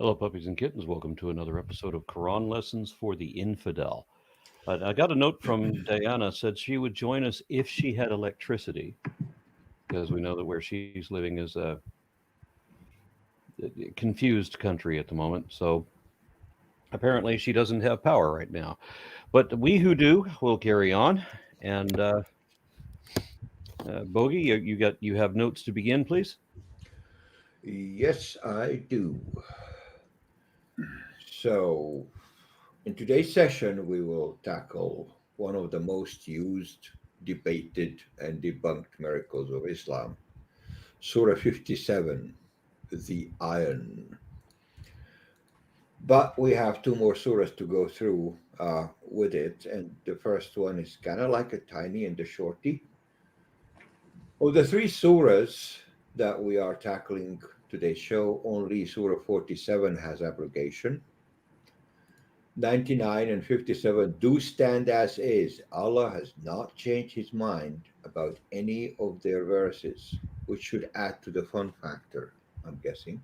Hello, puppies and kittens. Welcome to another episode of Quran Lessons for the Infidel. I got a note from Diana, said she would join us if she had electricity, because we know that where she's living is a confused country at the moment. So apparently she doesn't have power right now. But we who do will carry on. And Bogey, you have notes to begin, please. Yes, I do. So, in today's session, we will tackle one of the most used, debated, and debunked miracles of Islam, Surah 57, the Iron. But we have two more surahs to go through with it, and the first one is kind of like a tiny and a shorty. Of the three surahs that we are tackling today's show, only Surah 47 has abrogation. 99 and 57 do stand as is. Allah has not changed his mind about any of their verses, which should add to the fun factor, I'm guessing.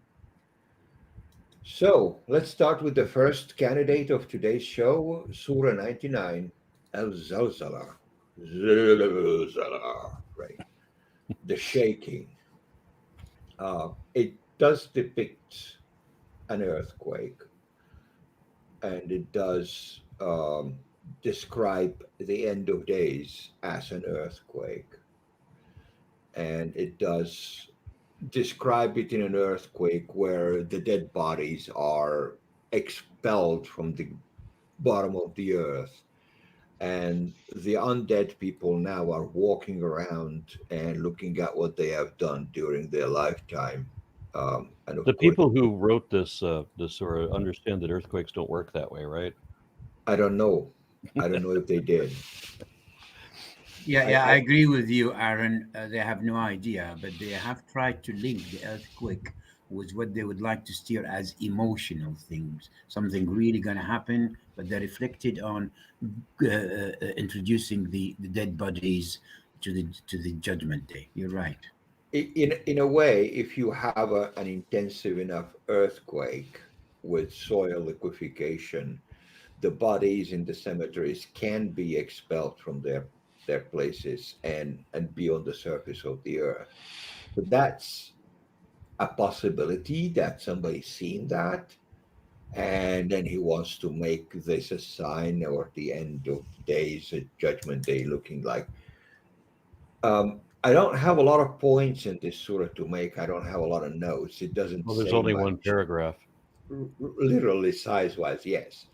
So let's start with the first candidate of today's show, Surah 99, Al Zalzala. Zalzala, right? The shaking. It does depict an earthquake, and it does describe the end of days as an earthquake, and it does describe it in an earthquake where the dead bodies are expelled from the bottom of the earth, and the undead people now are walking around and looking at what they have done during their lifetime. And The of course, people who wrote this surah understand that earthquakes don't work that way, right? I don't know. I don't know if they did. Yeah, I I agree with you, Aaron. They have no idea, but they have tried to link the earthquake with what they would like to steer as emotional things, something really going to happen, but they reflected on introducing the dead bodies to the judgment day. You're right. in a way, if you have an intensive enough earthquake with soil liquefaction, the bodies in the cemeteries can be expelled from their places and be on the surface of the earth. So that's a possibility that somebody's seen that, and then he wants to make this a sign or the end of days, a judgment day looking like. I don't have a lot of points in this surah to make. I don't have a lot of notes. It doesn't Well, there's say only one much, paragraph. literally size wise, yes.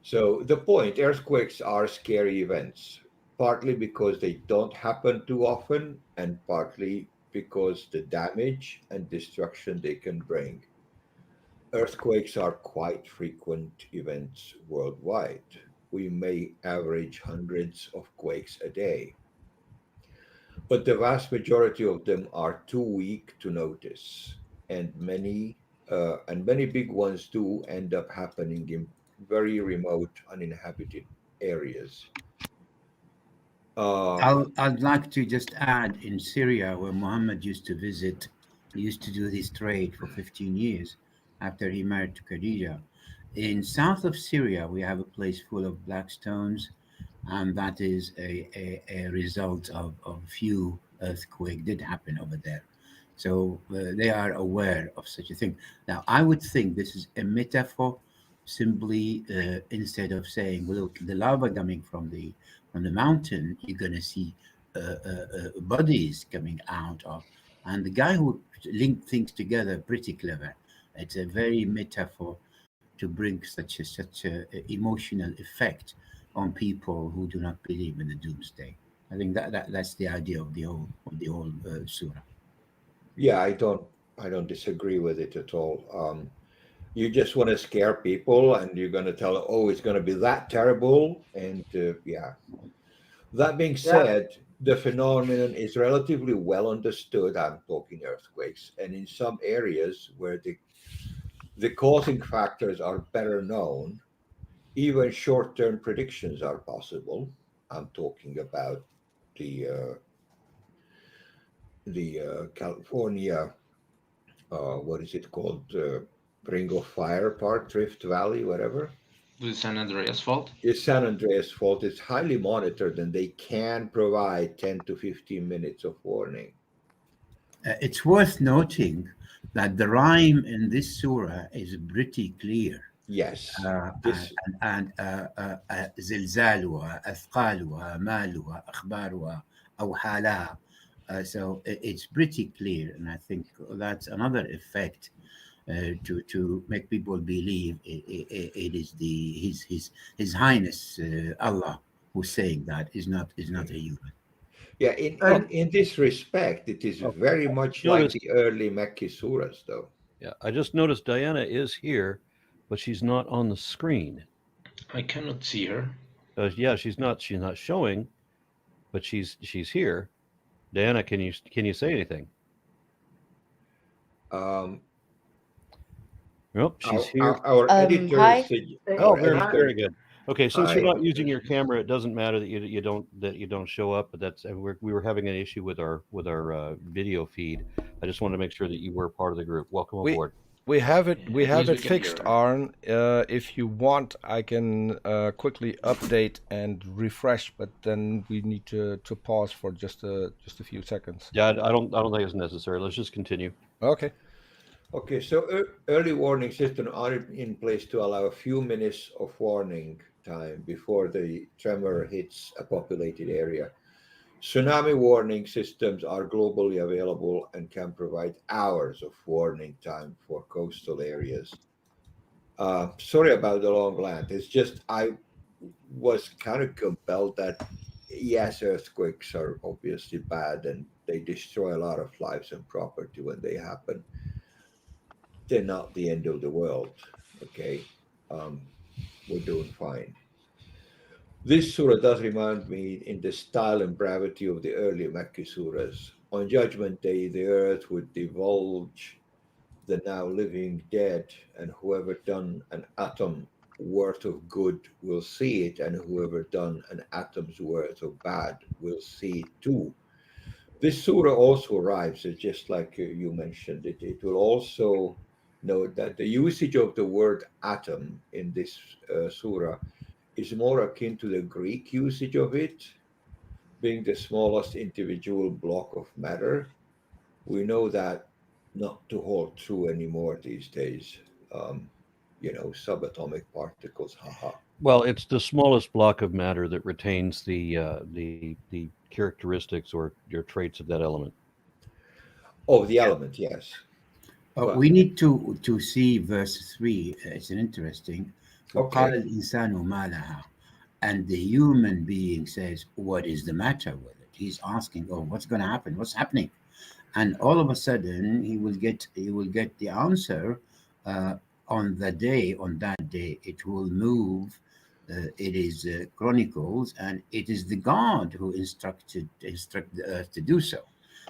So, the point, earthquakes are scary events, partly because they don't happen too often, and partly because the damage and destruction they can bring. Earthquakes are quite frequent events worldwide. We may average hundreds of quakes a day, but the vast majority of them are too weak to notice, and many big ones do end up happening in very remote, uninhabited areas. Um, I'd like to just add in Syria, where Muhammad used to visit, he used to do this trade for 15 years after he married to Khadija. In south of Syria, we have a place full of black stones, and that is a result of few earthquake did happen over there. So they are aware of such a thing. Now, I would think this is a metaphor, simply instead of saying, well, look, the lava coming from the mountain, you're going to see bodies coming out of. And the guy who linked things together, pretty clever. It's a very metaphor to bring such a emotional effect on people who do not believe in the doomsday. I think that's the idea of the whole surah. yeah, I don't disagree with it at all. You just want to scare people, and you're going to tell, oh, it's going to be that terrible, and yeah. That being Yeah. said, the phenomenon is relatively well understood. I'm talking earthquakes, and in some areas where the causing factors are better known, even short-term predictions are possible. I'm talking about the California, what is it called? Ring of Fire part, Rift Valley, whatever. The San Andreas fault. It's San Andreas fault. It's highly monitored, and they can provide 10 to 15 minutes of warning. It's worth noting that the rhyme in this surah is pretty clear. Yes. And زلزالها أثقالها مالها أخبارها أوحالها. So it's pretty clear, and I think that's another effect to make people believe it is His Highness Allah who's saying that is not a human. Yeah, in this respect, it is very much like the early Mecca surahs, though. Yeah, I just noticed Diana is here, but she's not on the screen. I cannot see her. Yeah, she's not showing, but she's here. Diana, can you say anything? Nope, she's here. Our editor Hi. Very good. Okay, since Hi. you're not using your camera, it doesn't matter that you don't show up. But that's we were having an issue with our video feed. I just wanted to make sure that you were part of the group. Welcome aboard. We have it. We have we it can fixed, hear. Arn. If you want, I can quickly update and refresh, but then we need to pause for just a few seconds. Yeah, I don't think it's necessary. Let's just continue. Okay. Okay, so early warning systems are in place to allow a few minutes of warning time before the tremor hits a populated area. Tsunami warning systems are globally available and can provide hours of warning time for coastal areas. Sorry about the long rant. It's just I was kind of compelled that, yes, earthquakes are obviously bad and they destroy a lot of lives and property when they happen. They're not the end of the world, okay? We're doing fine. This surah does remind me in the style and brevity of the early Mecca surahs. On Judgment Day, the earth would divulge the now living dead, and whoever done an atom worth of good will see it, and whoever done an atom's worth of bad will see it too. This surah also arrives, just like you mentioned it. It will also note that the usage of the word atom in this surah is more akin to the Greek usage of it, being the smallest individual block of matter. We know that not to hold true anymore these days. Subatomic particles, haha. Well, it's the smallest block of matter that retains the characteristics or your traits of that element. Oh, the element, yes. We need to see verse 3. It's an interesting. وَقَالَ الْإِنسَانُ مَا لَهَا. And the human being says, what is the matter with it? He's asking, what's going to happen? What's happening? And all of a sudden, he will get the answer on that day. It will move. It is Chronicles, and it is the God who instructed the earth to do so.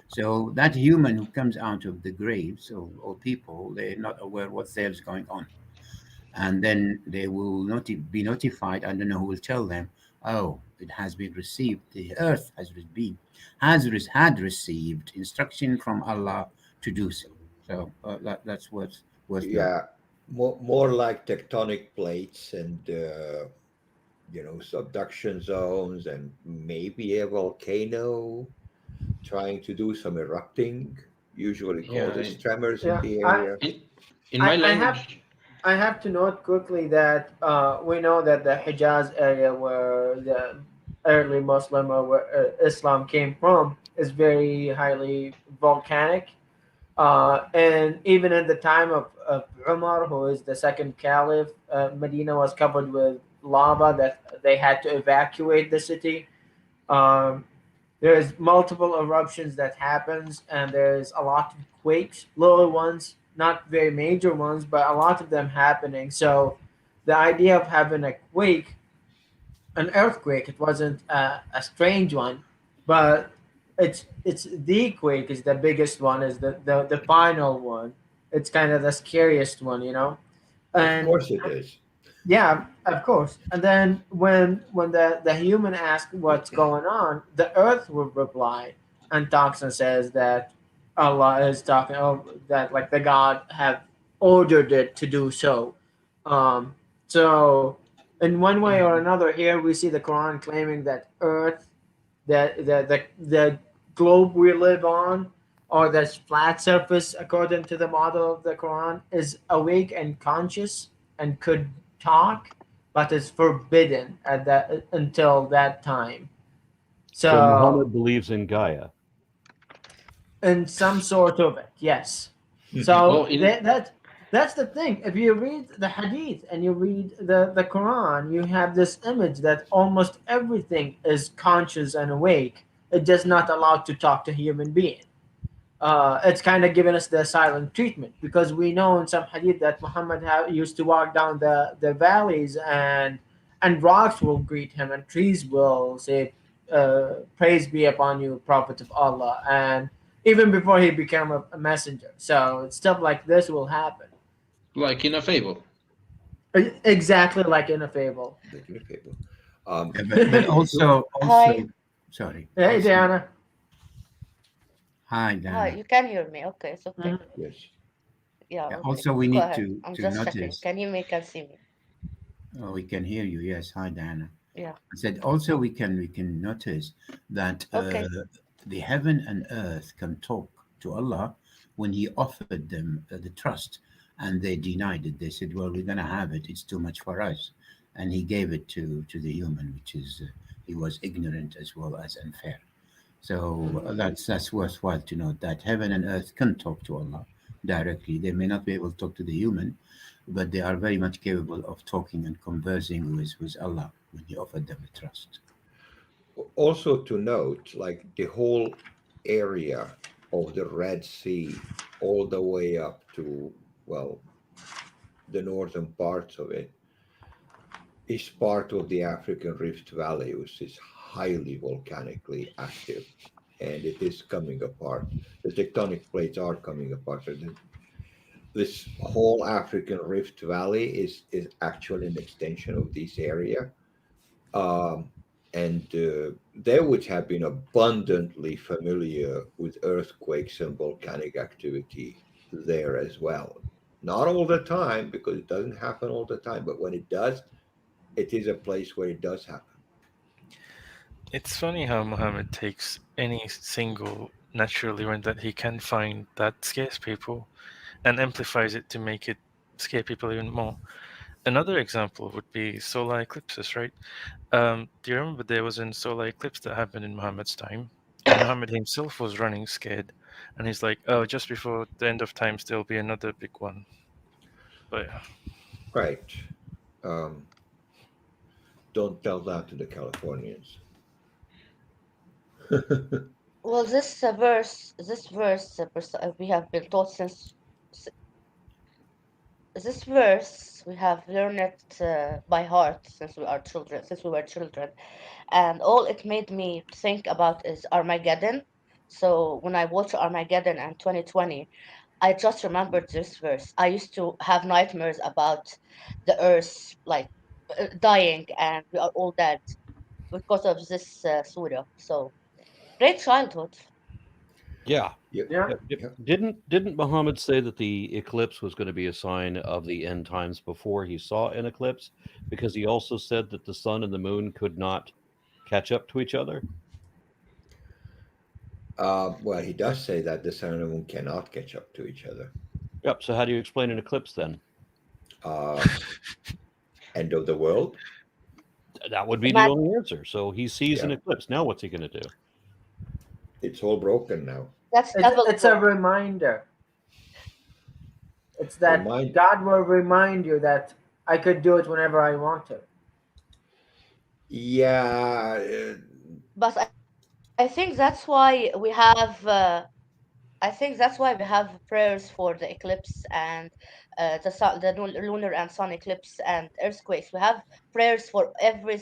So that human who comes out of the graves or people, they're not aware what the hell is going on. And then they will be notified. I don't know who will tell them, it has been received. The earth had received instruction from Allah to do so. So that's what's more like tectonic plates and subduction zones, and maybe a volcano trying to do some erupting, usually causes tremors in the area. In my language, I have to note quickly that we know that the Hijaz area where the early Muslim or where Islam came from is very highly volcanic. And even at the time of Umar, who is the second caliph, Medina was covered with lava that they had to evacuate the city. There's multiple eruptions that happens, and there's a lot of quakes, little ones, not very major ones, but a lot of them happening. So the idea of having a quake, an earthquake, it wasn't a strange one, but it's the quake is the biggest one, is the final one. It's kind of the scariest one, And of course it is. Yeah, of course. And then when the human asks what's going on, the earth will reply and talks and says that Allah is talking, that like the God have ordered it to do so. Um, so, in one way or another, here we see the Quran claiming that Earth, the globe we live on, or this flat surface, according to the model of the Quran, is awake and conscious and could talk, but is forbidden at that until that time. So So, Muhammad believes in Gaia. in some sort of it, yes. Well, So in that's the thing. If you read the Hadith and you read the Quran, you have this image that almost everything is conscious and awake. It just not allowed to talk to human being. It's kind of given us the silent treatment because we know in some Hadith that Muhammad used to walk down the valleys and rocks will greet him and trees will say, "Praise be upon you, Prophet of Allah," and even before he became a messenger. So stuff like this will happen. like in a fable. Exactly like in a fable. Like in a fable. Um, Yeah, but also, Hi. sorry. Hey, Also, Diana. hi, Hi, Dana. you can hear me. Okay, it's okay. Mhm. yes. Yeah, Yeah, okay. also, we Go need ahead. to I'm to just checking. notice. Can you make and see me? Oh, we can hear you. Yes, hi, Dana. Yeah. I said also we can notice that Okay. the heaven and earth can talk to Allah when He offered them the trust, and they denied it. They said, "Well, we're going to have it. It's too much for us," and He gave it to the human, which is he was ignorant as well as unfair. So that's worthwhile to note that heaven and earth can talk to Allah directly. They may not be able to talk to the human, but they are very much capable of talking and conversing with Allah when He offered them the trust. Also to note, like the whole area of the Red Sea, all the way up to, well, the northern parts of it, is part of the African Rift Valley, which is highly volcanically active, and it is coming apart. The tectonic plates are coming apart. So this whole African Rift Valley is actually an extension of this area. Um, and they would have been abundantly familiar with earthquakes and volcanic activity there as well. Not all the time, because it doesn't happen all the time, but when it does, it is a place where it does happen. It's funny how Muhammad takes any single natural event that he can find that scares people and amplifies it to make it scare people even more. Another example would be solar eclipses, right? Do you remember there was a solar eclipse that happened in Muhammad's time? And Muhammad himself was running scared. And he's like, oh, just before the end of times, there'll be another big one. But Right. Um, don't tell that to the Californians. Well, this verse, we have been taught s- this verse we have learned it by heart since we were children, and all it made me think about is Armageddon. So when I watched Armageddon in 2020, I just remembered this verse. I used to have nightmares about the earth like dying and we are all dead because of this surah. So great childhood. Yeah. Yep. Yeah. Yep, yep. Yep. Didn't Muhammad say that the eclipse was going to be a sign of the end times before he saw an eclipse? Because he also said that the sun and the moon could not catch up to each other. Well, he does say that the sun and the moon cannot catch up to each other. Yep. So how do you explain an eclipse then? Uh, End of the world. That would be the Imagine, only answer. So he sees an Yeah, eclipse. Now what's he going to do? it's all broken now. that's It's devil it's a work. reminder. It's that Remind. God will remind you that I could do it whenever I want to. Yeah. But I think that's why we have. I think that's why we have prayers for the eclipse and lunar and sun eclipse and earthquakes. We have prayers for every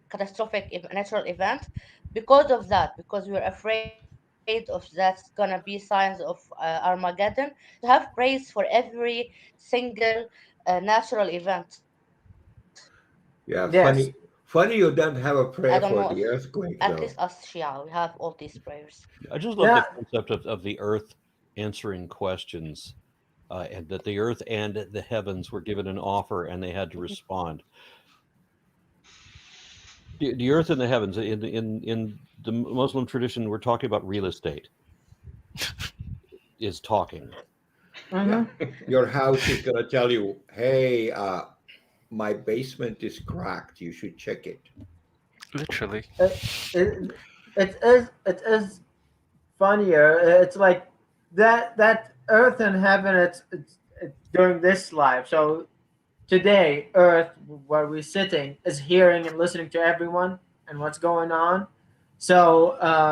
catastrophic natural event because of that. Because we're afraid of that's gonna be signs of Armageddon. To have praise for every single natural event. Yeah, Yes. funny Funny you don't have a I prayer don't for know the if earthquake, at though. least us Shia, we have all these prayers. I just love the Yeah. concept of the earth answering questions, and that the earth and the heavens were given an offer and they had to respond. The earth and the heavens in the Muslim tradition, we're talking about real estate is talking. Yeah. Mhm. Your house is going to tell you, hey, my basement is cracked. You should check it. Literally. It, it is funnier. It's like that earth and heaven. It's during this life. So today, earth where we're sitting is hearing and listening to everyone and what's going on. So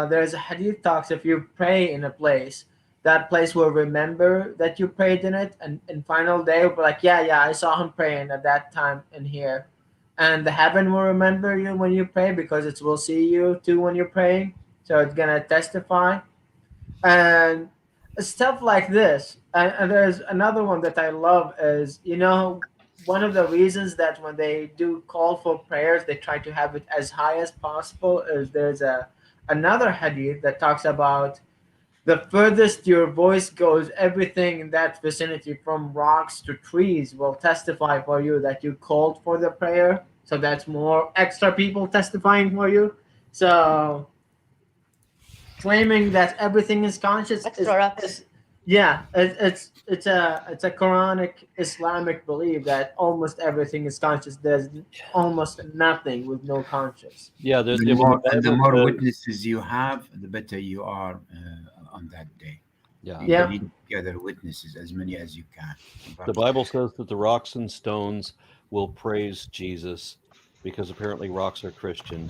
there's a hadith talks if you pray in a place, that place will remember that you prayed in it, and in final day will be like, yeah, I saw him praying at that time in here, and the heaven will remember you when you pray because it will see you too when you're praying. So it's gonna testify and stuff like this. And there's another one that I love is, one of the reasons that when they do call for prayers, they try to have it as high as possible is there's another hadith that talks about the furthest your voice goes, everything in that vicinity from rocks to trees will testify for you that you called for the prayer. So that's more extra people testifying for you. So claiming that everything is conscious Extra reps. is it's a Quranic Islamic belief that almost everything is conscious. There's almost nothing with no conscious. Yeah, The the more, and the Bible more says- witnesses you have, the better you are on that day. yeah, You Yeah. need together witnesses, as many as you can. the Bible says that the rocks and stones will praise Jesus because apparently rocks are Christian,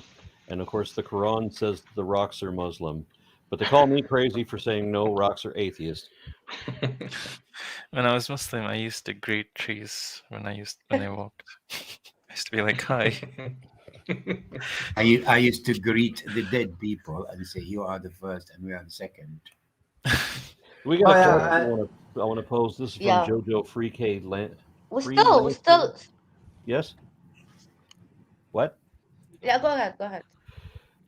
and of course the Quran says the rocks are Muslim. But they call me crazy for saying no, rocks are atheist. When I was Muslim, I used to greet trees when I walked. I used to be like, "Hi." I used to greet the dead people and say, "You are the first, and we are the second." We got Oh, a yeah, question I want to pose. This is from Yeah. Jojo Freelancer. We still. Yes. What? Yeah, go ahead. Go ahead.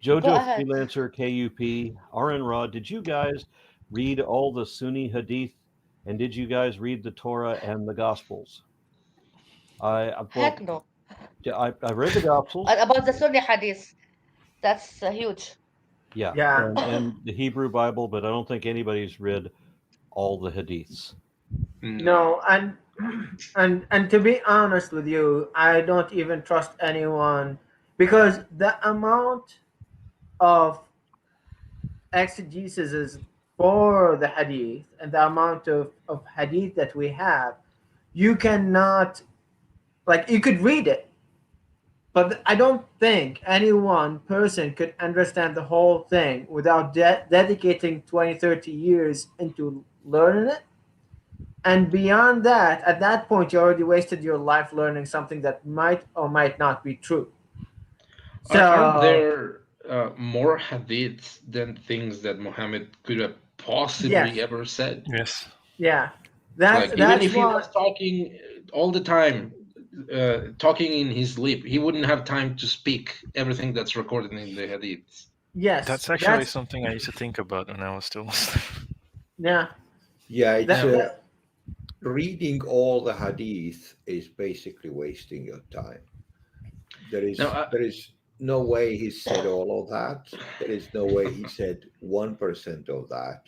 Jojo ahead. Freelancer KUP RN Rod. Did you guys read all the Sunni Hadith, and did you guys read the Torah and the Gospels? Heck no. I read the Gospels. And about the Sunni hadith, that's huge. Yeah. Yeah. And the Hebrew Bible, but I don't think anybody's read all the Hadiths. No, and to be honest with you, I don't even trust anyone because the amount of exegesis is for the hadith and the amount of hadith that we have, you cannot, like, you could read it, but I don't think any one person could understand the whole thing without dedicating 20-30 years into learning it. And beyond that, at that point, you already wasted your life learning something that might or might not be true. Aren't there more hadiths than things that Muhammad could have possibly Yes. ever said? Yes. Yeah, Like, even that's if he why. was talking all the time, talking in his sleep, he wouldn't have time to speak everything that's recorded in the hadiths. Yes, That's actually something I used to think about when I was still Muslim. Yeah, Yeah, it's that- reading all the hadith is basically wasting your time. There is Now, there is no way he said all of that. There is no way he said 1% of that.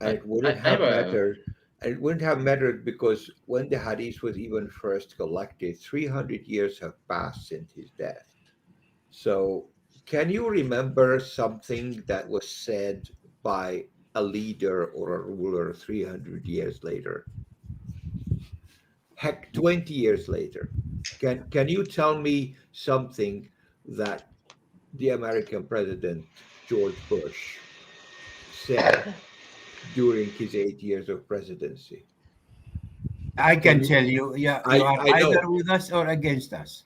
And it wouldn't I have have a- mattered. And it wouldn't have mattered because when the hadith was even first collected, 300 years have passed since his death. So can you remember something that was said by a leader or a ruler 300 years later? Heck, 20 years later. Can you tell me something that the American president George Bush said during his 8 years of presidency? I Can can you- tell you, yeah, I- you are I know. either with us or against us.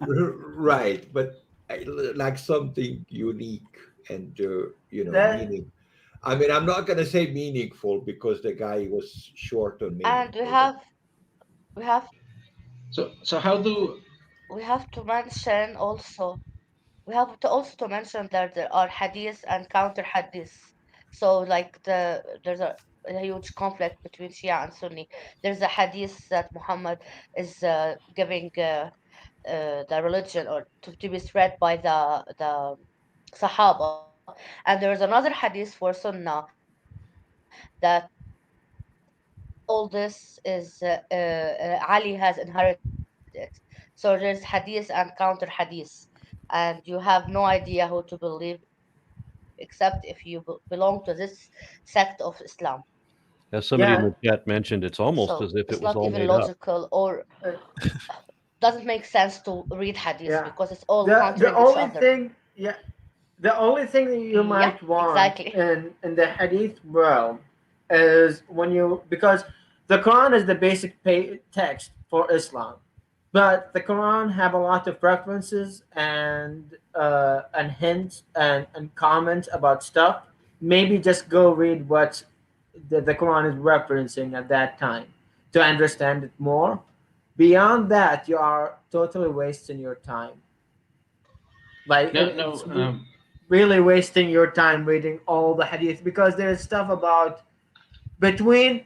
Right, but like something unique and That- meaning. I mean, I'm not going to say meaningful because the guy was short on meaning. And we have So how do we have to mention also to mention that there are hadiths and counter hadiths. So like there's a huge conflict between Shia and Sunni. There's a hadith that Muhammad is giving the religion or to be spread by the Sahaba, and there's another hadith for Sunnah that all this is Ali has inherited it. So there's hadith and counter hadith, and you have no idea who to believe except if you belong to this sect of Islam. As somebody in Yeah, the chat mentioned, it's So almost it's as if not it was even all made up. logical or uh, doesn't make sense to read hadith yeah. because it's all The countering each only other. thing, yeah, the only thing that you Yeah, might want exactly. in the hadith realm is when you, because the Quran is the basic text for Islam, but the Quran have a lot of references and hints and comments about stuff. Maybe just go read what the Quran is referencing at that time to understand it more. Beyond that, you are totally wasting your time. Like No, no. it's really wasting your time reading all the hadith, because there's stuff about between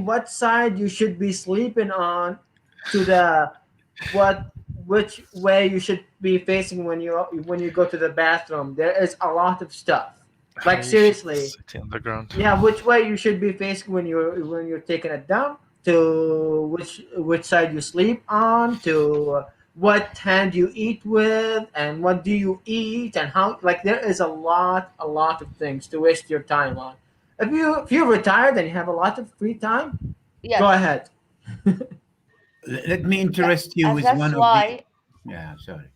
what side you should be sleeping on to the what which way you should be facing when you go to the bathroom. There is a lot of stuff. How Like you should seriously, sit on the ground. yeah, which way you should be facing when you're taking it down, to which side you sleep on, to what hand you eat with, and what do you eat, and how. Like there is a lot of things to waste your time on. If you're retired and you have a lot of free time, go Yes. ahead. Let me interest you And with that's one of the. why Yeah, sorry.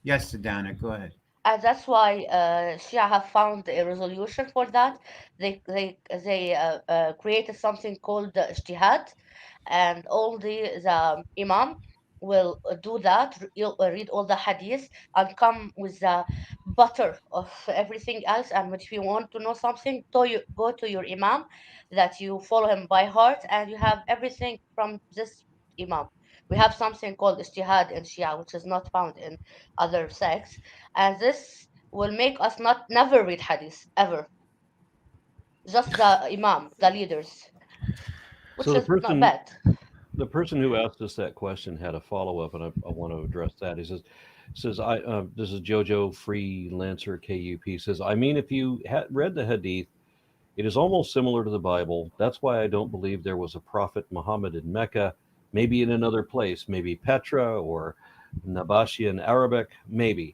Yes, Dana, go ahead. Shia have found a resolution for that. They created something called the ijtihad, and all the imam will do that. You'll read all the hadith and come with the butter of everything else. And if you want to know something, go to your imam that you follow him by heart, and you have everything from this imam. We have something called ijtihad in Shia, which is not found in other sects, and this will make us not never read hadith ever, just the imam, the leaders, So which is not bad. the person who asked us that question had a follow up, and I want to address that. He says I this is Jojo Freelancer KUP says, I mean, if you read the Hadith, it is almost similar to the Bible. That's why I don't believe there was a prophet Muhammad in Mecca. Maybe in another place, maybe Petra or Nabashi in Arabic, maybe.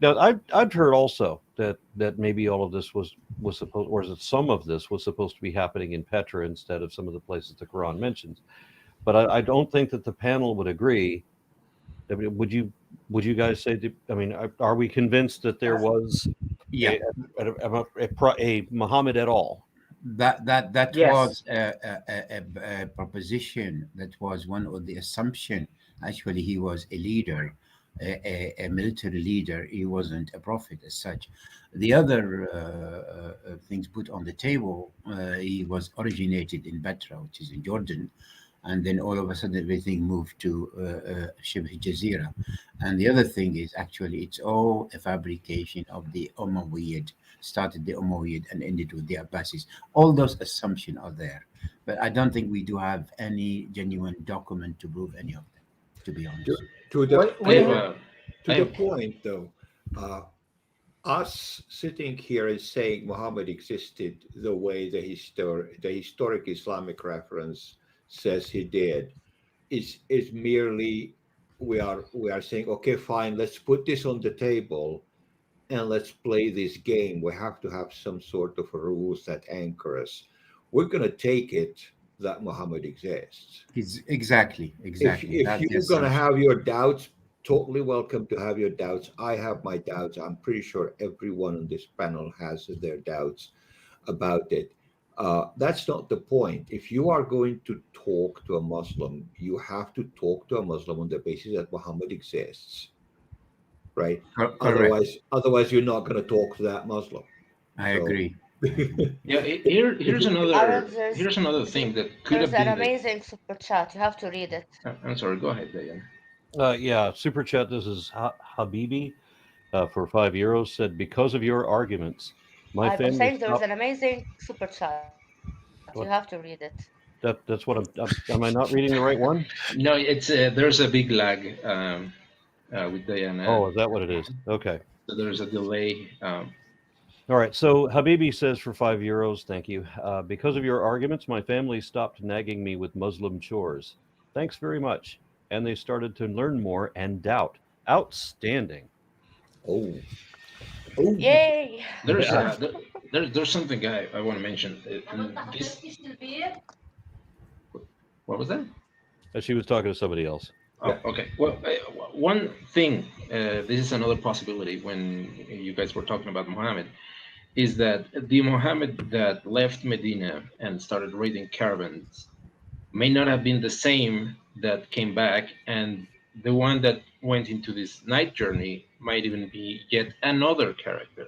Now, I've heard also that maybe all of this was supposed, or that some of this was supposed to be happening in Petra instead of some of the places the Quran mentions. But I don't think that the panel would agree. I mean, would you guys say? I mean, are we convinced that there was Yeah, a Muhammad at all? that Yes. was a proposition. That was one of the assumption. Actually, he was a leader, a military leader. He wasn't a prophet as such. The other things put on the table, he was originated in Petra, which is in Jordan, and then all of a sudden everything moved to Shibh Jazeera. And the other thing is actually it's all a fabrication of the Umayyad, started the Umayyad and ended with the Abbasis. All those assumptions are there, but I don't think we do have any genuine document to prove any of them, to be honest. To the What I have, point, I have, though, uh, us sitting here and saying Muhammad existed the way the historic Islamic reference says he did is merely we are saying, okay, fine, let's put this on the table and let's play this game. We have to have some sort of rules that anchor us. We're going to take it that Muhammad exists. Exactly. If That's the you're going to assumption. have your doubts, totally welcome to have your doubts. I have my doubts. I'm pretty sure everyone on this panel has their doubts about it. That's not the point. If you are going to talk to a Muslim, you have to talk to a Muslim on the basis that Muhammad exists, right? Correct. Otherwise, you're not going to talk to that Muslim. I So, agree. yeah. Here's Aaron, another thing that could there's have an been amazing super chat. You have to read it. I'm sorry. Go ahead, Diane. Yeah, super chat. This is Habibi for €5. Said because of your arguments, my I'm family saying there's stopped. an amazing super chat. You have to What? read it. That's what I'm. Am I not reading the right one? No, it's there's a big lag with Diana. Oh, is that what it is? Okay. So there's a delay. All right. So Habibi says for €5, thank you. Because of your arguments, my family stopped nagging me with Muslim chores. Thanks very much. And they started to learn more and doubt. Outstanding. Oh, oh, Yay! There's Yeah. there's something I want to mention. This, what was that? She was talking to somebody else. Oh, yeah. okay. Well, one thing, this is another possibility when you guys were talking about Muhammad, is that the Muhammad that left Medina and started raiding caravans may not have been the same that came back, and the one that went into this night journey might even be yet another character.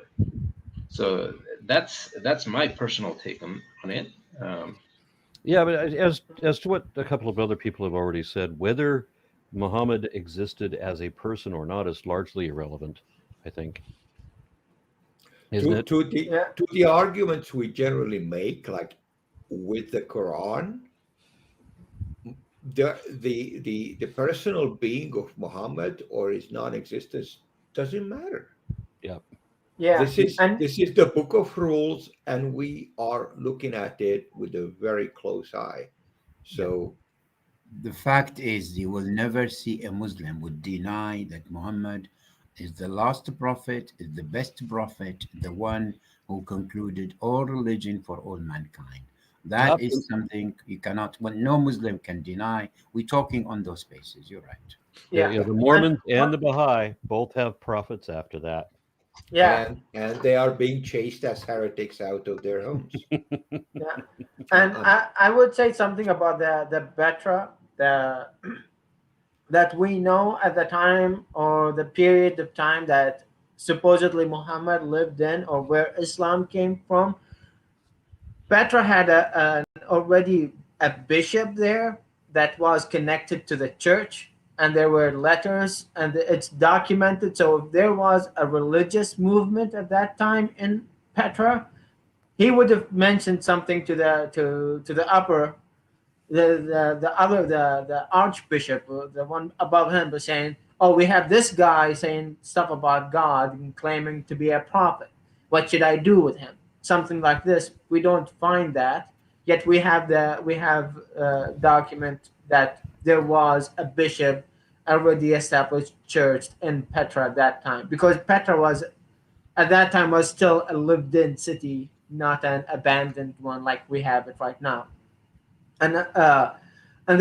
So that's my personal take on it. Um, Yeah, but as to what a couple of other people have already said, whether Muhammad existed as a person or not is largely irrelevant, I think. Isn't To it? to the Yeah. to the arguments we generally make, like with the Quran, the personal being of Muhammad or his non-existence doesn't matter. Yeah. Yeah. And This is the book of rules, and we are looking at it with a very close eye. So The fact is, you will never see a Muslim would deny that Muhammad is the last prophet, is the best prophet, the one who concluded all religion for all mankind. That is something you cannot, well, no Muslim can deny. We're talking on those bases. You're right. Yeah, yeah. yeah, the And Mormons and the Baha'i both have prophets after that. yeah. and they are being chased as heretics out of their homes. Yeah. And Um, I would say something about the Betra, the that we know at the time or the period of time that supposedly Muhammad lived in or where Islam came from. Petra had an already a bishop there that was connected to the church, and there were letters, and it's documented. So if there was a religious movement at that time in Petra, he would have mentioned something to the upper the archbishop, the one above him, was saying, "Oh, we have this guy saying stuff about God and claiming to be a prophet. What should I do with him?" Something like this. We don't find that, yet we have document that there was a bishop already established church in Petra at that time, because Petra was at that time was still a lived-in city, not an abandoned one like we have it right now. And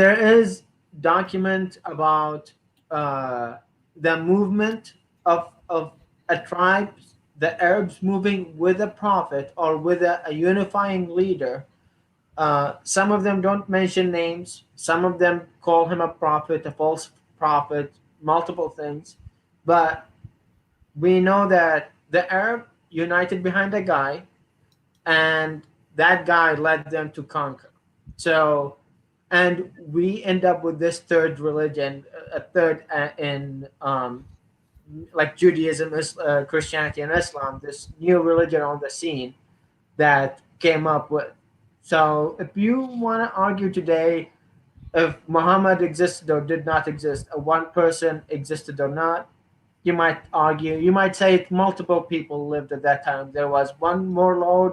there is document about the movement of a tribe, the Arabs moving with a prophet or with a unifying leader. Some of them don't mention names. Some of them call him a prophet, a false prophet, multiple things. But we know that the Arab united behind a guy, and that guy led them to conquer. So, and we end up with this third religion, a third in like Judaism, Christianity, and Islam, this new religion on the scene that came up with. So, if you want to argue today if Muhammad existed or did not exist, one person existed or not, you might argue, you might say multiple people lived at that time. There was one more Lord,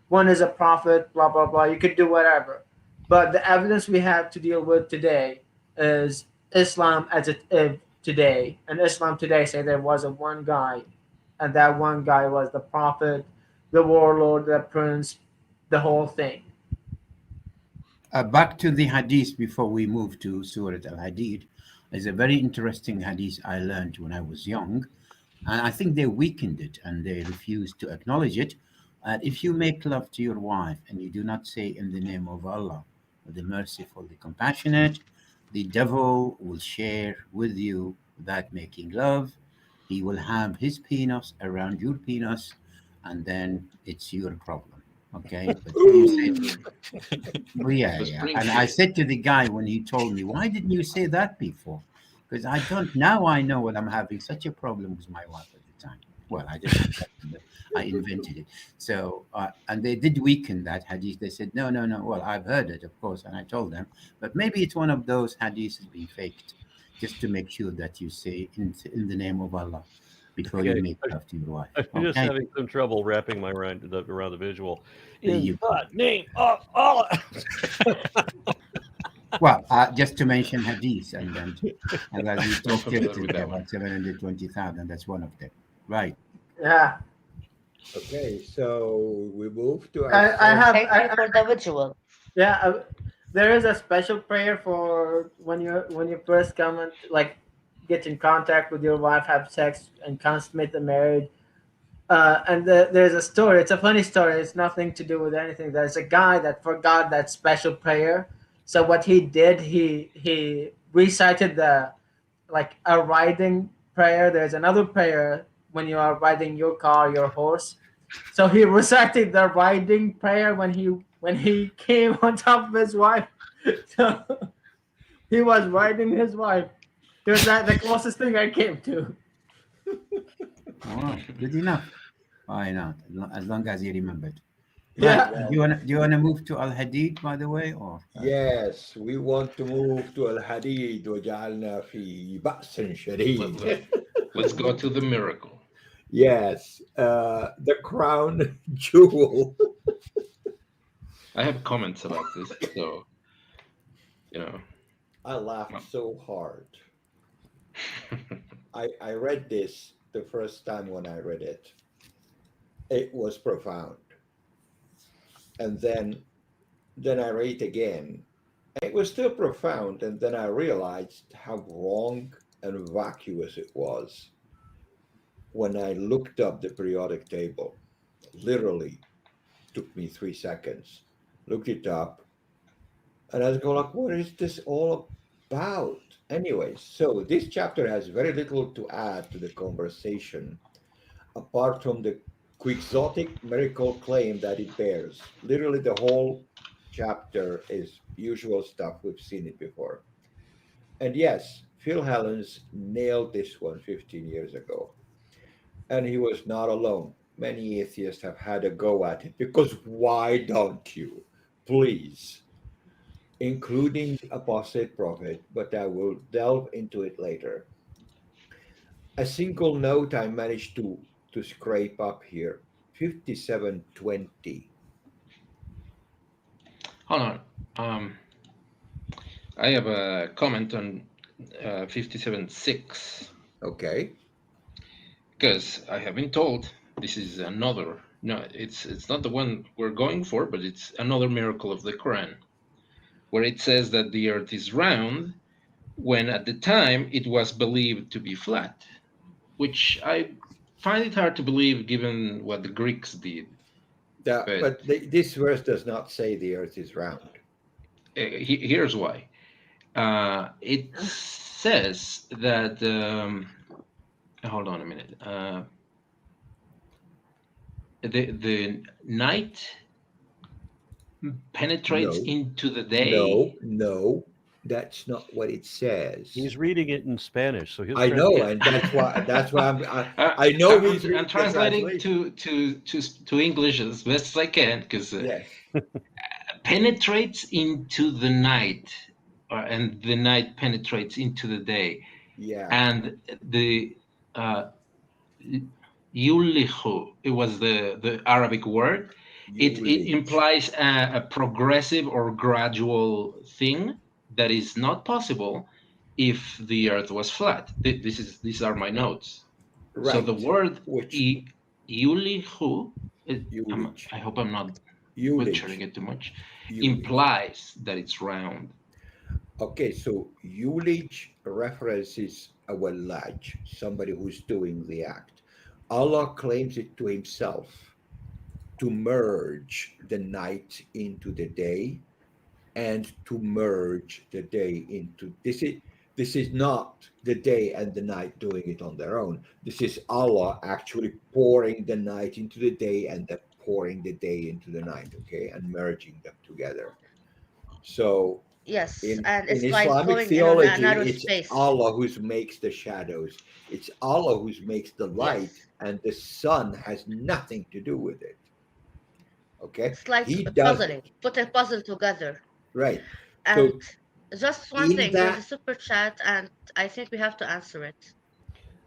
one is a prophet, blah blah blah. You could do whatever, but the evidence we have to deal with today is Islam as it is today, and Islam today say there was a one guy, and that one guy was the prophet, the warlord, the prince, the whole thing. Back to the hadith before we move to Surah Al Hadid. Is a very interesting hadith I learned when I was young, and I think they weakened it and they refused to acknowledge it. If you make love to your wife and you do not say in the name of Allah, the merciful, the compassionate, the devil will share with you that making love. He will have his penis around your penis, and then it's your problem. Okay, but if you say ooh, well, yeah, the yeah. spring And I chicken. said to the guy when he told me, why didn't you say that before? Because I don't now I know what I'm having such a problem with my wife at the time. Well, I didn't invent it, I invented it. So and they did weaken that hadith. They said no, no, no. Well, I've heard it, of course, and I told them, but maybe it's one of those hadiths has been faked, just to make sure that you say in the name of Allah before you Okay. make love to your wife. I'm just Okay, having some trouble wrapping my mind around the visual. there In you go. the name of Allah. Well, just to mention hadith, and as we talked Familiar with yesterday that one. about 720,000, that's one of them. Right. Yeah. Okay, so we move to our I have. Thank you for the visual. Yeah, there is a special prayer for when you first come and like get in contact with your wife, have sex, and consummate the marriage. And there's a story. It's a funny story. It's nothing to do with anything. There's a guy that forgot that special prayer. So what he did, he recited the like a riding prayer. There's another prayer when you are riding your car, your horse. So he recited the riding prayer when he came on top of his wife. So he was riding his wife. It was the closest thing I came to. All right. Good enough. Why not? As long as you remembered. Yeah. Right. Do you wanna move to Al Hadid, by the way, or Yes, we want to move to الحديد وجعلنا في بأس شديد. Let's go to the miracle. Yes, the crown jewel. I have comments about this, so I laughed so hard. I read this the first time when I read it. It was profound. And then I read it again. It was still profound, and then I realized how wrong and vacuous it was when I looked up the periodic table. Literally took me 3 seconds. Looked it up, and I was going like, what is this all about? Anyways, so this chapter has very little to add to the conversation apart from the quixotic miracle claim that it bears. Literally, the whole chapter is usual stuff. We've seen it before. And yes, Phil Helens nailed this one 15 years ago. And he was not alone. Many atheists have had a go at it because why don't you? Please. Including apostate prophet, but I will delve into it later. A single note I managed to scrape up here 5720. hold on. I have a comment on 57.6 Okay. because I have been told this is another. No, it's not the one we're going for, but it's another miracle of the Quran, where it says that the earth is round when at the time it was believed to be flat, which I find it hard to believe given what the Greeks did. But This verse does not say the earth is round. Here's why. It says that. Hold on a minute. The night penetrates No. into the day. No, that's not what it says. He's reading it in Spanish, so he'll I know, translate. and that's why I know he's reading I'm the translating translation. to English as best as I can because Yes. penetrates into the night, and the night penetrates into the day, Yeah. and the yulihu, it was the Arabic word. It implies a progressive or gradual thing that is not possible if the earth was flat. These are my notes. Right. So the word Which yulihu, Ulich. I hope I'm not Ulich. butchering it too much, Ulich. implies that it's round. Okay, so Ulich references a walaj, somebody who's doing the act. Allah claims it to himself to merge the night into the day and to merge the day into this is not the day and the night doing it on their own. This is Allah actually pouring the night into the day and then pouring the day into the night, okay, and merging them together. So Yes, In and it's like Islamic going in a theology, narrow it's space. Allah who makes the shadows. It's Allah who makes the light, Yes, and the sun has nothing to do with it. Okay, it's like he a does puzzling. Put a puzzle together. right. And So just one in thing, there's a that, super chat, and I think we have to answer it.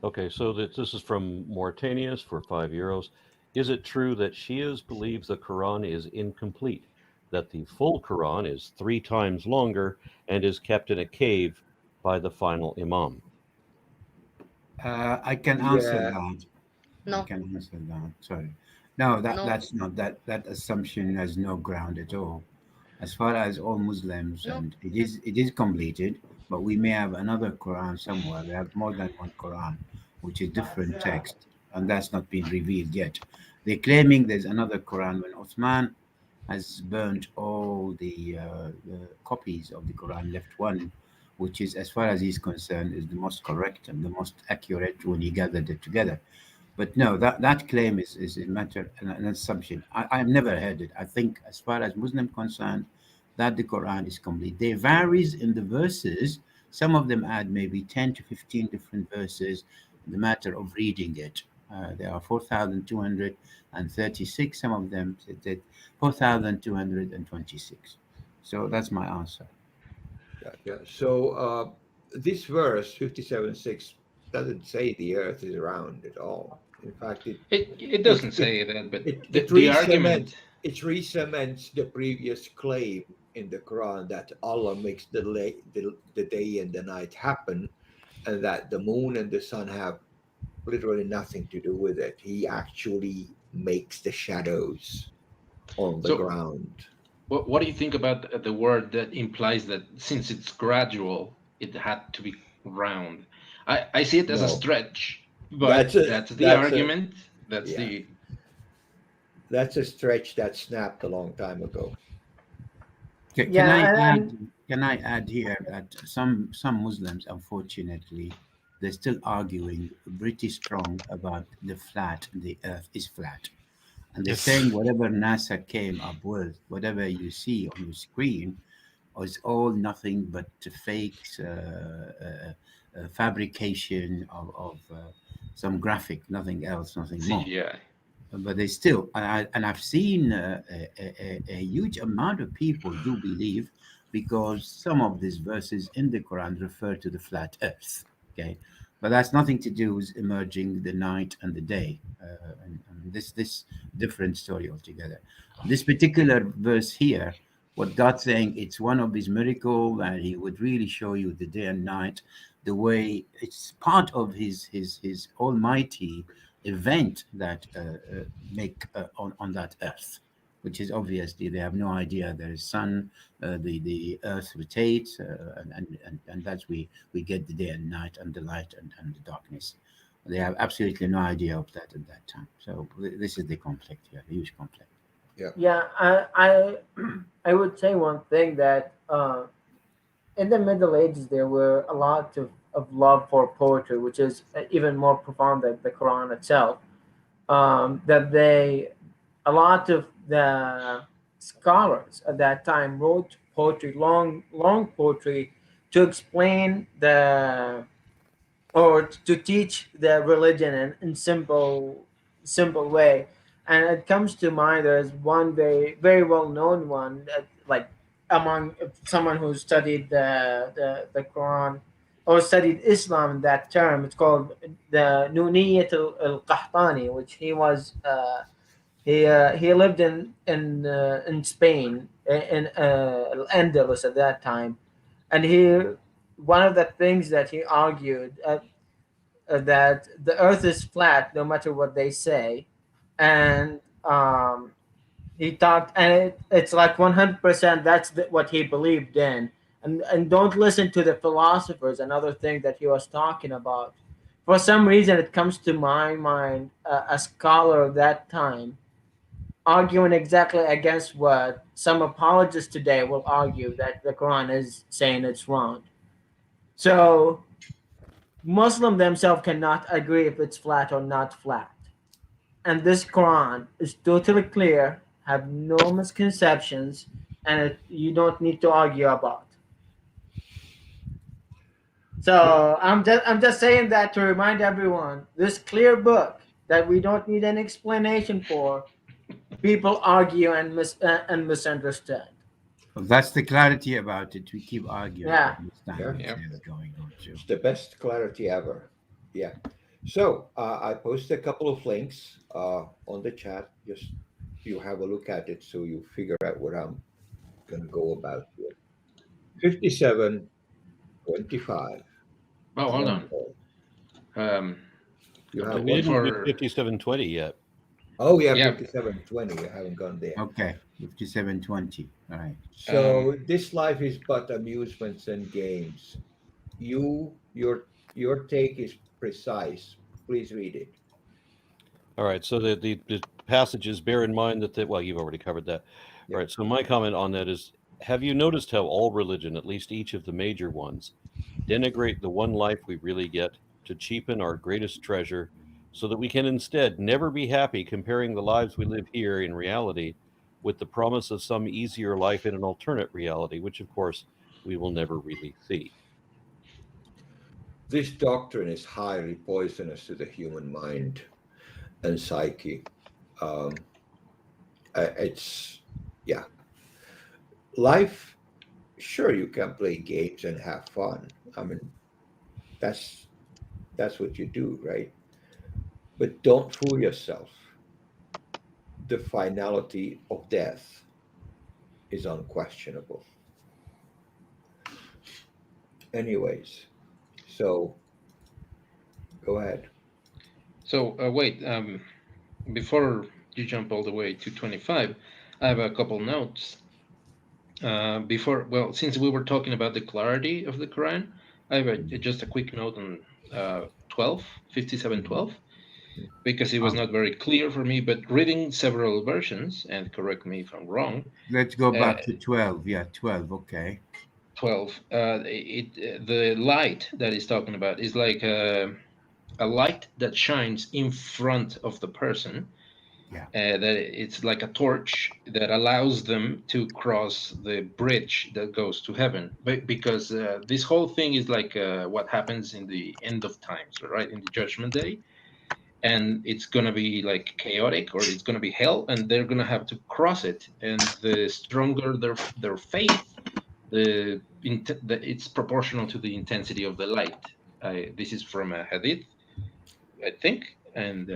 Okay, so this is from Mortanius for €5. Is it true that Shias believe the Quran is incomplete, that the full Quran is 3 times longer and is kept in a cave by the final Imam? I can answer yeah, that. I No, can answer that. Sorry. No, no, that's not that assumption has no ground at all. As far as all Muslims, no. and it is completed, but we may have another Quran somewhere. We have more than one Quran, which is different text, and that's not been revealed yet. They're claiming there's another Quran when Uthman has burnt all the copies of the Quran, left one, which is, as far as he's concerned, is the most correct and the most accurate when he gathered it together. But no, that claim is a matter an assumption. I've never heard it. I think, as far as Muslim concerned, that the Quran is complete. They varies in the verses. Some of them add maybe 10 to 15 different verses in the matter of reading it. There are 4,236. Some of them said that 4,226. So that's my answer. yeah. So this verse 57:6 doesn't say the earth is round at all. In fact, It it doesn't it say that, but it, the, it the re-cements argument. it re-cements the previous claim in the Quran that Allah makes the day and the night happen, and that the moon and the sun have literally nothing to do with it. He actually makes the shadows on the So, ground. what do you think about the word that implies that since it's gradual, it had to be round? I see it as a No, stretch, but that's a that's the that's a argument. That's yeah, the. that's a stretch that snapped a long time ago. Can I Yeah, add? and Can I add here that some Muslims, unfortunately, they're still arguing pretty strong about the Earth is flat, and they're Yes. saying whatever NASA came up with, whatever you see on your screen, is all nothing but fake fabrication of some graphic, nothing else, nothing more. CGI. But they still, and I've seen a huge amount of people do believe, because some of these verses in the Quran refer to the flat earth. Okay, but that's nothing to do with emerging the night and the day, and this different story altogether. This particular verse here, what God's saying, it's one of his miracle that he would really show you the day and night, the way it's part of his almighty event that make on that earth, which is obviously they have no idea there is sun, the earth rotates, and that's we get the day and night and the light and the darkness. They have absolutely no idea of that at that time. So this is the conflict here, the huge conflict. Yeah. yeah, I would say one thing that in the Middle Ages there were a lot of love for poetry, which is even more profound than the Quran itself. That they a lot of the scholars at that time wrote poetry, long poetry, to explain the or to teach the religion in simple way. And it comes to mind, there's one very well known one that, like, among someone who studied the Quran or studied Islam in that term, it's called the Nuniyat al-Qahtani, which he lived in Spain, in Al-Andalus at that time. And he one of the things that he argued, that the earth is flat no matter what they say. And he talked, and it's like 100% that's what he believed in. And don't listen to the philosophers and other things that he was talking about. For some reason it comes to my mind, a scholar of that time arguing exactly against what some apologists today will argue, that the Quran is saying it's wrong. So Muslim themselves cannot agree if it's flat or not flat. And this Quran is totally clear, have no misconceptions, and you don't need to argue about. So I'm just saying that to remind everyone, this clear book that we don't need an explanation for, people argue and misunderstand. Well, that's the clarity about it. We keep arguing to Yeah. understand Yeah. what Yeah. is going on too. It's the best clarity ever. Yeah. So I posted a couple of links on the chat. Just you have a look at it so you figure out what I'm going to go about here. 5725. Oh, Come hold on, on. Paul. You have We what? didn't read For 5720 yet. Oh, yeah, yeah, 5720. You haven't gone there. Okay, 5720. All right. So this life is but amusements and games. Your take is precise. Please read it. All right. So the passages, bear in mind that, well, you've already covered that. Yep. All right. So my comment on that is, have you noticed how all religion, at least each of the major ones, denigrate the one life we really get to cheapen our greatest treasure so that we can instead never be happy comparing the lives we live here in reality with the promise of some easier life in an alternate reality, which of course we will never really see. This doctrine is highly poisonous to the human mind and psyche. Um, it's yeah, life. Sure, you can play games and have fun. I mean, that's that's what you do, right? But don't fool yourself. The finality of death is unquestionable. Anyways, so go ahead. so wait, before you jump all the way to 25, I have a couple notes. Before, well, since we were talking about the clarity of the Quran, I have just a quick note on 12, 5712, because it was not very clear for me, but reading several versions, and correct me if I'm wrong, Let's go uh, back to 12. Yeah, 12. Okay. 12, the light that he's talking about is like a light that shines in front of the person. Yeah. That it's like a torch that allows them to cross the bridge that goes to heaven. But because this whole thing is like what happens in the end of times, right? In the judgment day. And it's going to be like chaotic, or it's going to be hell, and they're going to have to cross it. And the stronger their faith, it's proportional to the intensity of the light. This is from a hadith, I think, and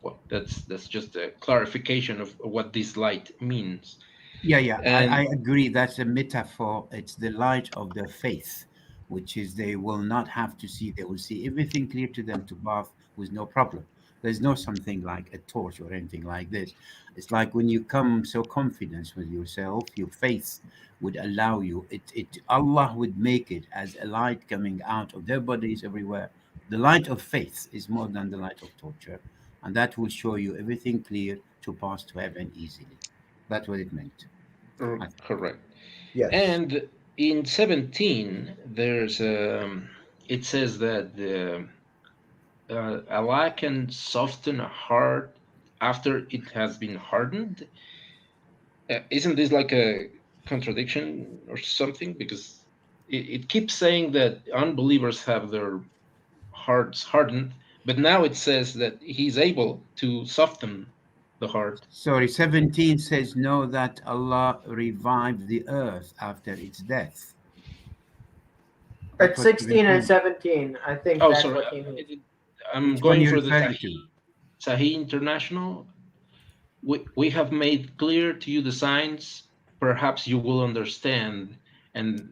well, that's just a clarification of what this light means. Yeah, yeah. I And agree. That's a metaphor. It's the light of their faith, which is they will not have to see, they will see everything clear to them to bath with no problem. There's no something like a torch or anything like this. It's like when you come so confident with yourself, your faith would allow you, Allah would make it as a light coming out of their bodies everywhere. The light of faith is more than the light of torture, and that will show you everything clear to pass to heaven easily. That's what it meant. correct. Yes. And in 17, there's it says that Allah can soften a heart after it has been hardened. Isn't this like a contradiction or something? Because it keeps saying that unbelievers have their hearts hardened, but now it says that He's able to soften the heart. Sorry, 17 says, know that Allah revived the earth after its death. That's It's what 16 and 17 17. I think Oh, that's sorry. what he means. I'm Which one going you for the referring to? Sahih International. We have made clear to you the signs. Perhaps you will understand. And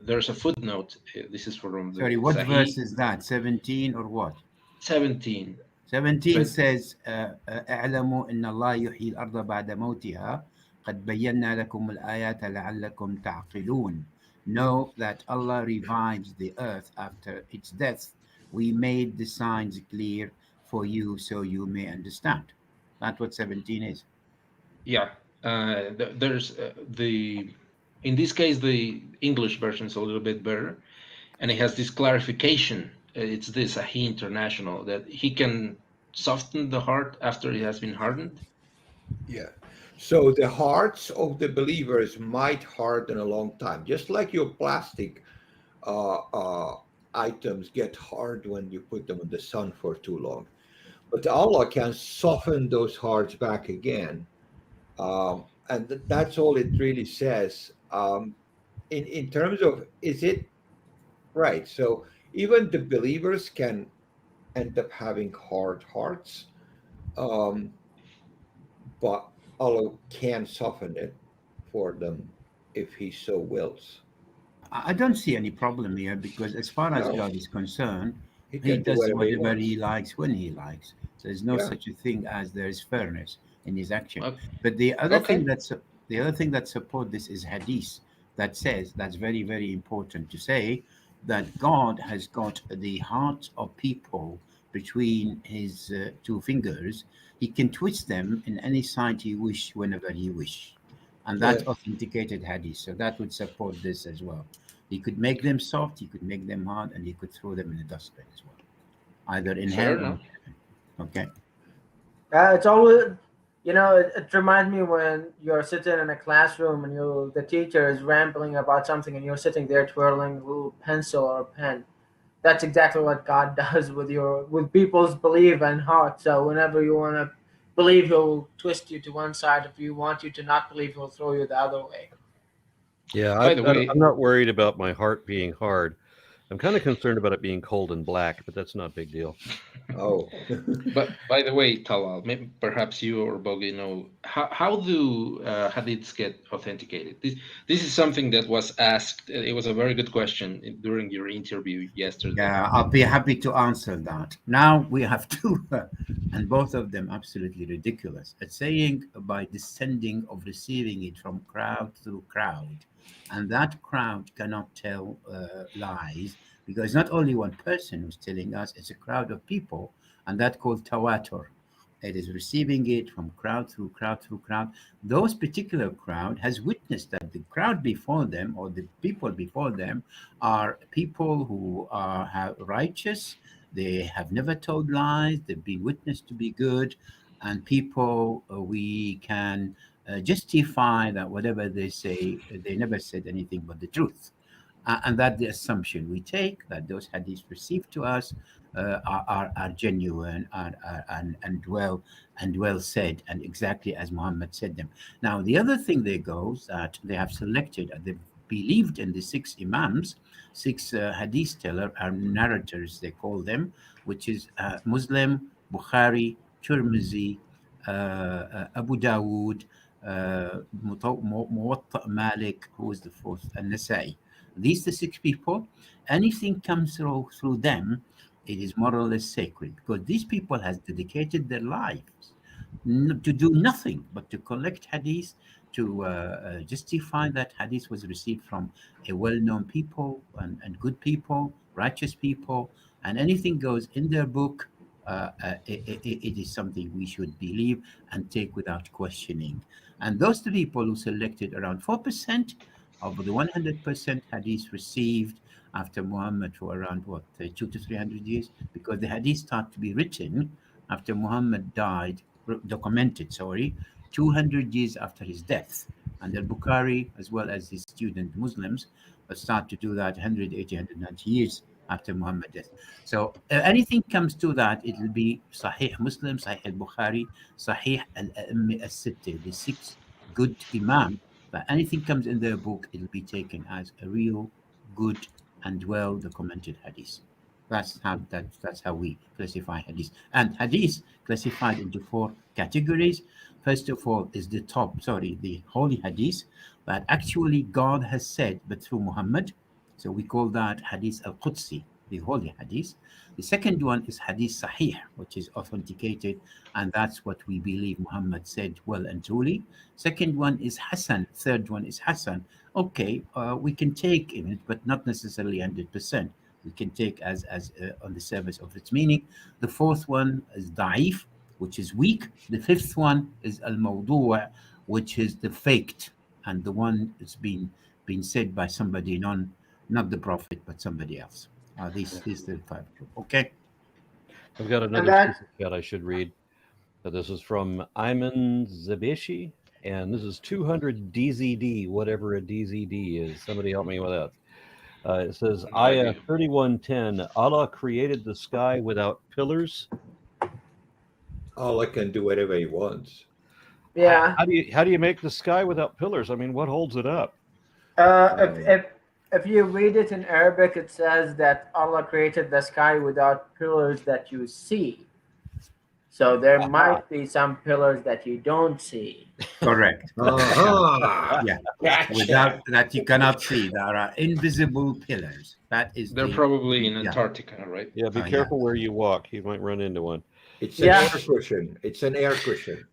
there's a footnote. This is from the Sorry, what Sahih verse is that? 17 or what? 17. 17 But says, اعلموا إن الله يحيي الأرض بعد موتها قد بينا لكم الآيات لعلكم تعقلون. Know that Allah revives the earth after its death. We made the signs clear for you so you may understand. That's what 17 is. yeah, there's in this case, the English version is a little bit better. And it has this clarification. It's this Sahih International, that He can soften the heart after it has been hardened. Yeah. So the hearts of the believers might harden a long time, just like your plastic items get hard when you put them in the sun for too long. But Allah can soften those hearts back again. And that's all it really says. In terms of, is it right? So even the believers can end up having hard hearts, um, but Allah can soften it for them if He so wills. I don't see any problem here because, as far as No, God is concerned, He He can do does whatever He whatever wants. He likes when He likes. So there's no Yeah. such a thing as there is fairness in His action. Okay. But Okay. the other thing that support this is Hadith that says that's very very important to say that God has got the hearts of people between His two fingers. He can twist them in any side He wish whenever He wish, and Yeah. that's authenticated Hadith. So that would support this as well. He could make them soft, he could make them hard, and he could throw them in the dustbin as well, either in hell Fair or enough. in heaven. Okay. It's always, it reminds me when you're sitting in a classroom and the teacher is rambling about something and you're sitting there twirling a little pencil or a pen. That's exactly what God does with people's belief and heart. So whenever you want to believe, He'll twist you to one side. If you want you to not believe, He'll throw you the other way. Yeah, By the way, I'm not worried about my heart being hard. I'm kind of concerned about it being cold and black, but that's not a big deal. Oh. but by the way, Talal, maybe perhaps you or Bogi know how do hadiths get authenticated? This is something that was asked. It was a very good question during your interview yesterday. Yeah, I'll be happy to answer that. Now we have two, and both of them absolutely ridiculous. It's saying by descending of receiving it from crowd through crowd, and that crowd cannot tell lies because not only one person who's telling us, it's a crowd of people, and that called tawatur. It is receiving it from crowd through crowd through crowd. Those particular crowd has witnessed that the crowd before them or the people before them are people who are righteous. They have never told lies. They've been witnessed to be good, and people we can justify that whatever they say, they never said anything but the truth. And that the assumption we take that those hadiths received to us are genuine and well said and exactly as Muhammad said them. Now the other thing they goes that they have selected, they've believed in the six imams, six hadith teller or narrators they call them, which is Muslim, Bukhari, Tirmizi, Abu Dawood, Muwatta Malik, who is the fourth, and Nasai. These the six people. Anything comes through them, it is more or less sacred because these people has dedicated their lives to do nothing but to collect hadith, to justify that hadith was received from a well-known people and good people, righteous people, and anything goes in their book. It is something we should believe and take without questioning. And those the people who selected around 4% of the 100% hadith received after Muhammad for around what 200 to 300 years, because the hadith start to be written after Muhammad died, documented, sorry, 200 years after his death. And al-Bukhari, as well as his student Muslims, start to do that 180, 190 years after Muhammad's death. So anything comes to that, it will be Sahih Muslim, Sahih al-Bukhari, Sahih al-Sittah, the six good Imam. But anything comes in their book, it'll be taken as a real, good, and well documented hadith. That's how we classify hadith. And hadith classified into four categories. First of all is the holy hadith that actually God has said, but through Muhammad. So we call that hadith al-Qudsi, the holy hadith. The second one is hadith sahih, which is authenticated, and that's what we believe Muhammad said well and truly. Second one is Hasan. Third one is Hasan. Okay, we can take in it, but not necessarily 100%. We can take as on the surface of its meaning. The fourth one is Da'if, which is weak. The fifth one is Al-Mawdu', which is the faked, and the one that's been said by somebody not the prophet, but somebody else. These the five group. Okay. I've got And another that super chat I should read. This is from Ayman Zabishi, and this is 200 DZD, whatever a DZD is. Somebody help me with that. It says, No Ayah idea. 31:10, Allah created the sky without pillars. Allah can do whatever He wants. Yeah. How do you make the sky without pillars? I mean, what holds it up? If you read it in Arabic, it says that Allah created the sky without pillars that you see. So there might be some pillars that you don't see. Correct. Aha! Yeah. Gotcha. Without that you cannot see. There are invisible pillars. That is They're the probably in yeah. Antarctica, right? Yeah, be Yeah. careful where you walk. You might run into one. It's an Yeah. air cushion. It's an air cushion.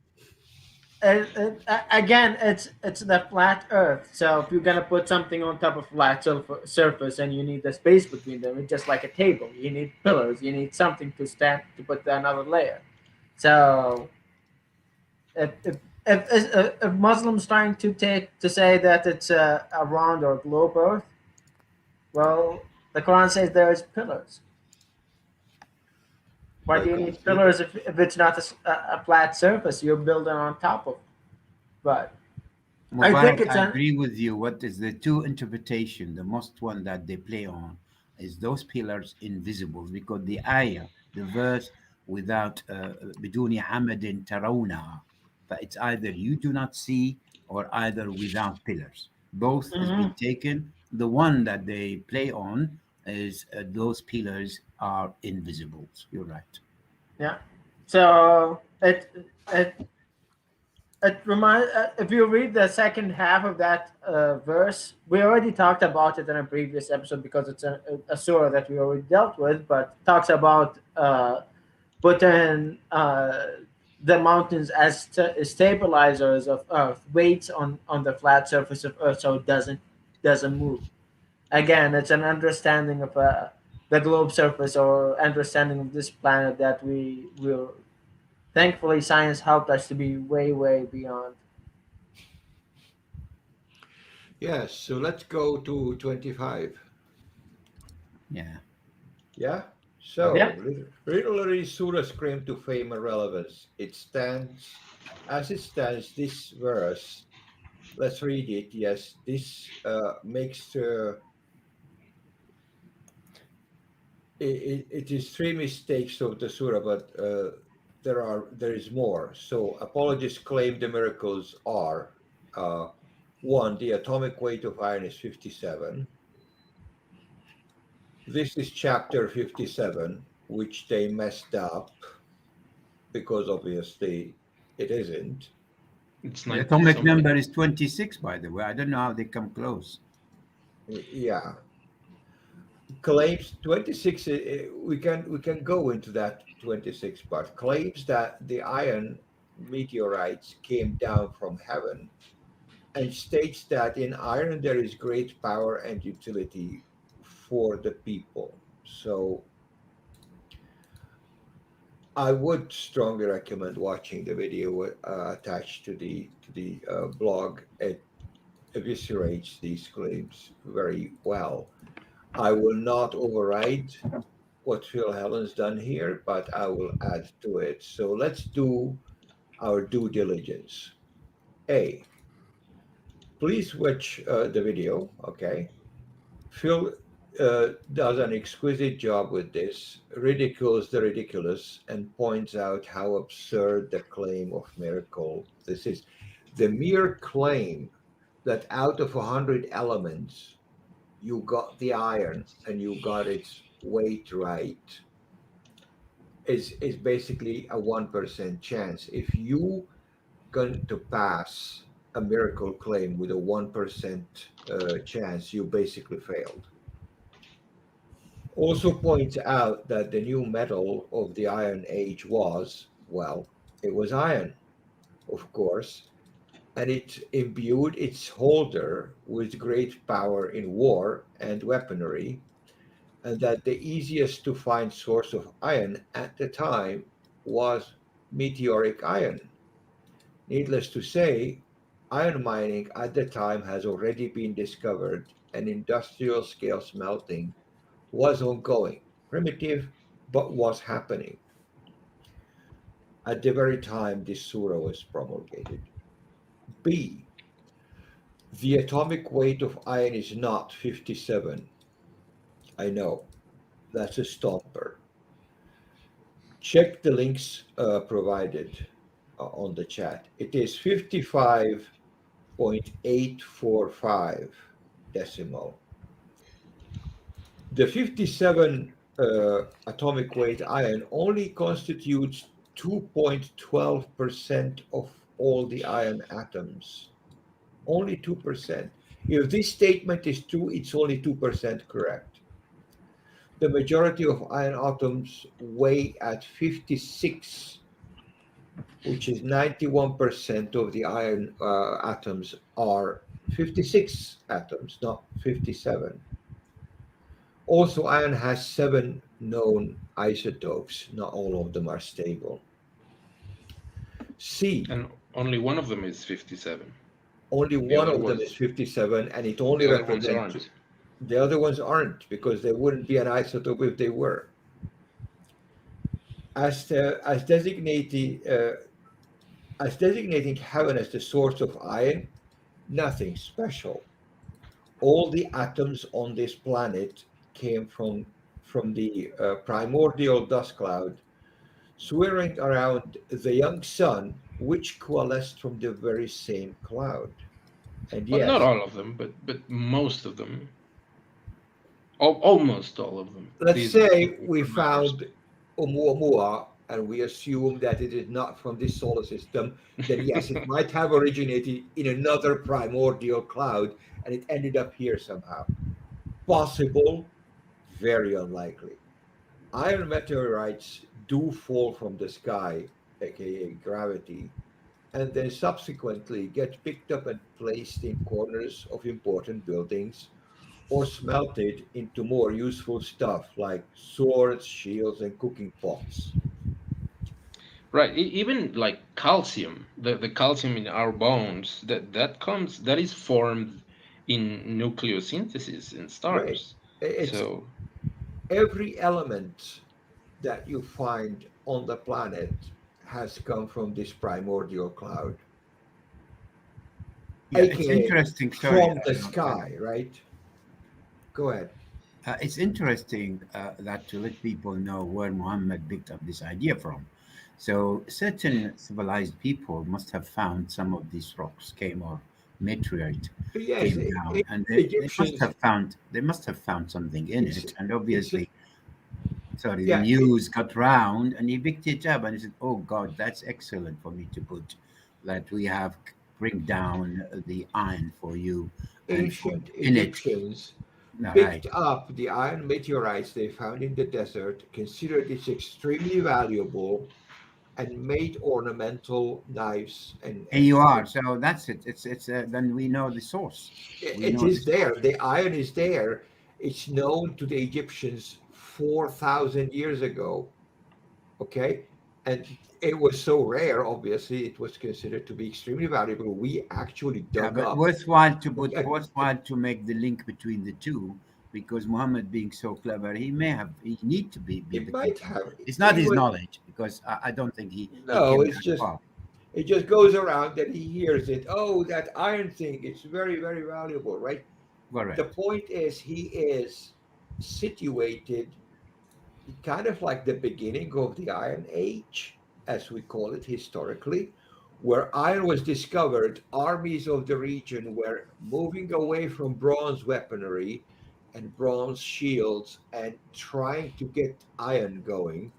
Again, it's the flat Earth. So if you're gonna put something on top of flat surface and you need the space between them, it's just like a table. You need pillars. You need something to stand to put another layer. So if Muslims trying to say that it's a round or globe Earth, well, the Quran says there is pillars. Why do you need pillars if it's not a flat surface you're building on top of? But I think it's I agree with you. What is the two interpretation? The most one that they play on is those pillars invisible, because the ayah, the verse without بدون عمد ترونها, but it's either you do not see or either without pillars. Both has been taken. The one that they play on is those pillars are invisible. You're right. yeah. So it reminds. If you read the second half of that verse, we already talked about it in a previous episode because it's a surah that we already dealt with. But talks about putting the mountains as stabilizers of Earth, weights on the flat surface of Earth, so it doesn't move. Again, it's an understanding of the globe surface or understanding of this planet that we will. Thankfully, science helped us to be way beyond. Yes, so let's go to 25. Yeah. Yeah? So, Yeah. literally, Sūras claim to fame and relevance. As it stands, this verse, let's read it. Yes, this makes it is three mistakes of the surah, but there is more. So apologists claim the miracles are one, the atomic weight of iron is 57. This is chapter 57, which they messed up because obviously it isn't. It's The 90 atomic something. number is 26, by the way. I don't know how they come close. Yeah. Claims 26, we can go into that 26 part. Claims that the iron meteorites came down from heaven, and states that in iron there is great power and utility for the people. So I would strongly recommend watching the video attached to the blog. It eviscerates these claims very well. I will not override what Phil Helen's done here, but I will add to it. So let's do our due diligence. A, please watch the video, okay? Phil does an exquisite job with this, ridicules the ridiculous, and points out how absurd the claim of miracle this is. The mere claim that out of 100 elements, you got the iron and you got its weight right is basically a 1% chance. If you going to pass a miracle claim with a 1% chance, you basically failed. Also points out that the new metal of the Iron Age was, well, it was iron, of course, and it imbued its holder with great power in war and weaponry, and that the easiest to find source of iron at the time was meteoric iron. Needless to say, iron mining at the time has already been discovered, and industrial scale smelting was ongoing, primitive, but was happening at the very time this surah was promulgated. B, the atomic weight of iron is not 57, I know. That's a stomper. Check the links provided on the chat. It is 55.845 decimal. The 57 atomic weight iron only constitutes 2.12% of all the iron atoms. Only 2%. If this statement is true, it's only 2% correct. The majority of iron atoms weigh at 56, which is 91% of the iron atoms are 56 atoms, not 57. Also, iron has 7 known isotopes. Not all of them are stable. C. And only one of them is 57. Only The one other of them ones, is 57, and it only the other ones represents. aren't. The other ones aren't, because they wouldn't be an isotope if they were. As designating heaven as the source of iron, nothing special. All the atoms on this planet came from the primordial dust cloud swirling around the young sun, which coalesced from the very same cloud. And Well, not yes, all of them, but most of them. Almost all of them let's did say come we from Mars. found Oumuamua and we assume that it is not from this solar system, then yes, it might have originated in another primordial cloud and it ended up here somehow. Possible, very unlikely. Iron meteorites do fall from the sky, aka gravity, and then subsequently get picked up and placed in corners of important buildings or smelted into more useful stuff like swords, shields, and cooking pots. Right. Even like calcium, the calcium in our bones, that is formed in nucleosynthesis in Right. stars. It's So every element that you find on the planet has come from this primordial cloud, Yeah, it's aka interesting. Sorry, from the sky, right? Go ahead. it's interesting that to let people know where Muhammad picked up this idea from. So certain civilized people must have found some of these rocks came or meteorite Yes, came down, and Egyptians. they must have found something in It's it, and it's obviously, sorry, the yeah. news got round, and he picked it up and he said, "Oh God, that's excellent for me to put that we have bring down the iron for you and for Ancient in it." Egyptians All right. picked up the iron meteorites they found in the desert, considered it extremely valuable, and made ornamental knives And and you are. So that's it. It's then we know the source. We it know the is there. source. The iron is there. It's known to the Egyptians 4,000 years ago. Okay. And it was so rare, obviously, it was considered to be extremely valuable. We actually Yeah, dug but up. worthwhile to make the link between the two because Muhammad being so clever, he need to be It looking might for. have, It's not he his was, knowledge because I don't think he no, came it's that just, far. it just goes around that he hears it. Oh, that iron thing, it's very, very valuable, right? The Correct. point is, he is situated kind of like the beginning of the Iron Age, as we call it historically, where iron was discovered. Armies of the region were moving away from bronze weaponry and bronze shields and trying to get iron going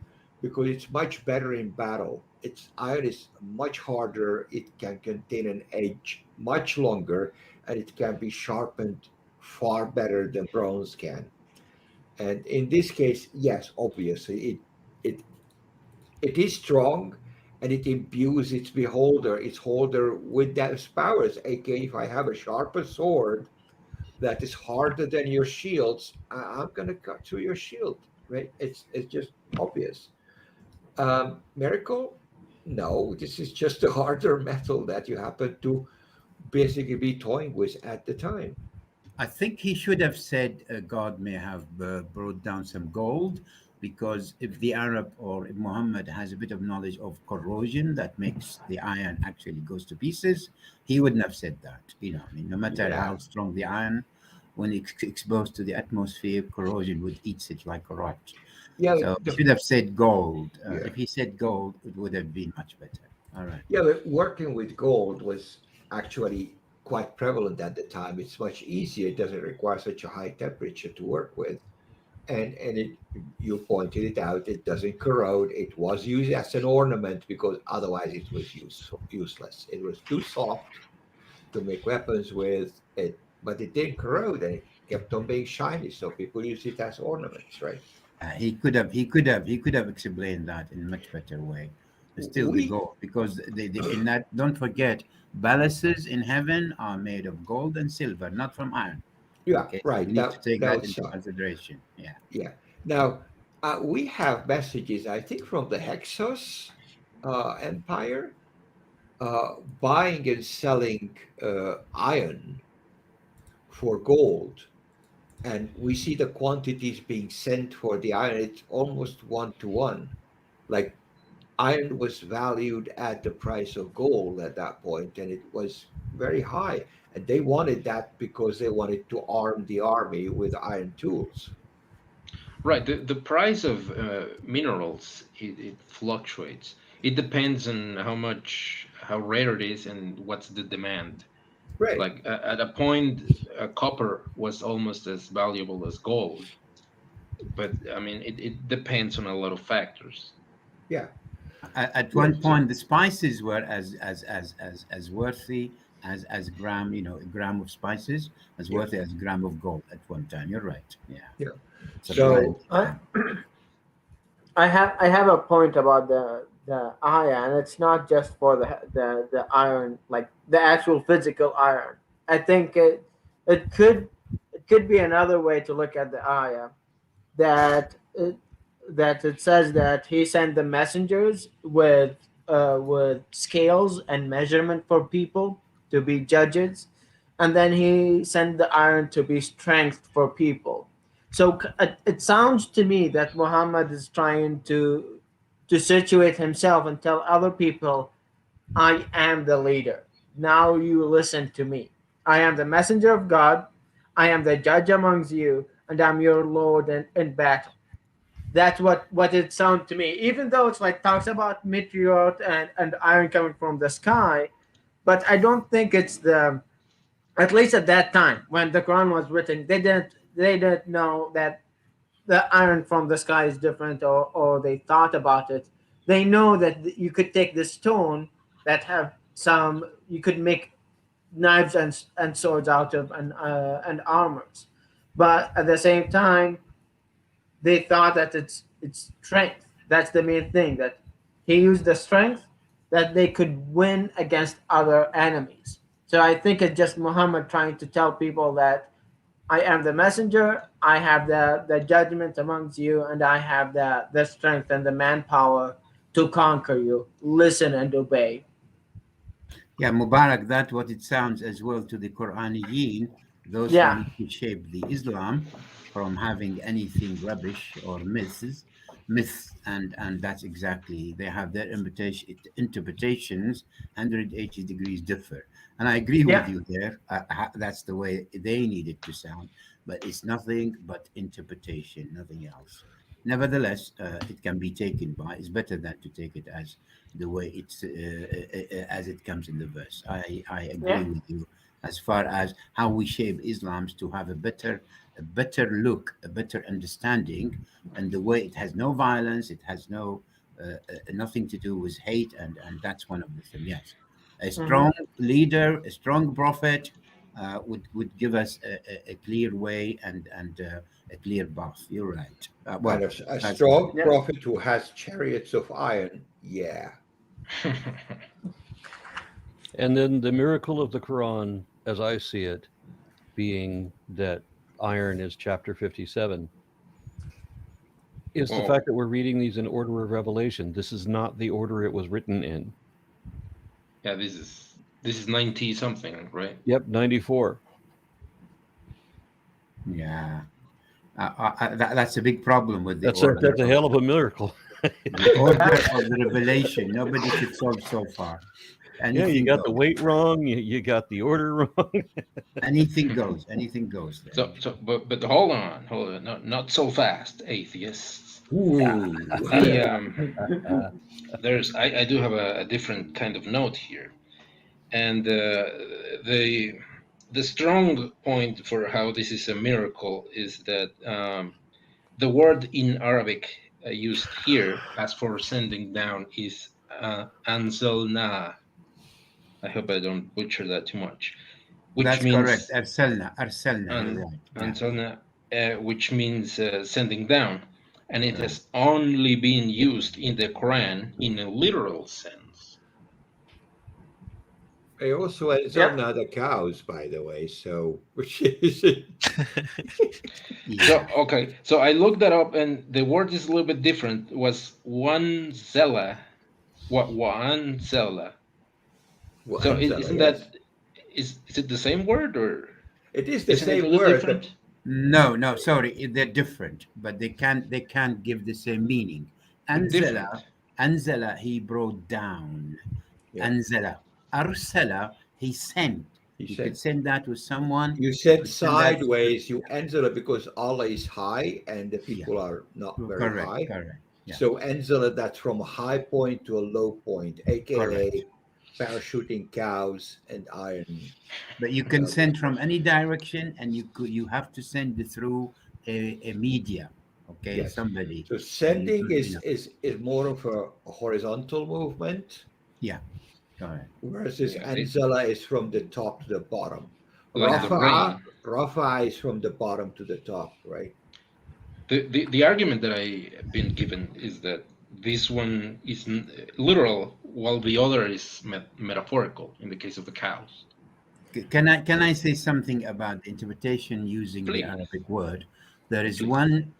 because it's much better in battle. It's iron is much harder, it can contain an edge much longer, and it can be sharpened far better than bronze can. And in this case, yes, obviously, it it is strong and it imbues its holder with those powers. Aka, if I have a sharper sword that is harder than your shields, I'm gonna cut through your shield, right? It's just obvious. Miracle? No, this is just a harder metal that you happen to basically be toying with at the time. I think he should have said God may have brought down some gold because if the Arab or if Muhammad has a bit of knowledge of corrosion that makes the iron actually goes to pieces, he wouldn't have said that. I mean, no matter Yeah, how strong the iron, when it's exposed to the atmosphere, corrosion would eat it like a rot. Yeah, So he should have said gold. Yeah. If he said gold, it would have been much better. All right. yeah, but working with gold was actually quite prevalent at the time. It's much easier. It doesn't require such a high temperature to work with. And it, you pointed it out, it doesn't corrode. It was used as an ornament because otherwise it was useless. It was too soft to make weapons with it, but it didn't corrode and it kept on being shiny. So people use it as ornaments, right? He could have explained that in a much better way. Still the We gold, because in that, don't forget, balances in heaven are made of gold and silver, not from iron. Yeah, Okay, so right. we need to take that was into consideration. Yeah. yeah. Now we have messages, I think, from the Hyksos Empire, buying and selling iron for gold, and we see the quantities being sent for the iron. It's almost 1-to-1. Like iron was valued at the price of gold at that point, and it was very high. And they wanted that because they wanted to arm the army with iron tools. Right. The price of minerals, it fluctuates. It depends on how rare it is and what's the demand. Right. Like at a point, copper was almost as valuable as gold. But I mean, it depends on a lot of factors. Yeah. At one point, the spices were as worthy as gram, a gram of spices as worthy as a gram of gold at one time. You're right. Yeah. Yeah. So I have a point about the iron. It's not just for the iron, like the actual physical iron. I think it could be another way to look at the iron, that it says that he sent the messengers with scales and measurement for people to be judges, and then he sent the iron to be strength for people. So it sounds to me that Muhammad is trying to situate himself and tell other people, I am the leader. Now you listen to me. I am the messenger of God. I am the judge amongst you, and I'm your Lord in battle. That's what it sounds to me. Even though it's like talks about meteor and iron coming from the sky, but I don't think it's the, at least at that time when the Quran was written, they didn't know that the iron from the sky is different, or they thought about it. They know that you could take the stone that have some, you could make knives and swords out of, and armors, but at the same time they thought that it's strength. That's the main thing, that he used the strength that they could win against other enemies. So I think it's just Muhammad trying to tell people that I am the messenger, I have the judgment amongst you, and I have the strength and the manpower to conquer you. Listen and obey. yeah, Mubarak, that's what it sounds as well to the Quraniyin, those who Yeah. need to shape the Islam from having anything rubbish or myths, and that's exactly, they have their interpretations 180 degrees differ. And I agree Yeah. with you there. That's the way they need it to sound, but it's nothing but interpretation, nothing else. Nevertheless, it can be taken by. It's better than to take it as the way it's as it comes in the verse. I agree Yeah. with you as far as how we shape Islam's to have a better look, a better understanding, and the way it has no violence, it has nothing to do with hate, and that's one of the things. Yes, a strong leader, a strong prophet would give us a clear way and a clear path. You're right. Well, And a that's strong Yeah. prophet who has chariots of iron. Yeah. And then the miracle of the Quran, as I see it, being that iron is chapter 57, is the Well, fact that we're reading these in order of revelation. This is not the order it was written in. yeah, this is 90 something, right? Yep, 94. Yeah. That's a big problem with the That's order. a hell of a miracle. The order of the revelation. Nobody could solve so far. Yeah, Anything you got the goes. weight wrong. You got the order wrong. Anything goes. Anything goes there. But hold on, not so fast, atheists. Ooh. I do have a different kind of note here, and the strong point for how this is a miracle is that the word in Arabic used here as for sending down is anzalna. I hope I don't butcher that too much. Which That's means correct. Arsalna. You're right. Yeah. anzalna, which means sending down, and it has only been used in the Quran in a literal sense. They also ends Yep. on other cows, by the way. So, which is Yeah. So okay, so I looked that up, and the word is a little bit different. It was one zella, one zella. So isn't yes. that is it the same word, or It is the isn't it a same little word. different? No, sorry, they're different, but they can't give the same meaning. Different. Anzala, he brought down. Yeah. Anzala, arsala, he sent. He You said, could send that to someone. you You said could send that sideways, you enzela because Allah is high and the yeah, people are not very high. correct. Yeah, So enzela, that's from a high point to a low point, aka correct. parachuting cows and iron. But you can send from any direction, and you have to send it through a media, okay, Yes. somebody, So and sending you is know, is more of a horizontal movement, yeah, correct. versus Yeah, enzela is from the top to the bottom. like the rain. Rafa is from the bottom to the top, right? The argument that I've been given is that this one is literal, while the other is metaphorical in the case of the cows. Can I say something about the interpretation using the Please, Arabic word? There is please.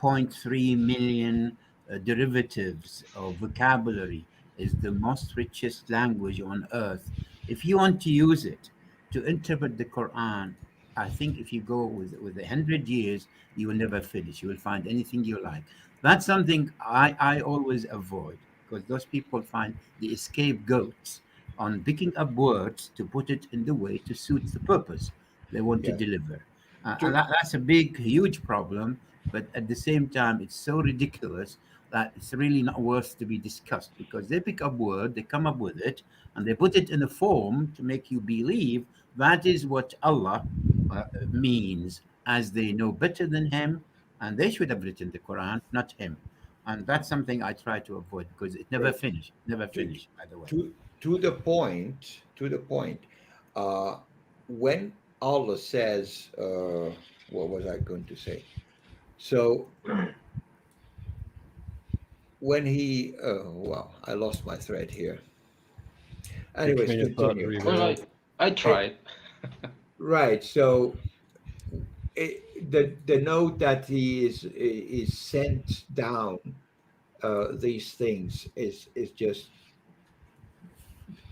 1.3 million derivatives of vocabulary. Is the most richest language on earth. If you want to use it to interpret the Quran, I think if you go with 100 years, you will never finish. You will find anything you like. That's something I always avoid, because those people find the scapegoats on picking up words to put it in the way to suit the purpose they want to Yeah. deliver. And To that's a big, huge problem. But at the same time, it's so ridiculous that it's really not worth to be discussed, because they pick up word, they come up with it, and they put it in a form to make you believe that is what Allah means, as they know better than Him, and they should have written the Quran, not Him. And that's something I try to avoid, because it never right. finish, never to finish, by the way. to the point, uh, when Allah says, what was I going to say? So when he, well, I lost my thread here. Your Anyways, train of thought continue. Well, derailed. I tried. Right. So the note that he is sent down these things is just.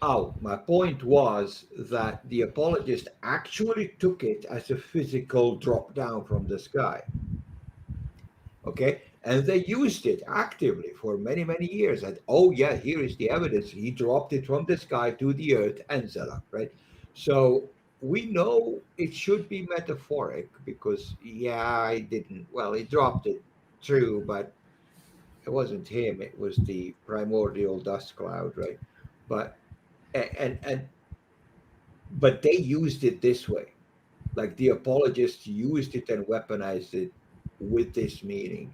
Oh, my point was that the apologist actually took it as a physical drop down from the sky. Okay. And they used it actively for many, many years. And oh, yeah, here is the evidence. He dropped it from the sky to the earth, and Zela, right? So we know it should be metaphoric because, yeah, I didn't. Well, he dropped it, true, but it wasn't him. It was the primordial dust cloud, right? But and but they used it this way, like the apologists used it and weaponized it with this meaning.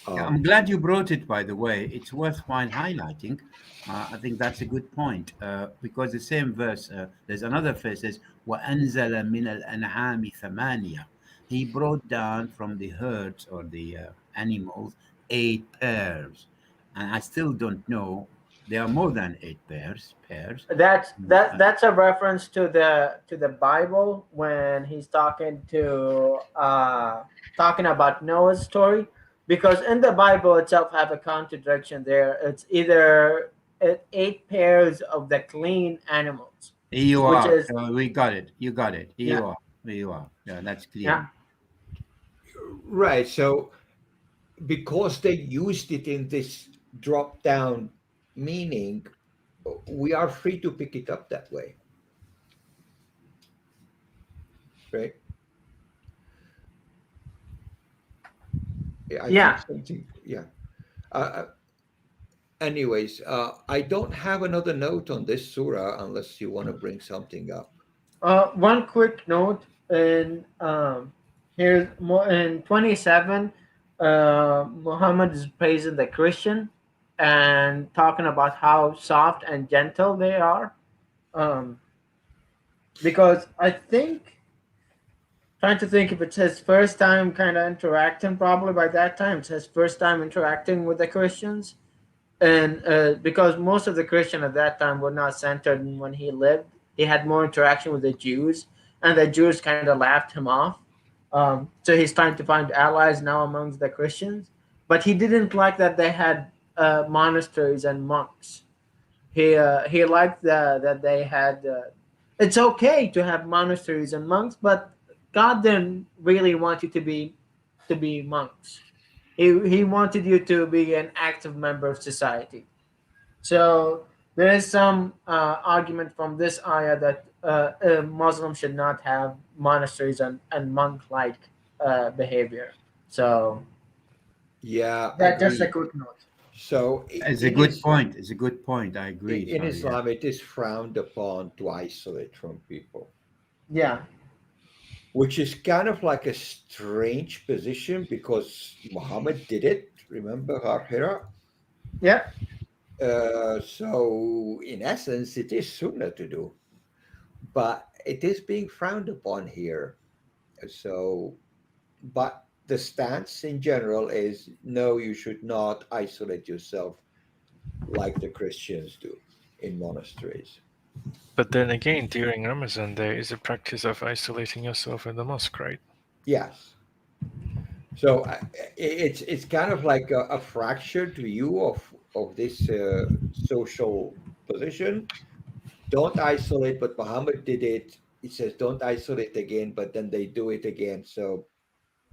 Yeah, um I'm glad you brought it, by the way. It's worthwhile highlighting. I think that's a good point, because the same verse, there's another verse says, وَأَنزَلَ مِنَ الْأَنْعَامِ ثَمَانِيَةً. He brought down from the herds or the animals 8 pairs. And I still don't know. There are more than 8 pairs. That's a reference to the Bible when he's talking about Noah's story, because in the Bible itself have a contradiction there. It's either 8 pairs of the clean animals, Here you which are. is We got it. You got it. Here yeah you are. Here you are. Yeah, that's yeah clear. right. So because they used it in this drop down meaning, we are free to pick it up that way, right? Yeah, I think Yeah. something. Yeah. Uh, anyways, I don't have another note on this surah unless you want to bring something up. One quick note in here's more in 27. Muhammad is praising the Christian and talking about how soft and gentle they are. Um, because I think trying to think if it's his first time kind of interacting. Probably by that time, it's his first time interacting with the Christians, and because most of the Christian at that time were not centered in when he lived, he had more interaction with the Jews, and the Jews kind of laughed him off. So he's trying to find allies now amongst the Christians, but he didn't like that they had monasteries and monks. He liked that they had. It's okay to have monasteries and monks, but God didn't really want you to be monks. He wanted you to be an active member of society. So there is some argument from this ayah that Muslims should not have monasteries and monk-like behavior. So Yeah, that just a agreed. quick note. So It's a good point. It's a good point. I agree. in Sorry. Yeah. Islam, it is frowned upon to isolate from people, Yeah, which is kind of like a strange position because Muhammad did it. Remember Hira? yeah, So in essence, it is sunnah to do, but it is being frowned upon here. So, but the stance in general is no, you should not isolate yourself like the Christians do in monasteries. But then again, during Ramadan, there is a practice of isolating yourself in the mosque, right? Yes. So it's kind of like a fractured view of this social position. Don't isolate, but Muhammad did it. It says don't isolate again, but then they do it again. So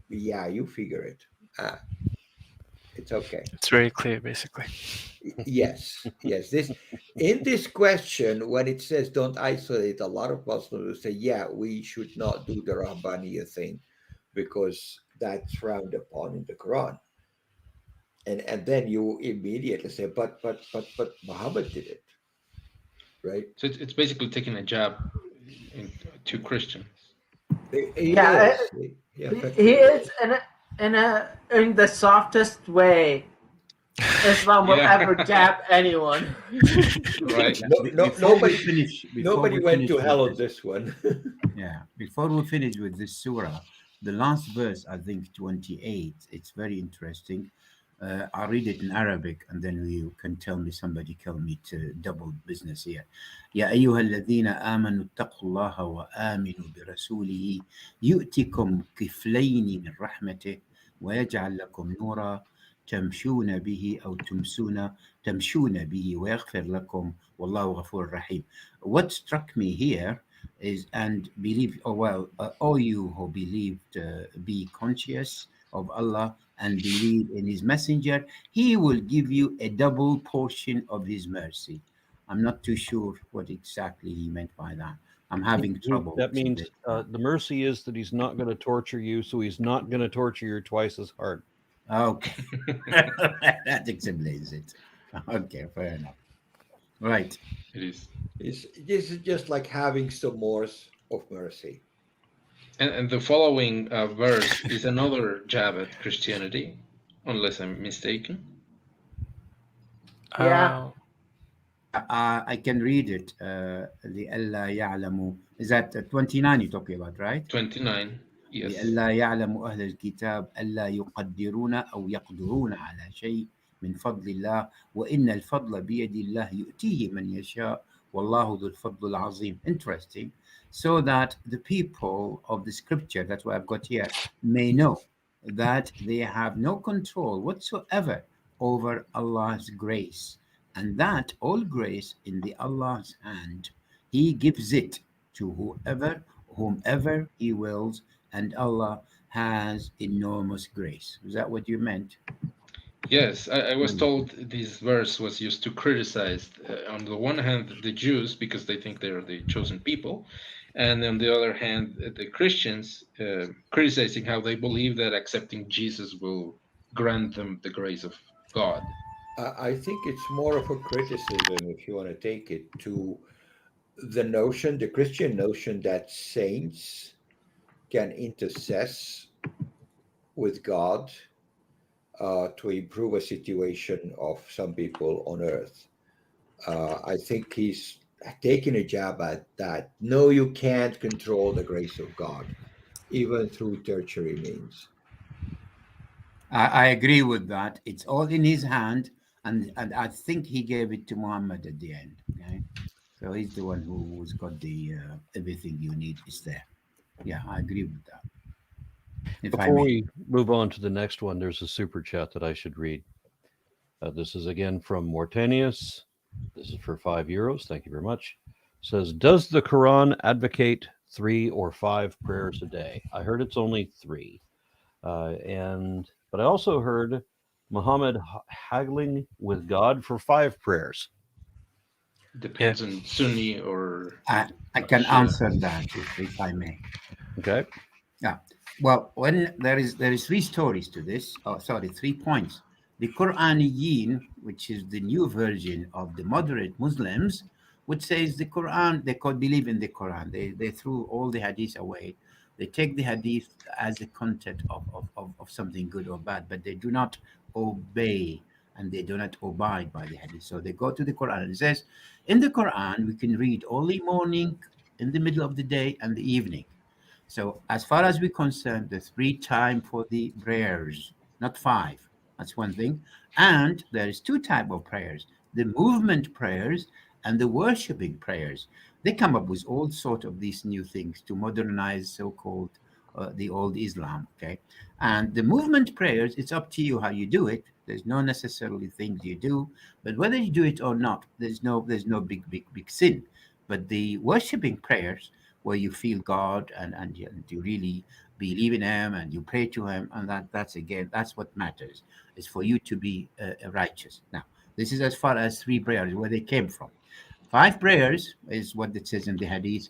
yeah, you figure it. Ah, it's okay. It's very clear, basically. Yes, yes. This in this question, when it says don't isolate, a lot of Muslims will say, yeah, we should not do the Rahbaniya thing because that's frowned upon in the Quran. And then you immediately say, but Muhammad did it, right? So it's basically taking a jab to Christians. It yeah. is. Yeah, He effectively. is in the softest way Islam will Yeah. ever jab anyone. Right. Before we finish, Nobody went to hell on with this one. yeah, before we finish with this surah, the last verse, I think 28, it's very interesting. I'll read it in Arabic and then you can tell me, somebody tell me to double business here. يا أيها الذين آمنوا اتقوا الله وآمنوا برسوله يؤتكم كفلين من رحمته ويجعل لكم نورا تمشون به أو تمشون به ويغفر لكم والله غفور رحيم. What struck me here is, and believe, oh well, all you who believed, be conscious of Allah and believe in his messenger, he will give you a double portion of his mercy. I'm not too sure what exactly he meant by that. I'm having trouble That with means it. the mercy is that he's not going to torture you, so he's not going to torture you twice as hard. Okay. That explains it. Okay, fair enough. Right. It is. This is just like having some more of mercy. And the following verse is another jab at Christianity, unless I'm mistaken. Yeah. I can read it. لئلا يعلموا. Is that 29 you're talking about, right? 29. Yes. لئلا يعلم أهل الكتاب ألا يقدرون أو يقدرون على شيء من فضل الله وإن الفضل بيد الله يؤتيه من يشاء والله ذو الفضل العظيم. Interesting. So that the people of the scripture, that's what I've got here, may know that they have no control whatsoever over Allah's grace, and that all grace in the Allah's hand. He gives it to whomever he wills, and Allah has enormous grace. Is that what you meant? Yes, I was Mm. told this verse was used to criticize, on the one hand, the Jews because they think they're the chosen people, and on the other hand, the Christians, criticizing how they believe that accepting Jesus will grant them the grace of God. I think it's more of a criticism, if you want to take it, to the notion, the Christian notion that saints can intercess with God to improve a situation of some people on earth. I think he's taking a jab at that. No, you can't control the grace of God, even through tertiary means. I agree with that. It's all in his hand, and I think he gave it to Muhammad at the end. Okay, so he's the one who's got the everything you need is there. Yeah, I agree with that. If I Before may. we move on to the next one, there's a super chat that I should read. This is again from Mortanius. This is for €5. Thank you very much. Says, does the Quran advocate 3 or 5 prayers a day? I heard it's only 3. But I also heard Muhammad haggling with God for 5 prayers. Depends Yes. on Sunni or I can Shia. answer that if I may. Okay. Yeah. Well, when there is 3 stories to this. Oh, sorry, 3 points. The Quraniyin, which is the new version of the moderate Muslims, which says the Quran, they could believe in the Quran. They threw all the hadith away. They take the hadith as a content of something good or bad, but they do not obey and they do not abide by the hadith. So they go to the Quran and it says, in the Quran, we can read only morning, in the middle of the day, and the evening. So as far as we're concerned, the 3 time for the prayers, not 5. That's one thing. And there is 2 type of prayers: the movement prayers and the worshiping prayers. They come up with all sort of these new things to modernize so-called the old Islam. Okay, and the movement prayers, it's up to you how you do it. There's no necessarily things you do, but whether you do it or not, there's no big sin. But the worshiping prayers, where you feel God and you really believe in Him and you pray to Him, and that's again that's what matters. Is for you to be righteous. Now, this is as far as 3 prayers where they came from. 5 prayers is what it says in the Hadith.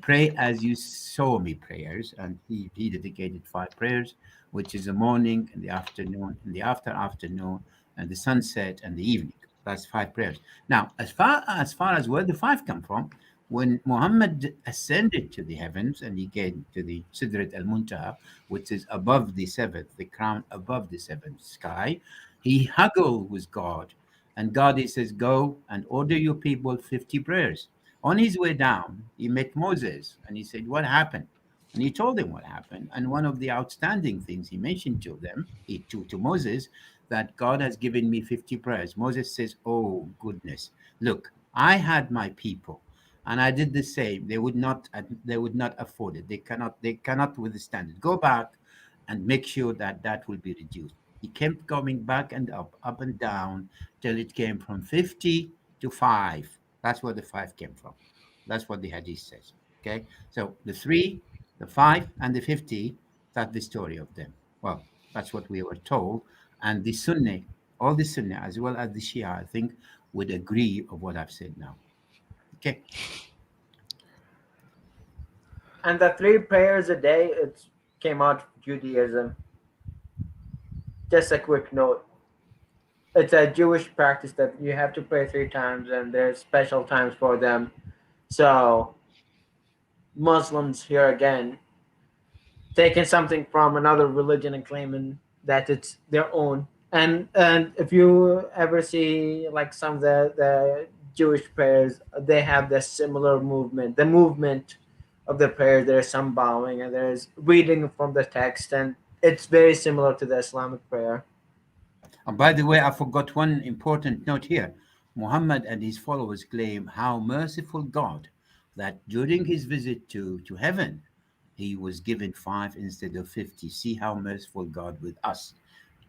Pray as you saw me prayers, and he dedicated 5 prayers, which is the morning and the afternoon and the afternoon and the sunset and the evening. That's 5 prayers. Now, as far as where the 5 come from, when Muhammad ascended to the heavens and he came to the Sidrat al Muntaha, which is above the seventh, the crown above the seventh sky, he huggled with God. And God, he says, go and order your people 50 prayers. On his way down, he met Moses and he said, what happened? And he told him what happened. And one of the outstanding things he mentioned to them, to Moses, that God has given me 50 prayers. Moses says, oh, goodness. Look, I had my people and I did the same. They would not afford it. They cannot withstand it. Go back and make sure that that will be reduced. He kept coming back and up and down till it came from 50 to 5. That's where the 5 came from. That's what the hadith says. Okay, so the 3, the 5, and the 50. That's the story of them. Well, that's what we were told, and the Sunni, all the Sunni as well as the Shia, I think, would agree of what I've said now. Okay. And the 3 prayers a day, it came out of Judaism. Just a quick note. It's a Jewish practice that you have to pray 3 times, and there's special times for them. So Muslims here again taking something from another religion and claiming that it's their own. And if you ever see like some of the Jewish prayers, they have this similar movement. The movement of the prayer, there's some bowing and there's reading from the text, and it's very similar to the Islamic prayer. And by the way, I forgot one important note here. Muhammad and his followers claim how merciful God that during his visit to heaven, he was given 5 instead of 50. See how merciful God with us.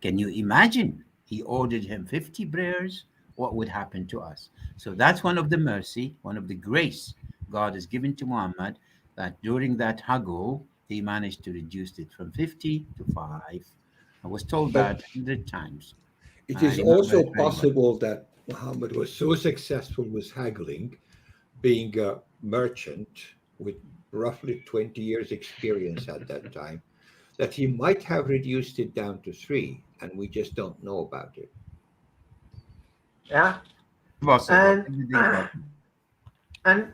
Can you imagine? He ordered him 50 prayers. What would happen to us? So that's one of the mercy, one of the grace God has given to Muhammad, that during that haggle, he managed to reduce it from 50 to 5. I was told But that 100 times. It is Imam also read very well. possible that Muhammad was so successful with haggling, being a merchant with roughly 20 years experience at that time, that he might have reduced it down to 3, and we just don't know about it. Yeah. Possible. And Everything possible.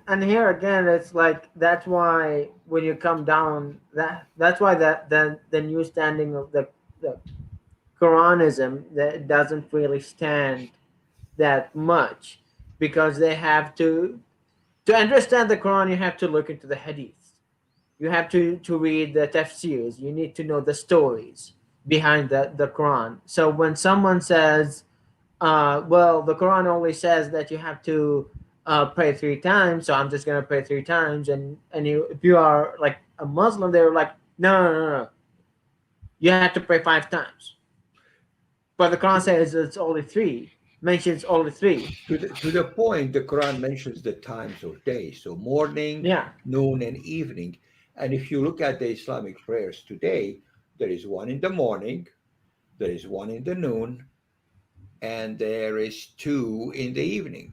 and here again, it's like that's why when you come down, that's why the new standing of the Quranism, that it doesn't really stand that much, because they have to understand the Quran, you have to look into the hadith. You have to read the tafsirs. You need to know the stories behind the Quran. So when someone says, well, the Quran only says that you have to pray 3 times, so I'm just going to pray 3 times, and if you are like a Muslim, they're like, no, you have to pray 5 times. But the Quran says it's only 3, mentions only 3. To the point, the Quran mentions the times of day, so morning, Yeah. noon, and evening. And if you look at the Islamic prayers today, there is one in the morning, there is one in the noon, and there is 2 in the evening.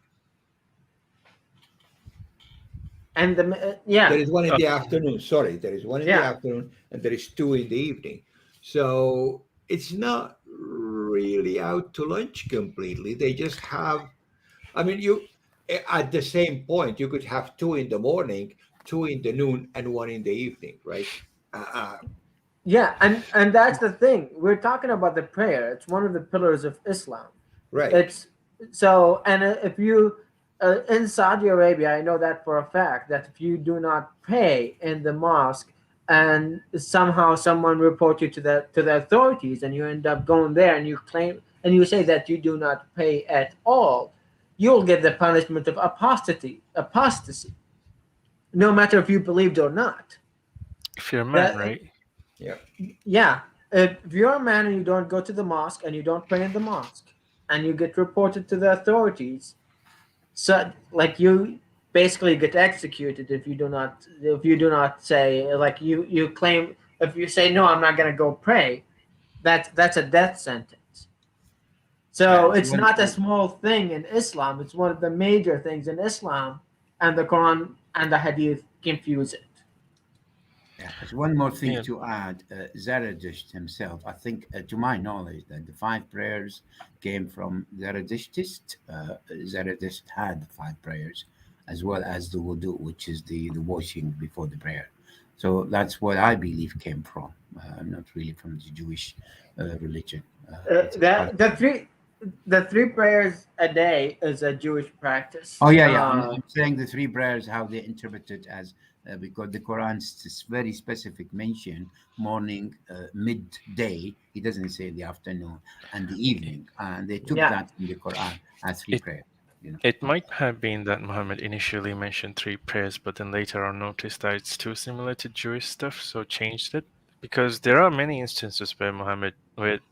And There is one in the afternoon. Sorry, there is one in the Yeah. afternoon, and there is 2 in the evening. So it's not really out to lunch completely. They just have. I mean, you at the same point you could have 2 in the morning, 2 in the noon, and 1 in the evening, right? Uh, Yeah, and that's the thing. We're talking about the prayer. It's one of the pillars of Islam. right. It's so, and if you in Saudi Arabia, I know that for a fact that if you do not pray in the mosque, and somehow someone report you to the authorities, and you end up going there and you claim and you say that you do not pay at all, you'll get the punishment of apostasy, no matter if you believed or not. If you're a man, That right? Yeah, if you're a man and you don't go to the mosque and you don't pray in the mosque, and you get reported to the authorities, so like you basically get executed if you do not say, like, you claim, if you say no, I'm not going to go pray, that's a death sentence. So Yeah, it's not a small thing in Islam. It's one of the major things in Islam, and the Quran and the Hadith confuse it. Yeah, there's one more thing Yeah. to add. Zarathustra himself, I think, to my knowledge, that the 5 prayers came from Zarathustra. Zarathustra had the 5 prayers, as well as the wudu, which is the washing before the prayer. So that's what I believe came from. Not really from the Jewish religion. It's a part- The three prayers a day is a Jewish practice. Oh yeah. I'm saying the 3 prayers, how they interpret it as, because the Quran is very specific mention morning, midday. He doesn't say the afternoon and the evening, and they took Yeah. that in the Quran as 3 It- prayers. It might have been that Muhammad initially mentioned 3 prayers, but then later on noticed that it's too similar to Jewish stuff, so changed it. Because there are many instances where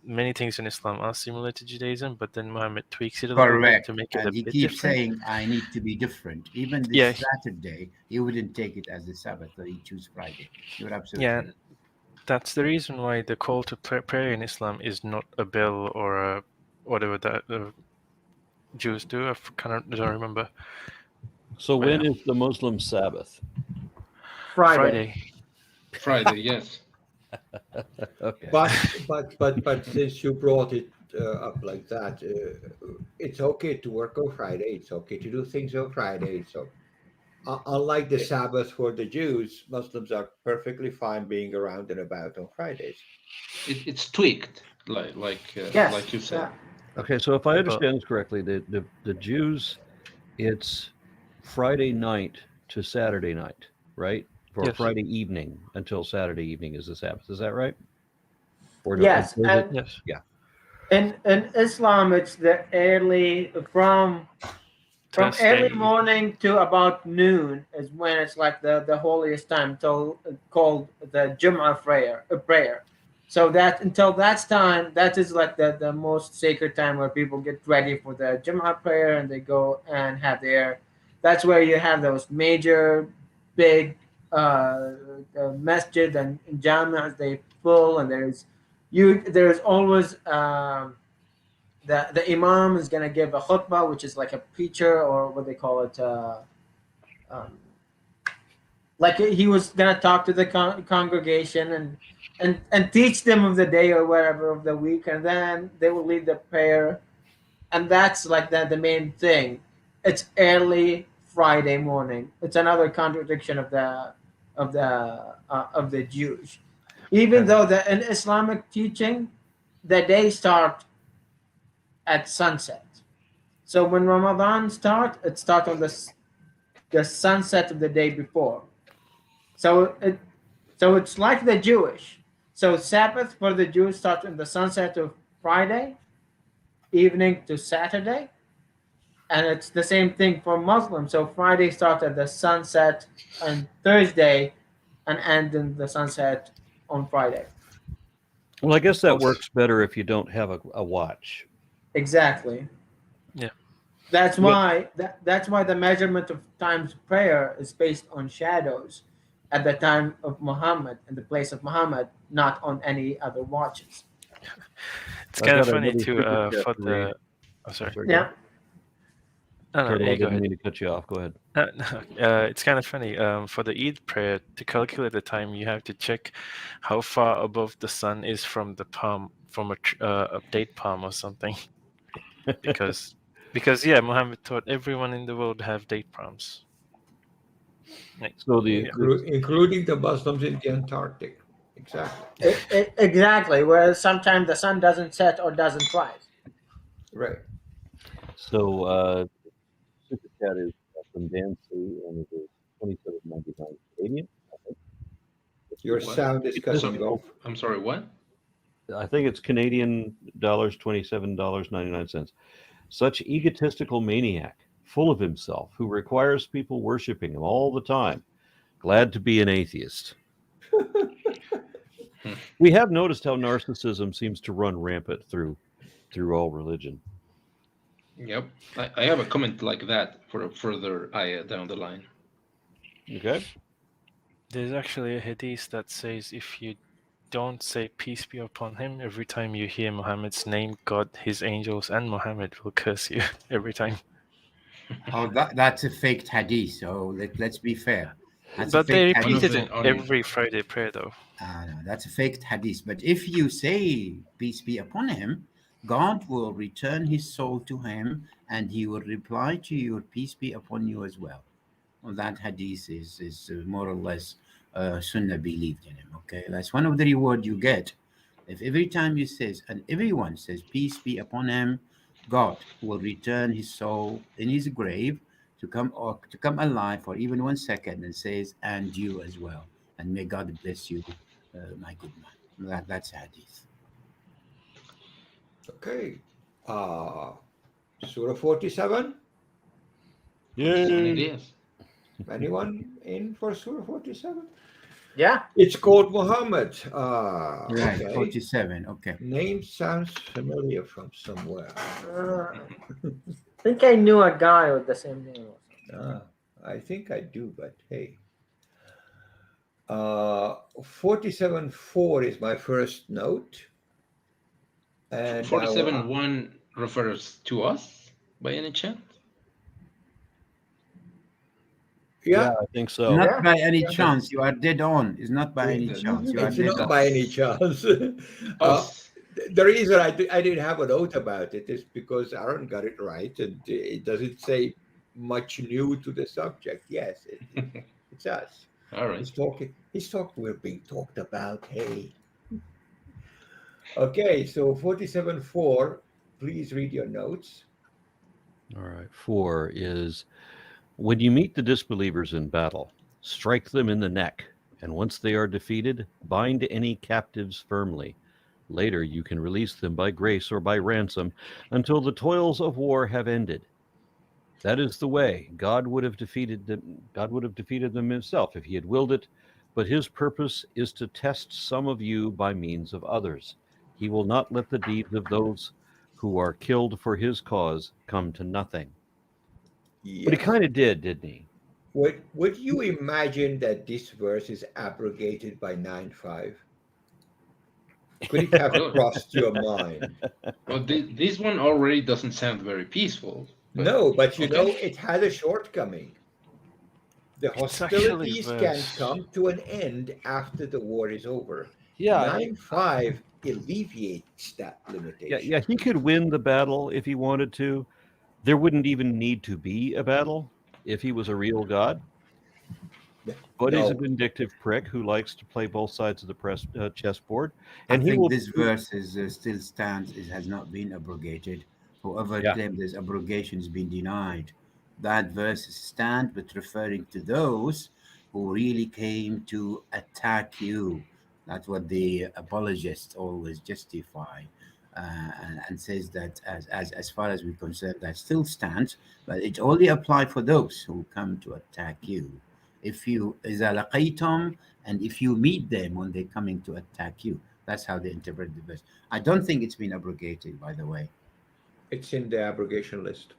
many things in Islam are similar to Judaism, but then Muhammad tweaks it a little bit Correct. to make it a And he bit keeps different. saying, I need to be different. Even this Yeah. Saturday, he wouldn't take it as the Sabbath, so he choose Friday. You're absolutely Yeah, right. that's the reason why the call to prayer in Islam is not a bell or a whatever that Jews do. I don't remember. So But when yeah. is the Muslim Sabbath? Friday. Friday, yes. Okay. But since you brought it up like that, it's okay to work on Friday. It's okay to do things on Friday. So, unlike the Sabbath for the Jews, Muslims are perfectly fine being around and about on Fridays. It's tweaked, like Yes. you said. Okay, so if I But- understand this correctly, the Jews, it's Friday night to Saturday night, right? Or Yes. Friday evening until Saturday evening is the Sabbath. Is that right? Or Yes, or is it- and Yes. in Islam, it's the early from Thursday. early morning to about noon is when it's like the holiest time, till called the Jum'ah prayer. So that until that time, that is like the most sacred time where people get ready for the Jum'ah prayer, and they go and have their. That's where you have those major, big masjid and jami'as. They full, and there's always the Imam is gonna give a khutbah, which is like a preacher, or what they call it. Um, like he was gonna talk to the congregation and teach them of the day or whatever of the week, and then they will lead the prayer, and that's like the main thing. It's early Friday morning. It's another contradiction of the Jews, even though the in Islamic teaching, the day start at sunset. So when Ramadan start, it starts on the sunset of the day before. So it's like the Jewish. So Sabbath for the Jews starts on the sunset of Friday evening to Saturday, and it's the same thing for Muslims. So Friday starts at the sunset on Thursday, and end in the sunset on Friday. Well, I guess that Also- works better if you don't have a watch. Exactly. Yeah. That's why that's why the measurement of times prayer is based on shadows at the time of Muhammad in the place of Muhammad, not on any other watches. It's I've kind of got funny another too. super chat For to read. the. Oh, sorry. Sorry, Yeah. No, Turtle, I you go didn't ahead. mean to cut you off. Go ahead. It's kind of funny. For the Eid prayer, to calculate the time, you have to check how far above the sun is from the palm, from a date palm or something. because yeah, Muhammad taught everyone in the world have date palms. Like, So yeah. including the Muslims in the Antarctic. Exactly. Exactly. Whereas sometimes the sun doesn't set or doesn't rise. Right. So super chat is from Dan C, and it is 27.99 Canadian. Your What? sound is cutting off. I'm sorry, what? I think it's Canadian dollars, $27.99. Such egotistical maniac, full of himself, who requires people worshiping him all the time. Glad to be an atheist. We have noticed how narcissism seems to run rampant through all religion. Yep. I have a comment like that for a further ayah down the line. Okay. There's actually a hadith that says if you don't say peace be upon him every time you hear Muhammad's name, God, his angels, and Muhammad will curse you every time. Oh, that's a faked hadith. So let's be fair. That's But they a fake repeat hadith. it in every Friday prayer, though. No, that's a faked hadith. But if you say peace be upon him, God will return his soul to him, and he will reply to you, peace be upon you as well. Well, that hadith is more or less sunnah believed in him. Okay, that's one of the reward you get. If every time you says and everyone says peace be upon him, God will return his soul in his grave to come alive for even 1 second and says, and you as well, and may God bless you, my good man. That's hadith. Okay. Surah 47. Son ideas. Anyone in for Surah 47? Yeah. It's called Muhammad. Right, Okay. 47. Okay. Name sounds familiar from somewhere. I think I knew a guy with the same name. I think I do, but hey. 47.4 is my first note. And 47.1 refers to us by any chance? Yeah, I think so. Not by any chance. You are dead on. It's not by any chance. You are it's dead not on. by any chance. The reason I didn't have a note about it is because Aaron got it right, and it doesn't say much new to the subject. Yes, it's us. All right. He's talking. We're being talked about. Hey. Okay, so 47.4. Please read your notes. All right. 4 is when you meet the disbelievers in battle, strike them in the neck, and once they are defeated, bind any captives firmly. Later, you can release them by grace or by ransom until the toils of war have ended. That is the way. God would have defeated them. God would have defeated them himself if he had willed it, but his purpose is to test some of you by means of others. He will not let the deeds of those who are killed for his cause come to nothing. Yes. But he kind of did, didn't he? Would you imagine that this verse is abrogated by 9.5? Could it have Really? crossed your mind? Well, this one already doesn't sound very peaceful. But No, but you okay. know, it had a shortcoming. The It's actually hostilities can worse. come to an end after the war is over. Yeah, 9-5 alleviates that yeah. limitation. He could win the battle if he wanted to. There wouldn't even need to be a battle if he was a real god. But he's a No, vindictive prick who likes to play both sides of the chessboard, I and he think will. this verse is still stands. It has not been abrogated. Whoever Yeah, claimed this abrogation has been denied. That verse stands, but referring to those who really came to attack you. That's what the apologists always justify, and says that as far as we're concerned, that still stands, but it only applies for those who come to attack you. If you إذا لقيتم, and if you meet them when they're coming to attack you, that's how they interpret the verse. I don't think it's been abrogated, by the way, it's in the abrogation list.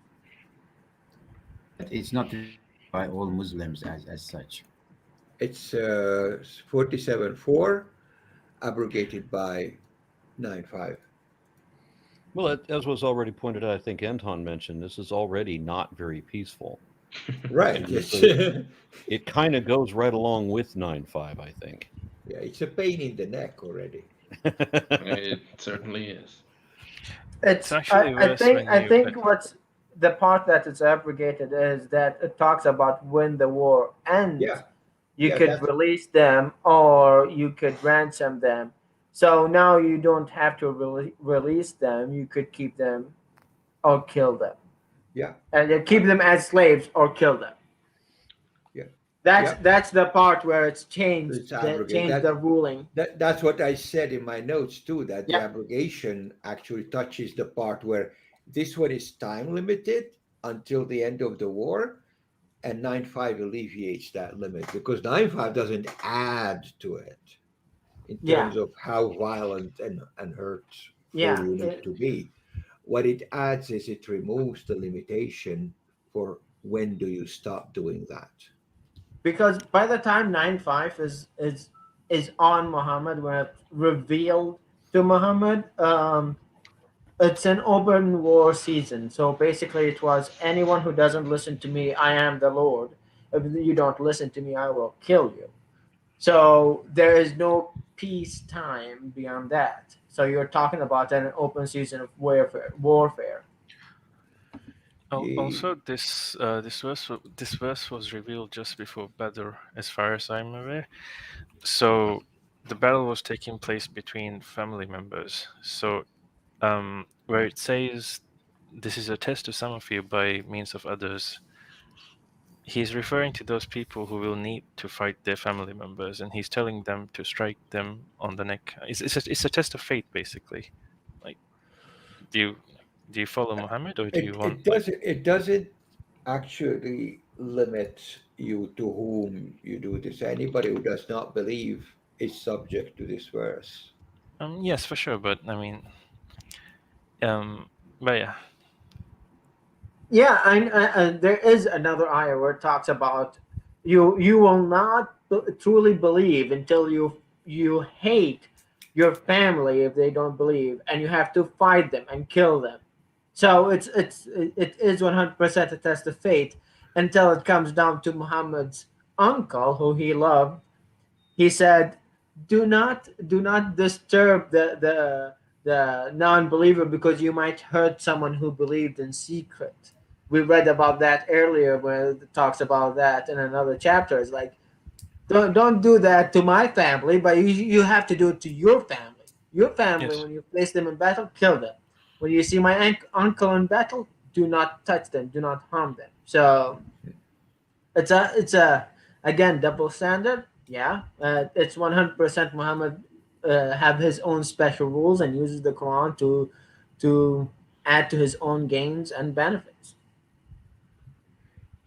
but it's not by all Muslims as such. It's 47-4, abrogated by 9-5. well, as was already pointed out, I think Anton mentioned this is already not very peaceful, Right. and Yes. so it kind of goes right along with 9-5, I think. Yeah, it's a pain in the neck already. It certainly is. It's actually I worse think when I you think what's the part that is abrogated is that it talks about when the war ends, Yeah, you yeah, could that's release them or you could ransom them. So now you don't have to release them. You could keep them or kill them, yeah, and you keep them as slaves or kill them. yeah, That's yeah. that's the part where it's It's changed. That abrogated. changed the ruling. That's what I said in my notes too, that the Yeah. abrogation actually touches the part where this one is time limited until the end of the war, and 9-5 alleviates that limit because 9-5 doesn't add to it in Yeah. terms of how violent and hurtful Yeah. you need to be. What it adds is it removes the limitation for when do you stop doing that. Because by the time 9-5 is on Muhammad, when it's revealed to Muhammad, it's an open war season. So basically, it was anyone who doesn't listen to me, I am the Lord. If you don't listen to me, I will kill you. So there is no peace time beyond that. So you're talking about an open season of warfare. Also, this verse was revealed just before Badr, as far as I'm aware. So the battle was taking place between family members. So where it says, "This is a test to some of you by means of others," he's referring to those people who will need to fight their family members, and he's telling them to strike them on the neck. It's a test of fate, basically. Like, do you follow Muhammad, or do you want It doesn't actually limit you to whom you do this. Anybody who does not believe is subject to this verse. Yes, for sure, but I mean, but yeah, Yeah, there is another ayah where it talks about you will not truly believe until you hate your family if they don't believe, and you have to fight them and kill them. So it is 100% a test of faith until it comes down to Muhammad's uncle, who he loved. He said, do not disturb the non-believer because you might hurt someone who believed in secret. We read about that earlier where it talks about that in another chapter. It's like, don't do that to my family, but you have to do it to your family. Your family, yes. when you place them in battle, kill them. When you see my uncle in battle, do not touch them, do not harm them. So it's a again double standard. Yeah, it's 100% Muhammad have his own special rules and uses the Quran to add to his own gains and benefits.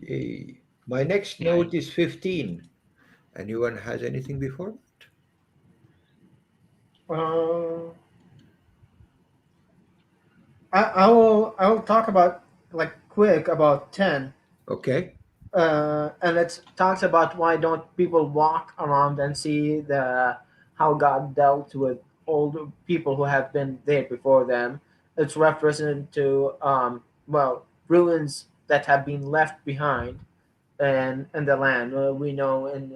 Yay. My next Yeah. note is 15. Anyone has anything before Uh, I will talk about like quick about 10. that? Okay. And it talks about why don't people walk around and see the how God dealt with old people who have been there before them. It's represented to ruins that have been left behind in the land. We know in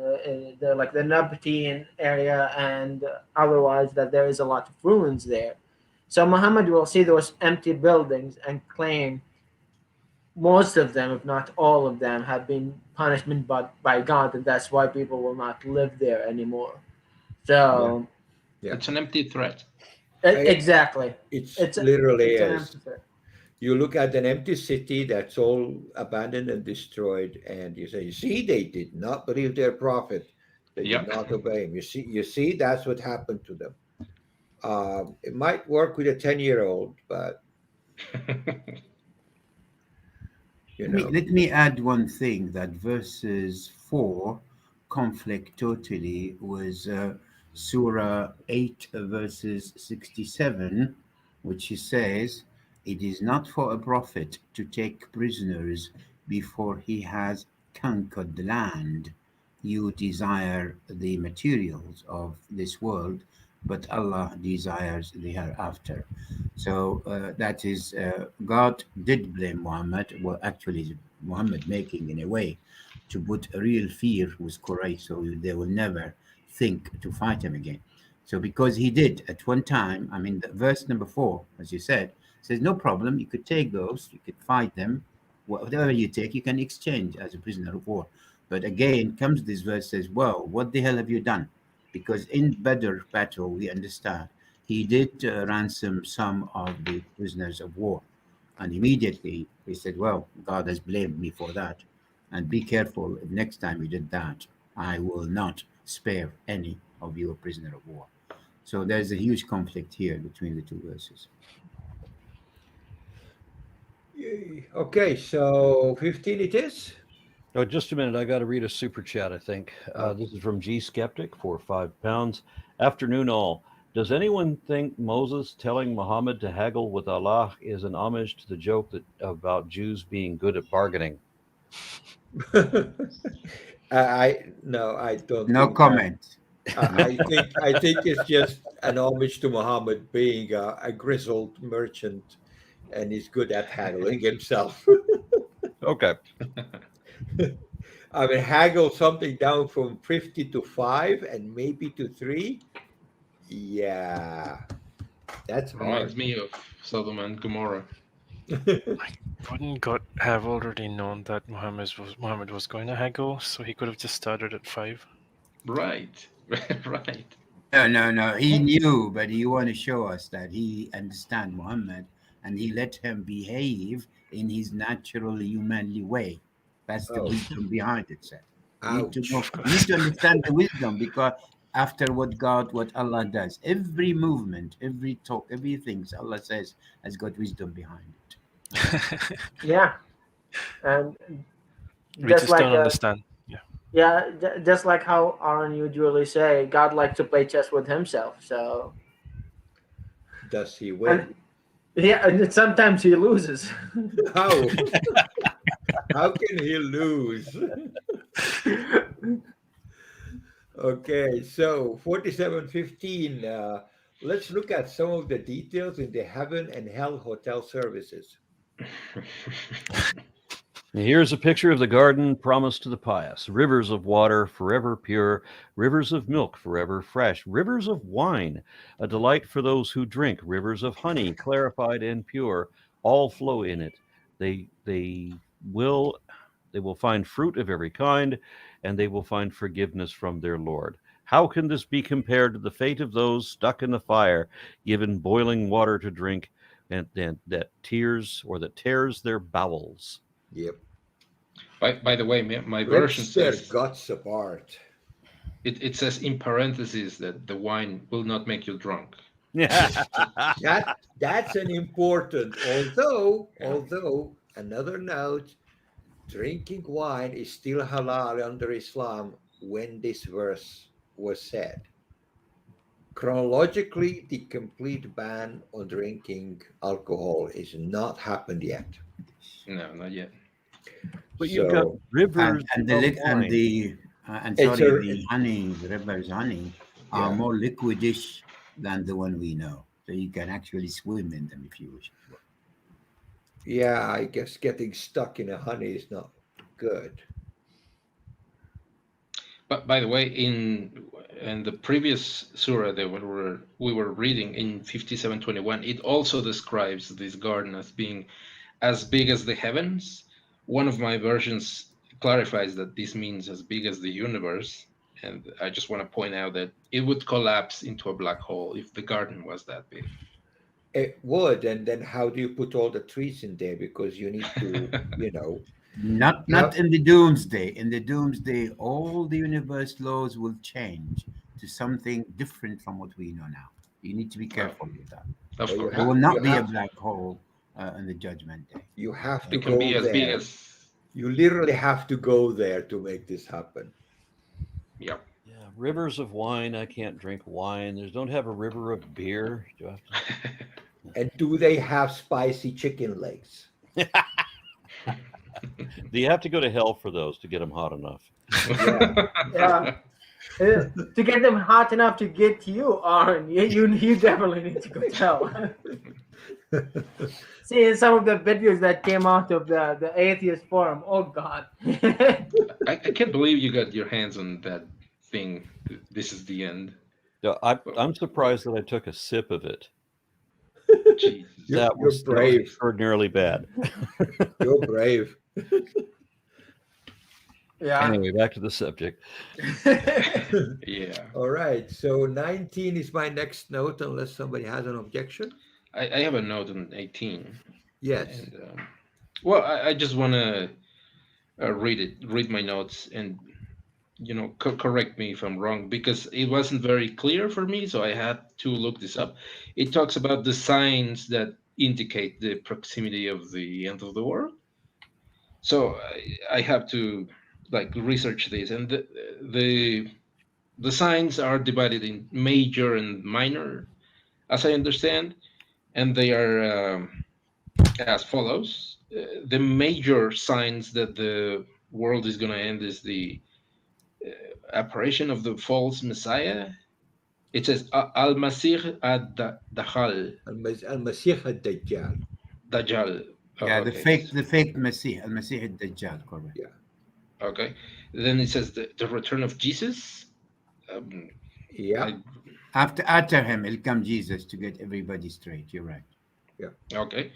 the like the Nabatean area and otherwise that there is a lot of ruins there. So Muhammad will see those empty buildings and claim most of them, if not all of them, have been punishment by God, and that's why people will not live there anymore. So Yeah. It's an empty threat. exactly, It's literally it's an is. empty threat. You look at an empty city that's all abandoned and destroyed, and you say, "You see, they did not believe their prophet. They did Yep. not obey him. You see, that's what happened to them." It might work with a 10-year-old, but you know, Let me add one thing that verses 4 conflict totally with Surah 8, verses 67, which says, "It is not for a prophet to take prisoners before he has conquered the land. You desire the materials of this world, but Allah desires the hereafter." So that is, God did blame Muhammad. Well, actually, Muhammad making in a way to put a real fear with Quraysh, so they will never think to fight him again. So because he did at one time, I mean, the verse number 4, as you said, says no problem. You could take those, you could fight them. Whatever you take, you can exchange as a prisoner of war. But again, comes this verse says, well, what the hell have you done? Because in Badr battle, we understand he did ransom some of the prisoners of war. And immediately he said, well, God has blamed me for that. And be careful, if next time you did that, I will not spare any of you a prisoner of war. So there's a huge conflict here between the two verses. okay. So 15 it is. Oh, just a minute. I got to read a super chat, I think. This is from G Skeptic for £5. Afternoon, all. Does anyone think Moses telling Muhammad to haggle with Allah is an homage to the joke about Jews being good at bargaining? No, I don't No think that. comment. I think it's just an homage to Muhammad being a grizzled merchant, and he's good at haggling himself. Okay. I mean, haggle something down from 50 to 5 and maybe to 3. Yeah, that's Reminds hard. me of Sodom and Gomorrah. Wouldn't God have already known that Muhammad was going to haggle, so he could have just started at 5? Right. Right. No. He knew, but he want to show us that he understand Muhammad and he let him behave in his natural humanly way. That's the Oh, wisdom behind it, sir. You need to ouch. know, Of you need to course. understand the wisdom, because after what Allah does, every movement, every talk, everything Allah says has got wisdom behind it. Yeah, and We just just like don't understand. Yeah. yeah, just like how Aaron usually say, God likes to play chess with himself. So Does he and win? yeah, and sometimes he loses. How? How can he lose? Okay, so 4715. Let's look at some of the details in the heaven and hell hotel services. Here's a picture of the garden promised to the pious. Rivers of water forever pure, rivers of milk forever fresh, rivers of wine, a delight for those who drink, rivers of honey, clarified and pure, all flow in it. They will find fruit of every kind, and they will find forgiveness from their Lord. How can this be compared to the fate of those stuck in the fire, given boiling water to drink, and that tears their bowels? Yep. By the way, my version Rips their says guts apart. it says in parentheses that the wine will not make you drunk. That's an important. Although another note, drinking wine is still halal under Islam when this verse was said. Chronologically, the complete ban on drinking alcohol is not happened yet. No, not yet. But you've got So rivers And of the wine. and it's sorry, a the honey, the river's honey are yeah. more liquidish than the one we know. So you can actually swim in them if you wish. Yeah, I guess getting stuck in a honey is not good. But by the way, in the previous surah that we were reading in 57:21, it also describes this garden as being as big as the heavens. One of my versions clarifies that this means as big as the universe, and I just want to point out that it would collapse into a black hole if the garden was that big. It would, and then how do you put all the trees in there? Because you need to, Not have, in the doomsday. In the doomsday, all the universe laws will change to something different from what we know now. You need to be careful with that. Of well, you course, There will have not you be a have black hole in the judgment day. you have to it can be go as big there. as You literally have to go there to make this happen. yeah. Yeah, rivers of wine. I can't drink wine. There's don't have a river of beer. Do I have to? And do they have spicy chicken legs? Do you have to go to hell for those to get them hot enough? Yeah. Yeah. To get them hot enough to get to you, Aaron, you definitely need to go tell. See some of the videos that came out of the atheist forum. Oh God. I can't believe you got your hands on that thing. This is the end. Yeah, I'm surprised that I took a sip of it. Jesus. That was brave. extraordinarily bad. You're brave. Yeah. Anyway, back to the subject. Yeah. All right. So 19 is my next note, unless somebody has an objection. I have a note on 18. Yes. And well, I just want to read my notes, and correct me if I'm wrong, because it wasn't very clear for me, so I had to look this up. It talks about the signs that indicate the proximity of the end of the world. So I have to research this, and the signs are divided in major and minor, as I understand, and they are as follows. The major signs that the world is going to end is the apparition of the false Messiah. It says Al-Masih ad-Dajjal. Al-Masih ad-Dajjal. Dajjal. Yeah, Okay. the fake Messiah, Al-Masih ad-Dajjal, correct. Yeah. Okay. Then it says the return of Jesus. Yeah. After him, it'll come Jesus to get everybody straight. You're right. Okay.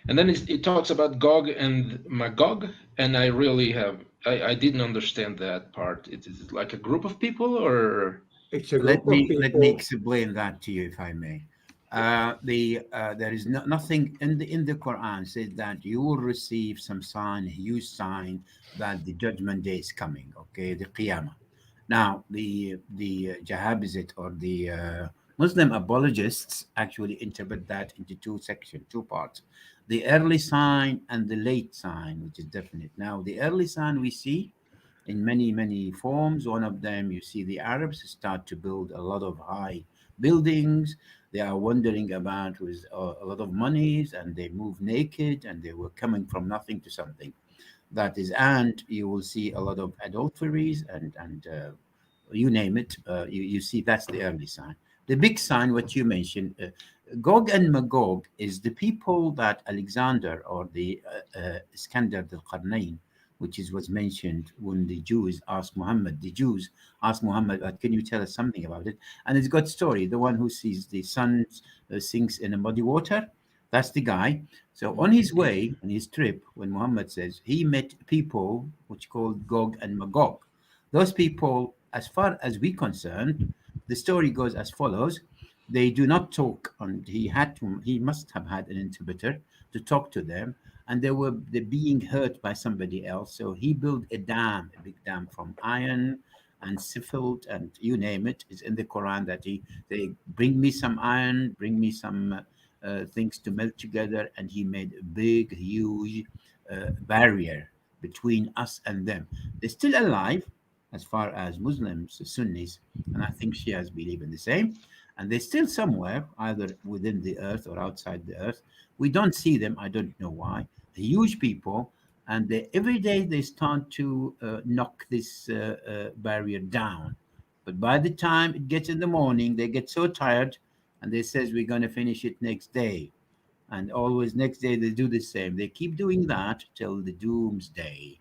And then it talks about Gog and Magog, and I didn't understand that part. Is it like a group of people, or? It's a Let group of me people. explain that to you, if I may. There is nothing in the Quran says that you will receive some sign, a huge sign that the judgment day is coming. Okay, the Qiyamah. Now, the Jahabizit or the Muslim apologists actually interpret that into two parts: the early sign and the late sign, which is definite. Now, the early sign we see in many forms. One of them, you see the Arabs start to build a lot of high buildings. They are wandering about with a lot of monies, and they move naked, and they were coming from nothing to something. That is, and you will see a lot of adulteries and you name it. You see that's the early sign. The big sign, what you mentioned, Gog and Magog, is the people that Alexander or the Iskandar al-Qarnayn, which was mentioned when the Jews asked Muhammad. The Jews asked Muhammad, "Can you tell us something about it?" And it's got story. The one who sees the sun sinks in a muddy water, that's the guy. So on his way, on his trip, when Muhammad says he met people which called Gog and Magog, those people, as far as we concerned, the story goes as follows: they do not talk, and he must have had an interpreter to talk to them, and they're being hurt by somebody else. So he built a big dam from iron and silt and you name it. It's in the Quran that they bring me some iron, bring me some things to melt together, and he made a big, huge barrier between us and them. They're still alive, as far as Muslims, Sunnis, and I think Shias believe in the same. And they're still somewhere, either within the earth or outside the earth. We don't see them. I don't know why. Huge people, and every day they start to knock this barrier down. But by the time it gets in the morning, they get so tired, and they says we're going to finish it next day, and always next day they do the same. They keep doing that till the doomsday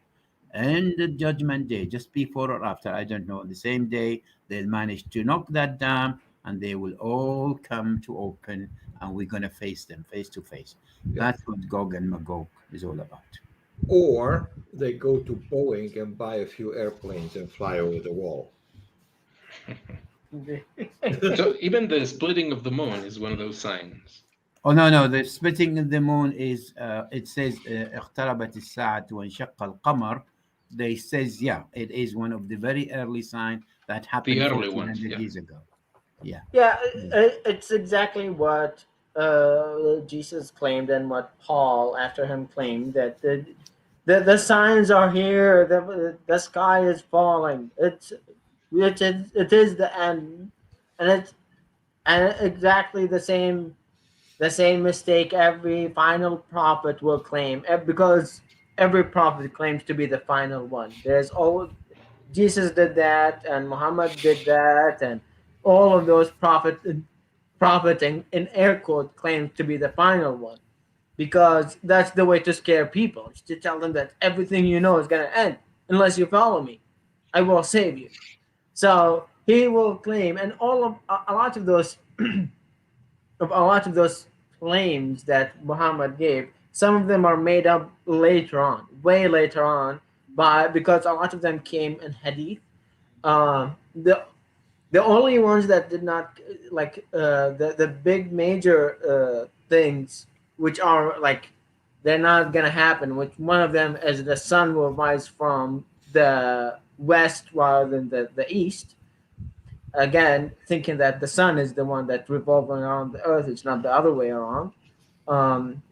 and the judgment day, just before or after, I don't know. The same day they'll manage to knock that down, and they will all come to open, and we're going to face them face to face. Yeah. That's what Gog and Magog is all about. Or they go to Boeing and buy a few airplanes and fly over the wall. So even the splitting of the moon is one of those signs. Oh no, the splitting of the moon is it says اقتربت الساعة وانشق القمر. They says it is one of the very early signs that happened early 1400 ones, yeah. years ago. Yeah. Yeah, it's exactly what Jesus claimed and what Paul after him claimed, that the signs are here. The sky is falling. It is the end, and it's exactly the same mistake every final prophet will claim, because every prophet claims to be the final one. There's all Jesus did that, and Muhammad did that, and all of those profiting in air quote claims to be the final one, because that's the way to scare people, is to tell them that everything you know is going to end unless you follow me. I will save you. So he will claim, and all of a lot of those claims that Muhammad gave, some of them are made up later on, way later on, because a lot of them came in hadith. The only ones that did not, like the big major things, which are like they're not gonna happen. Which one of them is the sun will rise from the west rather than the east. Again, thinking that the sun is the one that revolving around the earth, it's not the other way around. Um,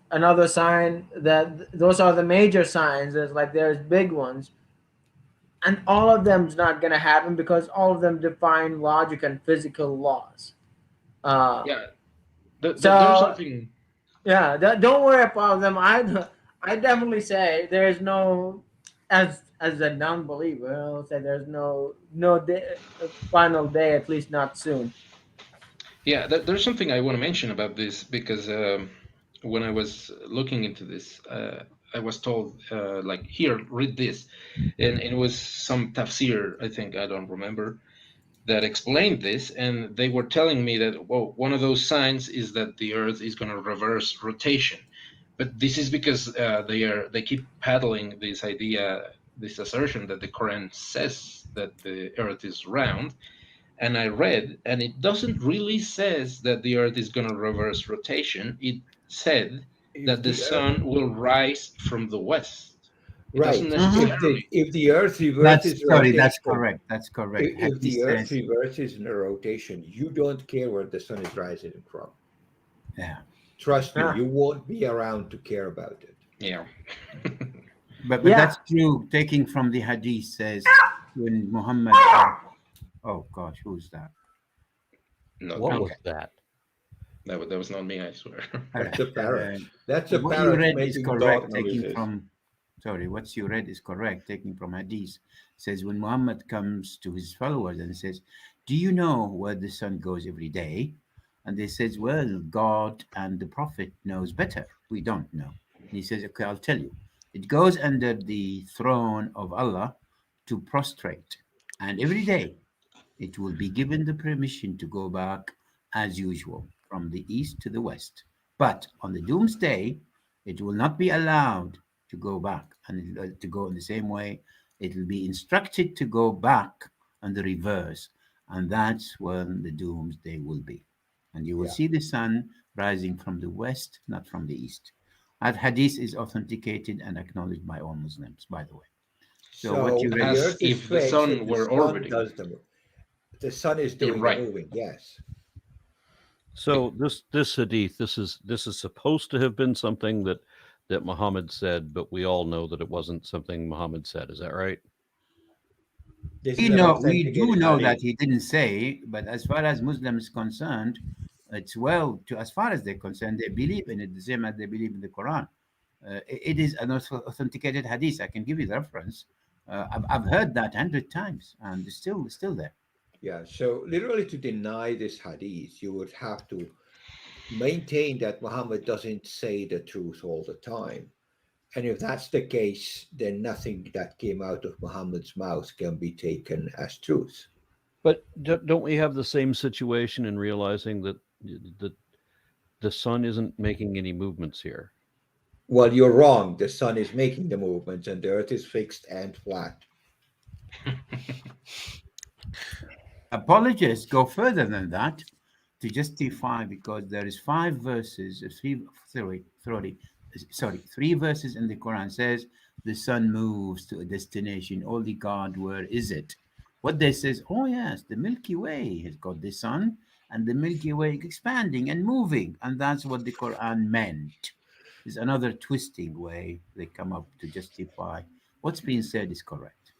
Another sign, that those are the major signs. There's big ones, and all of them is not going to happen because all of them define logic and physical laws. Yeah, there's So something. yeah, don't worry about them. I definitely say there's no, as a non-believer, I'll say there's no day, final day, at least not soon. Yeah, there's something I want to mention about this, because when I was looking into this, I was told, like, here, read this, and it was some tafsir, I think, I don't remember, that explained this, and they were telling me that, well, one of those signs is that the Earth is going to reverse rotation, but this is because they keep peddling this idea, this assertion that the Quran says that the Earth is round. And I read, and it doesn't really says that the Earth is going to reverse rotation. It said that the sun will rise from the west. It doesn't Right. necessarily. If the Earth reverses rotation, That's correct. That's correct. if the Hadith Earth says, reverses in a rotation, you don't care where the sun is rising from. yeah. Trust me, Yeah. you won't be around to care about it. Yeah. But Yeah. that's true. Taking from the hadith says when Muhammad. Oh gosh, who's that? No, What no, was that? that was not me, I swear. That's a parrot. That's a What you parrot read is making correct. dog Taking noises. from, sorry, what you read is correct. Taking from hadith says when Muhammad comes to his followers and says, "Do you know where the sun goes every day?" And they says, "Well, God and the Prophet knows better. We don't know." And he says, "Okay, I'll tell you. It goes under the throne of Allah to prostrate, and every day it will be given the permission to go back as usual from the east to the west. But on the doomsday, it will not be allowed to go back and to go in the same way. It will be instructed to go back on the reverse, and that's when the doomsday will be. And you will Yeah. see the sun rising from the west, not from the east. That hadith is authenticated and acknowledged by all Muslims, by the way. So what you the read, As Earth is if the fixed sun and the were sun orbiting. does the sun is doing right. the moving. Yes. So this hadith, this is supposed to have been something that Muhammad said, but we all know that it wasn't something Muhammad said. Is that right? This we is an do authenticated know that hadith. he didn't say, but as far as Muslims concerned, it's well to as far as they're concerned, they believe in it the same as they believe in the Quran. It is an authenticated hadith. I can give you the reference. I've heard that 100 times, and it's still there. Yeah. So literally to deny this hadith, you would have to maintain that Muhammad doesn't say the truth all the time. And if that's the case, then nothing that came out of Muhammad's mouth can be taken as truth. But don't we have the same situation in realizing that the sun isn't making any movements here? Well, you're wrong. The sun is making the movements and the earth is fixed and flat. Apologists go further than that to justify, because there is 5 verses, three verses in the Quran says the sun moves to a destination. Only God, where is it? What they says, oh yes, the Milky Way has got the sun, and the Milky Way expanding and moving, and that's what the Quran meant. Is another twisting way they come up to justify what's being said is correct.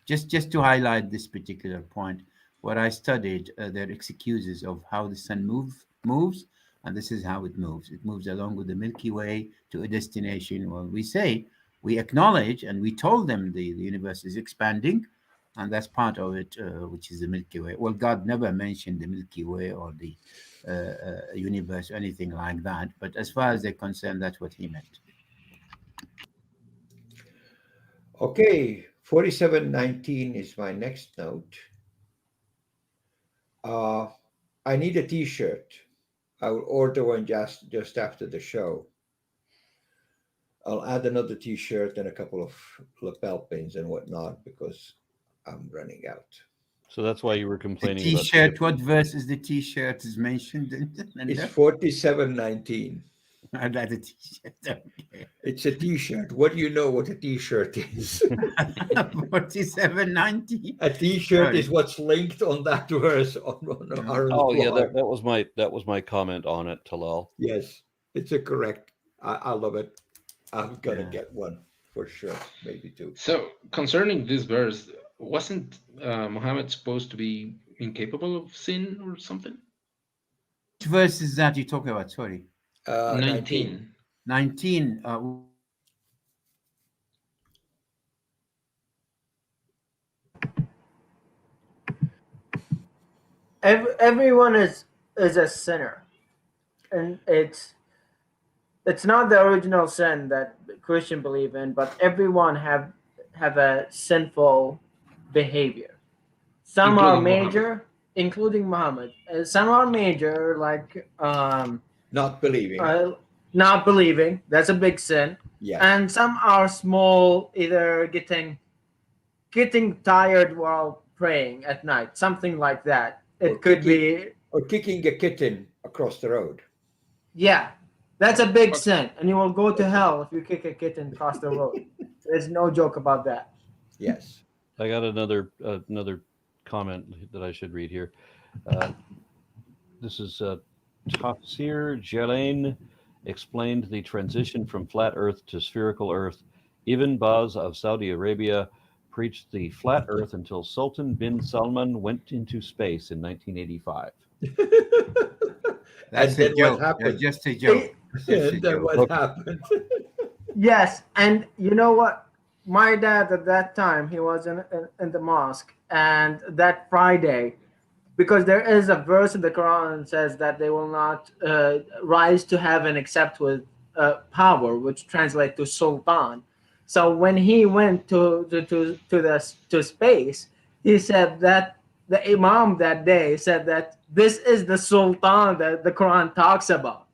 Just to highlight this particular point, what I studied, their excuses of how the sun moves, and this is how it moves. It moves along with the Milky Way to a destination. Well, we acknowledge, and we told them the universe is expanding, and that's part of it, which is the Milky Way. Well, God never mentioned the Milky Way or the universe or anything like that, but as far as they're concerned, that's what he meant. Okay, 4719 is my next note. I need a t-shirt. I will order one just after the show. I'll add another t-shirt and a couple of lapel pins and whatnot because I'm running out. So that's why you were The complaining T-shirt. about What verse is the T-shirt is mentioned in? It's 4719. I'd like a T-shirt. Okay. It's a t-shirt. What do you know what a t-shirt is? 4790. A t-shirt Sorry. is what's linked on that verse on our Oh yeah, blog. that was my comment on it, Talal. Yes, it's a correct. I love it. I'm gonna Yeah. get one for sure, maybe two. So concerning this verse, wasn't Muhammad supposed to be incapable of sin or something? Which verse is that you're talking about? Sorry. 19. 19. Everyone is a sinner, and it's not the original sin that Christian believe in, but everyone have a sinful behavior. Some are Including major, including Muhammad. Some are major, like Not believing. not believing. That's a big sin. Yes. And some are small, either getting tired while praying at night, something like that. It Or could kicking- be, Or kicking a kitten across the road. yeah, that's a big sin, and you will go to hell if you kick a kitten across the road. There's no joke about that. Yes. I got another comment that I should read here. This is Tafsir Jalain explained the transition from flat Earth to spherical Earth. Ibn Baz of Saudi Arabia preached the flat Earth until Sultan bin Salman went into space in 1985. That's And a then joke. what happened? Just a joke. Just a And then joke. what happened? Yes, and you know what? My dad at that time, he was in the mosque, and that Friday, because there is a verse in the Quran that says that they will not rise to heaven except with power, which translates to sultan. So when he went to space, he said that the Imam that day said that this is the sultan that the Quran talks about.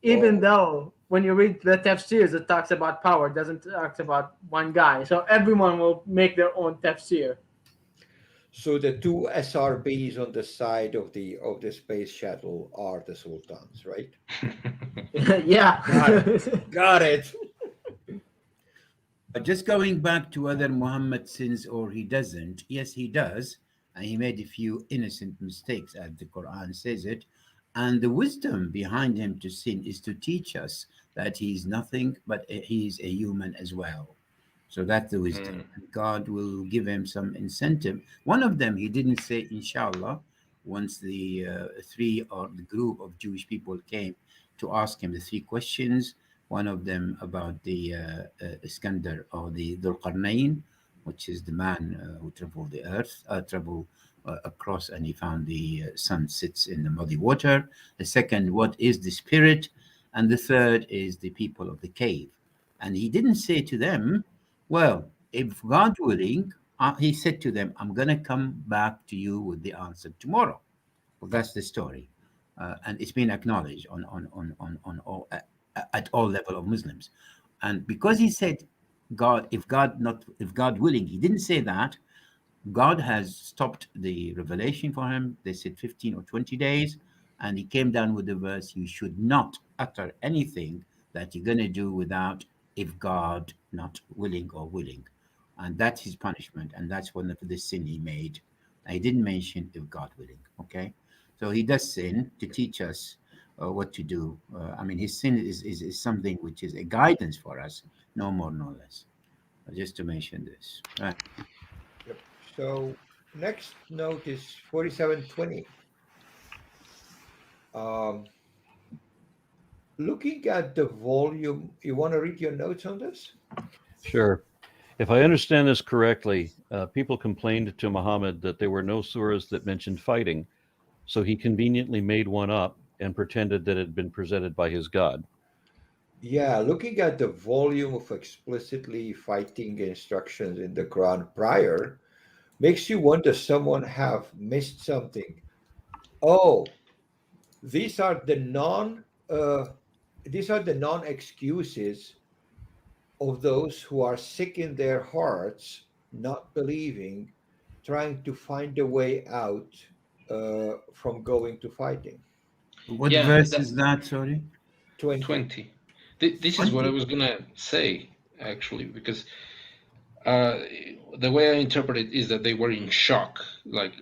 Even Oh. though when you read the tafsirs, it talks about power, it doesn't talk about one guy. So everyone will make their own tafsir. So the two SRBs on the side of the space shuttle are the sultans, right? Yeah. Got it. But just going back to whether Muhammad sins or he doesn't, yes, he does. And he made a few innocent mistakes, as the Quran says it. And the wisdom behind him to sin is to teach us that he's nothing, but he's a human as well. So that's the wisdom. And God will give him some incentive. One of them, he didn't say, inshallah, once the three or the group of Jewish people came to ask him the 3 questions. One of them about the Iskandar or the Dhul Qarnayn, which is the man who traveled the earth, across, and he found the sun sits in the muddy water. The second, what is the spirit? And the third is the people of the cave. And he didn't say to them, well, if God willing, he said to them, I'm going to come back to you with the answer tomorrow. Well, that's the story. And it's been acknowledged on all, at all level of Muslims. And because he said, God, if God willing, he didn't say that. God has stopped the revelation for him. They said 15 or 20 days. And he came down with the verse, you should not utter anything that you're going to do without if God not willing or willing. And that's his punishment. And that's one of the sin he made. I didn't mention if God willing. Okay. So he does sin to teach us what to do. I mean, his sin is something which is a guidance for us, no more, no less. Just to mention this. Right. Yep. So next note is 4720. Looking at the volume, you want to read your notes on this? Sure. If I understand this correctly, people complained to Muhammad that there were no surahs that mentioned fighting, so he conveniently made one up and pretended that it had been presented by his God. Yeah, looking at the volume of explicitly fighting instructions in the Quran prior makes you wonder someone have missed something. Oh, these are the non excuses of those who are sick in their hearts, not believing, trying to find a way out from going to fighting. What Yeah, verse is that? Sorry. 20. 20. This is what I 20. was gonna say actually, because the way I interpret it is that they were in shock. Like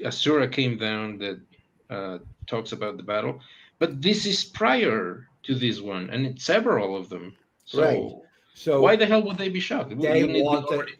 a surah came down that talks about the battle, but this is prior to this one, and it's several of them. Right. So So why the hell would they be shocked? they Wouldn't it be want already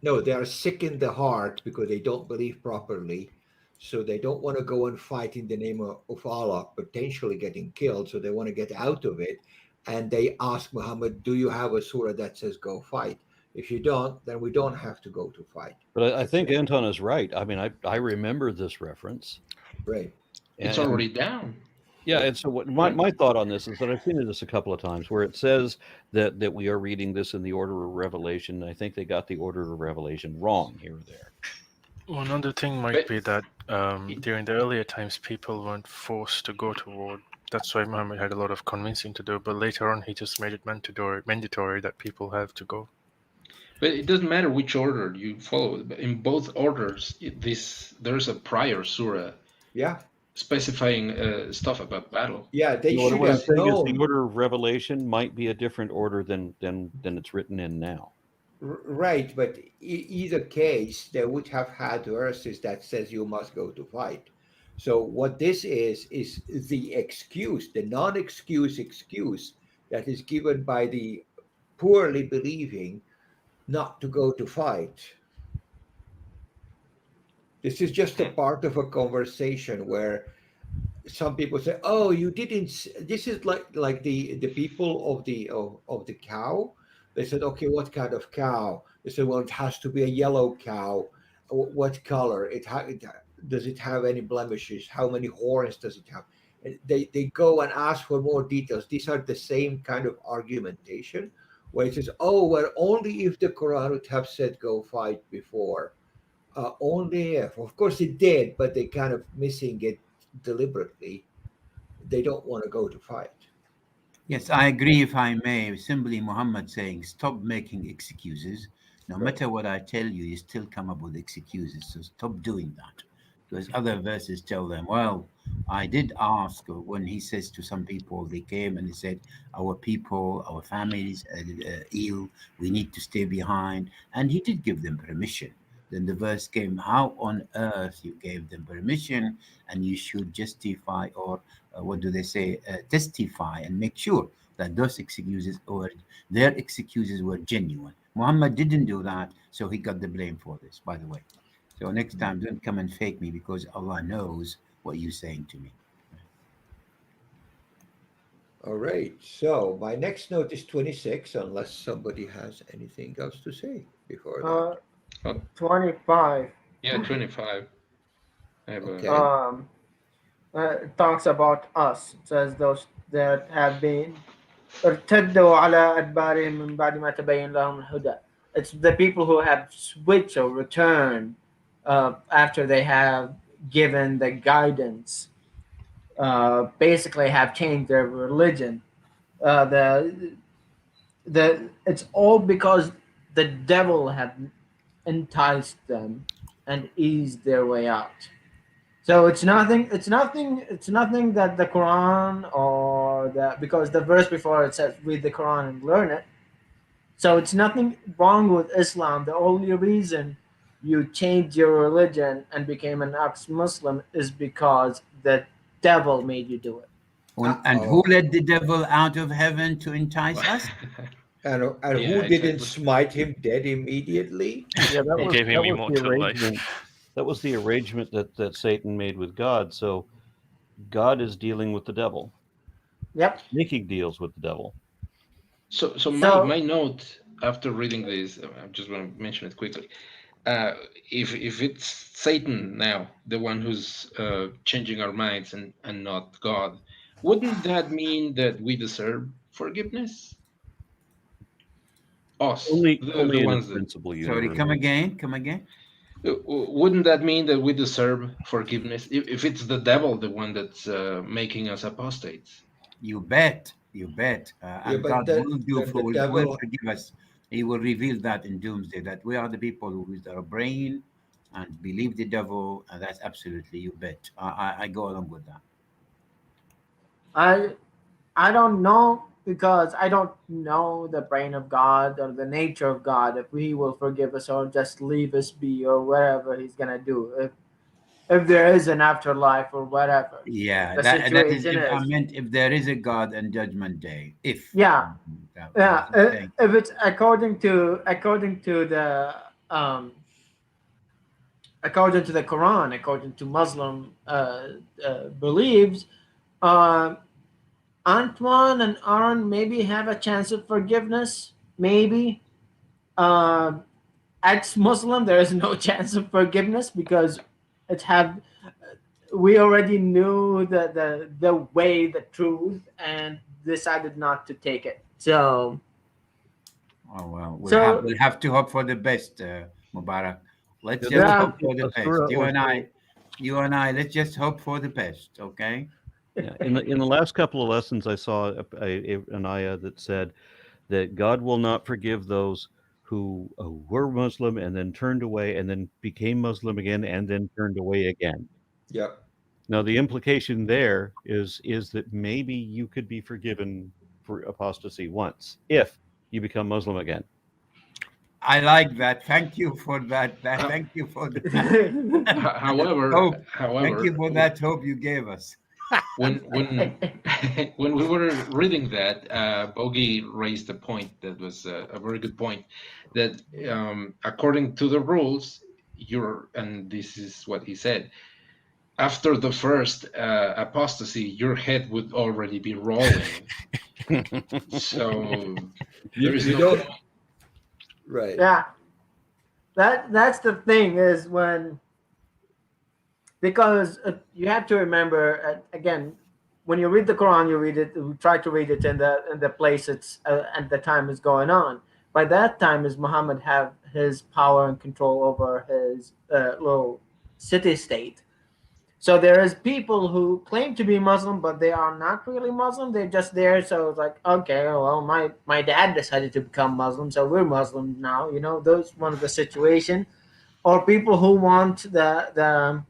no, they are sick in the heart because they don't believe properly. So they don't want to go and fight in the name of Allah, potentially getting killed. So they want to get out of it. And they ask Muhammad, do you have a surah that says go fight? If you don't, then we don't have to go to fight. But I think Anton is right. I mean, I remember this reference. Right. It's And already down. yeah, and so what my thought on this is that I've seen this a couple of times where it says that we are reading this in the order of revelation. I think they got the order of revelation wrong here or there. One other thing might But- be that during the earlier times, people weren't forced to go to war. That's why Muhammad had a lot of convincing to do. But later on, he just made it mandatory that people have to go. But it doesn't matter which order you follow. In both orders, there's a prior surah Yeah. specifying stuff about battle. Yeah. They You know, should what I'm have saying is known. the order of revelation might be a different order than it's written in now. Right, but either case, they would have had verses that says you must go to fight. So what this is the excuse, the non-excuse excuse that is given by the poorly believing not to go to fight. This is just a part of a conversation where some people say, "Oh, you didn't." This is like the people of the cow. They said, "Okay, what kind of cow?" They said, "Well, it has to be a yellow cow. What color? Does it have any blemishes? How many horns does it have?" And they go and ask for more details. These are the same kind of argumentation where it says, "Oh, well, only if the Quran would have said go fight before." Only if, of course, it did, but they kind of missing it deliberately. They don't want to go to fight. Yes, I agree, if I may. Simply Muhammad saying, stop making excuses. No Right. matter what I tell you, you still come up with excuses. So stop doing that. Because other verses tell them, well, I did ask when he says to some people, they came and they said, our people, our families are ill, we need to stay behind. And he did give them permission. Then the verse came, how on earth you gave them permission, and you should justify or what do they say, testify and make sure that those excuses or their excuses were genuine. Muhammad didn't do that, so he got the blame for this, by the way. So next time, don't come and fake me, because Allah knows what you're saying to me. All right. So my next note is 26, unless somebody has anything else to say before that. 25. Yeah, 25. I have Okay. It talks about us. It says those that have been ارتدوا على أدبارهم من بعد ما تبين لهم الهدى. It's the people who have switched or returned after they have given the guidance. Basically, have changed their religion. The it's all because the devil had enticed them and eased their way out. So it's nothing. It's nothing. It's nothing that the Quran or the because the verse before it says read the Quran and learn it. So it's nothing wrong with Islam. The only reason you changed your religion and became an ex-Muslim is because the devil made you do it. And who let the devil out of heaven to entice us? And Yeah, who didn't exactly. smite him dead immediately? Yeah, that He was gave him that was the immortal life. arrangement. That was the arrangement that Satan made with God. So God is dealing with the devil, Yep. making deals with the devil. So my So note after reading this, I just want to mention it quickly. If it's Satan now, the one who's changing our minds and not God, wouldn't that mean that we deserve forgiveness? Us, Only the in a ones that. principle Sorry, universe. come again. Come again. Wouldn't that mean that we deserve forgiveness if it's the devil, the one that's making us apostates? You bet. You bet. Yeah, And but God then will do then the will devil. forgive us. He will reveal that in Doomsday that we are the people who use our brain and believe the devil, and that's absolutely you bet. I go along with that. I I don't know because I don't know the brain of God or the nature of God if He will forgive us or just leave us be or whatever He's gonna do. If there is an afterlife or whatever Yeah, the that is situation if I is. meant if there is a God and Judgment Day. If Yeah, I yeah. wasn't saying If it's according to the according to the Quran, according to Muslim beliefs, uh, Antoine and Aaron maybe have a chance of forgiveness. Maybe uh, ex-Muslim, there is no chance of forgiveness because it have we already knew the way, the truth, and decided not to take it. oh well, So we'll have to hope for the best, Mubarak. Let's Yeah, there just was yeah, hope for the a best. surah or so. You and I, let's just hope for the best, okay? Yeah, in the last couple of lessons, I saw an ayah that said that God will not forgive those who were Muslim and then turned away and then became Muslim again and then turned away again. Yep. Now, the implication there is that maybe you could be forgiven for apostasy once if you become Muslim again. I like that. Thank you for that. Ho- Thank you for that However, hope. Thank you for that hope you gave us. when when we were reading that, Bogey raised a point that was a very good point. That according to the rules, and this is what he said. After the first apostasy, your head would already be rolling. So there is You no don't. point. Right. yeah, that's the thing is when because you have to remember again when you read the Quran, you read it. You try to read it in the place it's and the time is going on. By that time, is Muhammad have his power and control over his little city state. So there is people who claim to be Muslim, but they are not really Muslim. They're just there. So it's like, okay, well, my dad decided to become Muslim, so we're Muslim now. You know, those one of the situation, or people who want the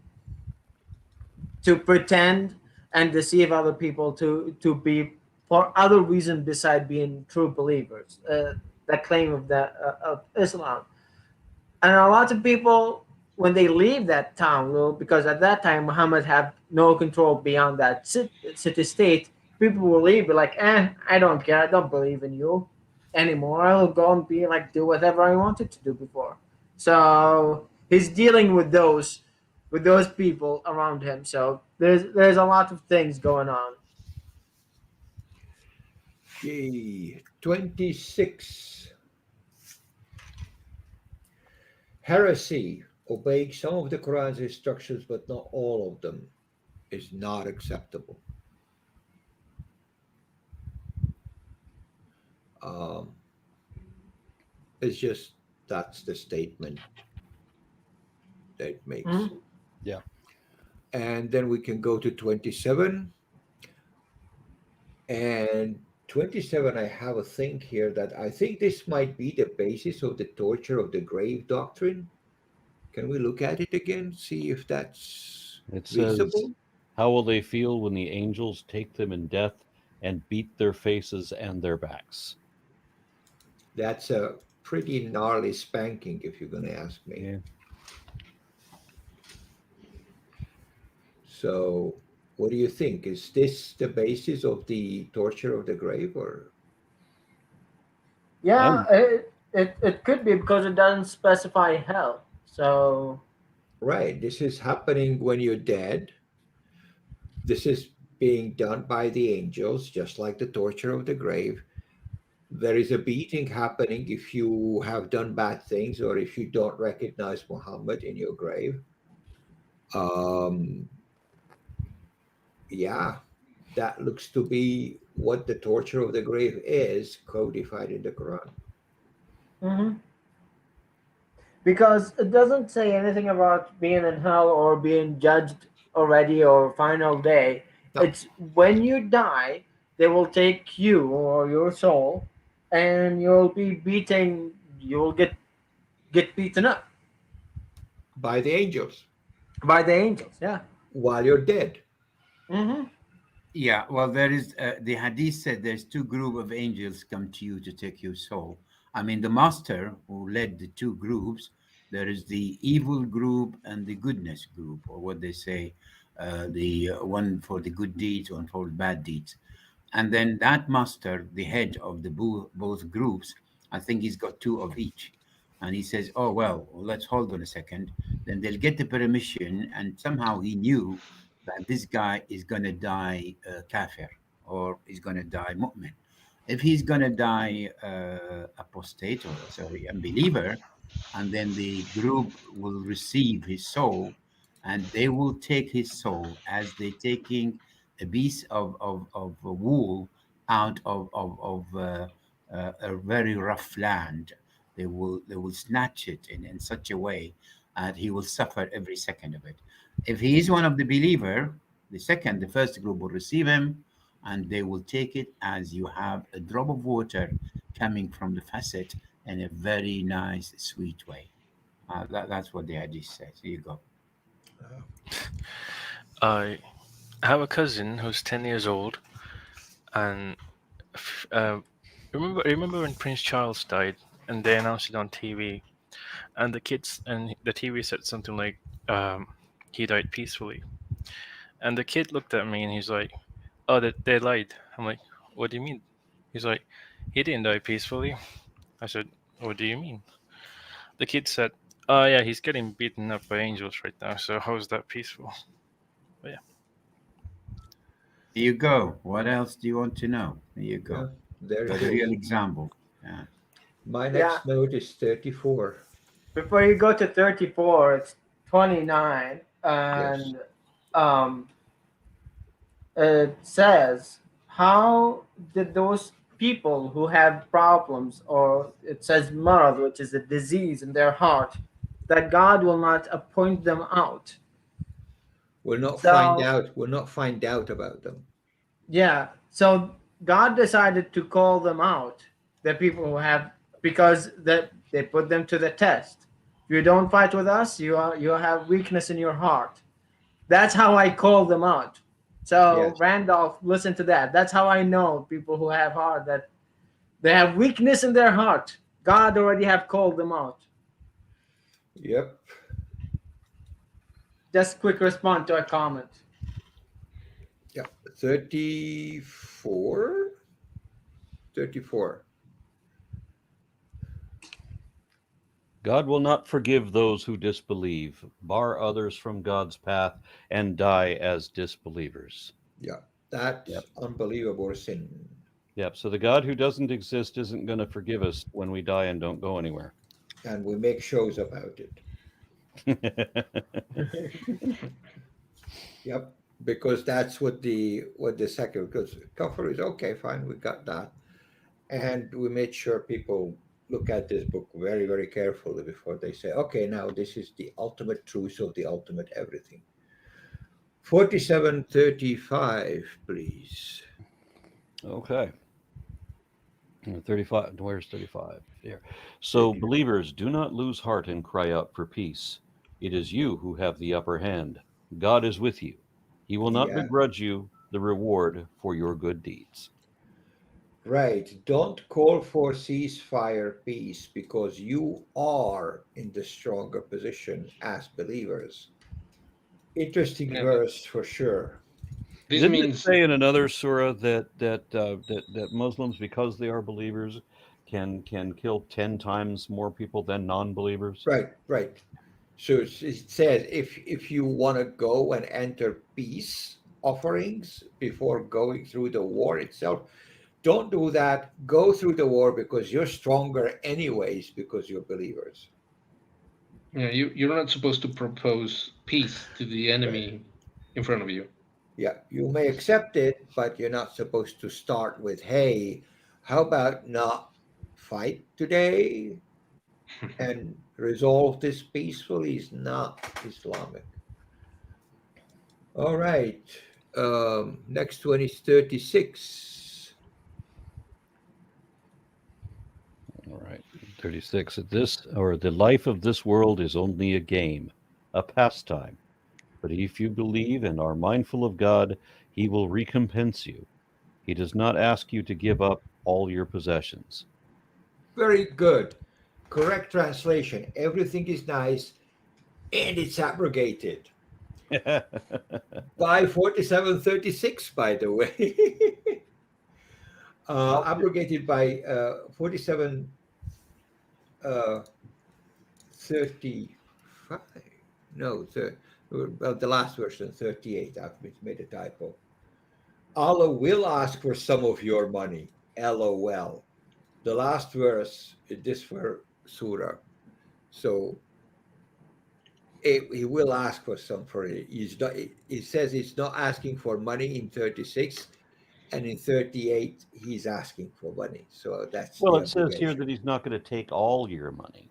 to pretend and deceive other people to be for other reason beside being true believers. The claim of of Islam, and a lot of people when they leave that town, well, because at that time Muhammad had no control beyond that city state. People will leave, be like, I don't care, I don't believe in you anymore. I'll go and be like do whatever I wanted to do before. So he's dealing with those people around him. So there's a lot of things going on. Okay. 26. Heresy. obeying some of the Quran's instructions, but not all of them, is not acceptable. Um, it's just that's the statement that it makes. Mhm. Yeah. And then we can go to 27. And 27, I have a thing here that I think this might be the basis of the torture of the grave doctrine. Can we look at it again, see if that's It says, reasonable? "How will they feel when the angels take them in death and beat their faces and their backs?" That's a pretty gnarly spanking, if you're going to ask me. Yeah. So, what do you think? Is this the basis of the torture of the grave, or Yeah, I'm it could be because it doesn't specify hell. So right? This is happening when you're dead. This is being done by the angels, just like the torture of the grave. There is a beating happening if you have done bad things or if you don't recognize Muhammad in your grave. Um, yeah, that looks to be what the torture of the grave is codified in the Quran. mhm. Because it doesn't say anything about being in hell or being judged already or final day. No, It's when you die, they will take you or your soul, and you'll be beating. You'll get beaten up by the angels by the angels. Yeah. while you're dead. Mm-hmm. Yeah, well, there is the hadith said there's two group of angels come to you to take your soul. I mean, the master who led the two groups, there is the evil group and the goodness group, or what they say, the one for the good deeds, one for the bad deeds. And then that master, the head of the both groups, I think he's got two of each. And he says, "Oh well, let's hold on a second." Then they'll get the permission, and somehow he knew that this guy is going to die kafir, or he's going to die mu'min. If he's going to die apostate, or sorry, unbeliever, and then the group will receive his soul, and they will take his soul as they taking a piece of wool out of a very rough land. They will snatch it in such a way that he will suffer every second of it. If he is one of the believer, the first group will receive him, and they will take it as you have a drop of water coming from the faucet in a very nice, sweet way. That's what the hadith says. Here you go. I have a cousin who's 10 years old, and uh, remember when Prince Charles died, and they announced it on TV, and the TV said something like, "He died peacefully," and the kid looked at me and he's like, "Oh, they lied." I'm like, "What do you mean?" He's like, "He didn't die peacefully." I said, "What do you mean?" The kid said, "Oh yeah, he's getting beaten up by angels right now. So how is that peaceful?" But yeah. Here you go. What else do you want to know? Here you Yeah, go. there Got it a real is. example. Yeah. My Yeah. next note is 34. Before you go to 34, it's 29, Yes. and um, it says, how did those people who have problems, or it says marad, which is a disease in their heart, that God will not appoint them out? We'll not find So, out. We'll not find out about them. yeah, so God decided to call them out, the people who have, because that they put them to the test. If you don't fight with us, you have weakness in your heart. That's how I call them out. So Yes. Randolph, listen to that. That's how I know people who have heart, that they have weakness in their heart. God already have called them out. Yep. Just quick respond to a comment. Yep. 34. 34. God will not forgive those who disbelieve, bar others from God's path, and die as disbelievers. Yeah. That's Yep. unbelievable sin. Yep. So the God who doesn't exist isn't going to forgive us when we die and don't go anywhere. And we make shows about it. Yep, because that's what the second, because kafir is okay, fine, we got that, and we made sure people look at this book very, very carefully before they say, okay, now this is the ultimate truth of the ultimate everything. 4735, please. Okay. 35. Where's 35? Here. So, believers, do not lose heart and cry out for peace. It is you who have the upper hand. God is with you. He will not Yeah, begrudge you the reward for your good deeds. right. Don't call for ceasefire peace because you are in the stronger position as believers. Interesting And verse for sure. this Didn't it means say in another surah that Muslims, because they are believers, can kill 10 times more people than non-believers? Right, right. So it says if you want to go and enter peace offerings before going through the war itself, don't do that. Go through the war because you're stronger anyways because you're believers. you're not supposed to propose peace to the Right. enemy in front of you. Yeah, you may accept it, but you're not supposed to start with, hey, how about not fight today and resolve this peacefully? Is not Islamic. All right. Next one is 36. All right. 36. This, or the life of this world is only a game, a pastime. But if you believe and are mindful of God, he will recompense you. He does not ask you to give up all your possessions. Very good. Correct translation. Everything is nice and it's abrogated by 4736, by the way. Abrogated by 4735. No, the last version, 38. I've made a typo. Allah will ask for some of your money. LOL. The last verse is this for Surah. So he will ask for some for it. He says he's not asking for money in 36, and in 38 he's asking for money. So that's Well, the it says here obligation. that he's not going to take all your money.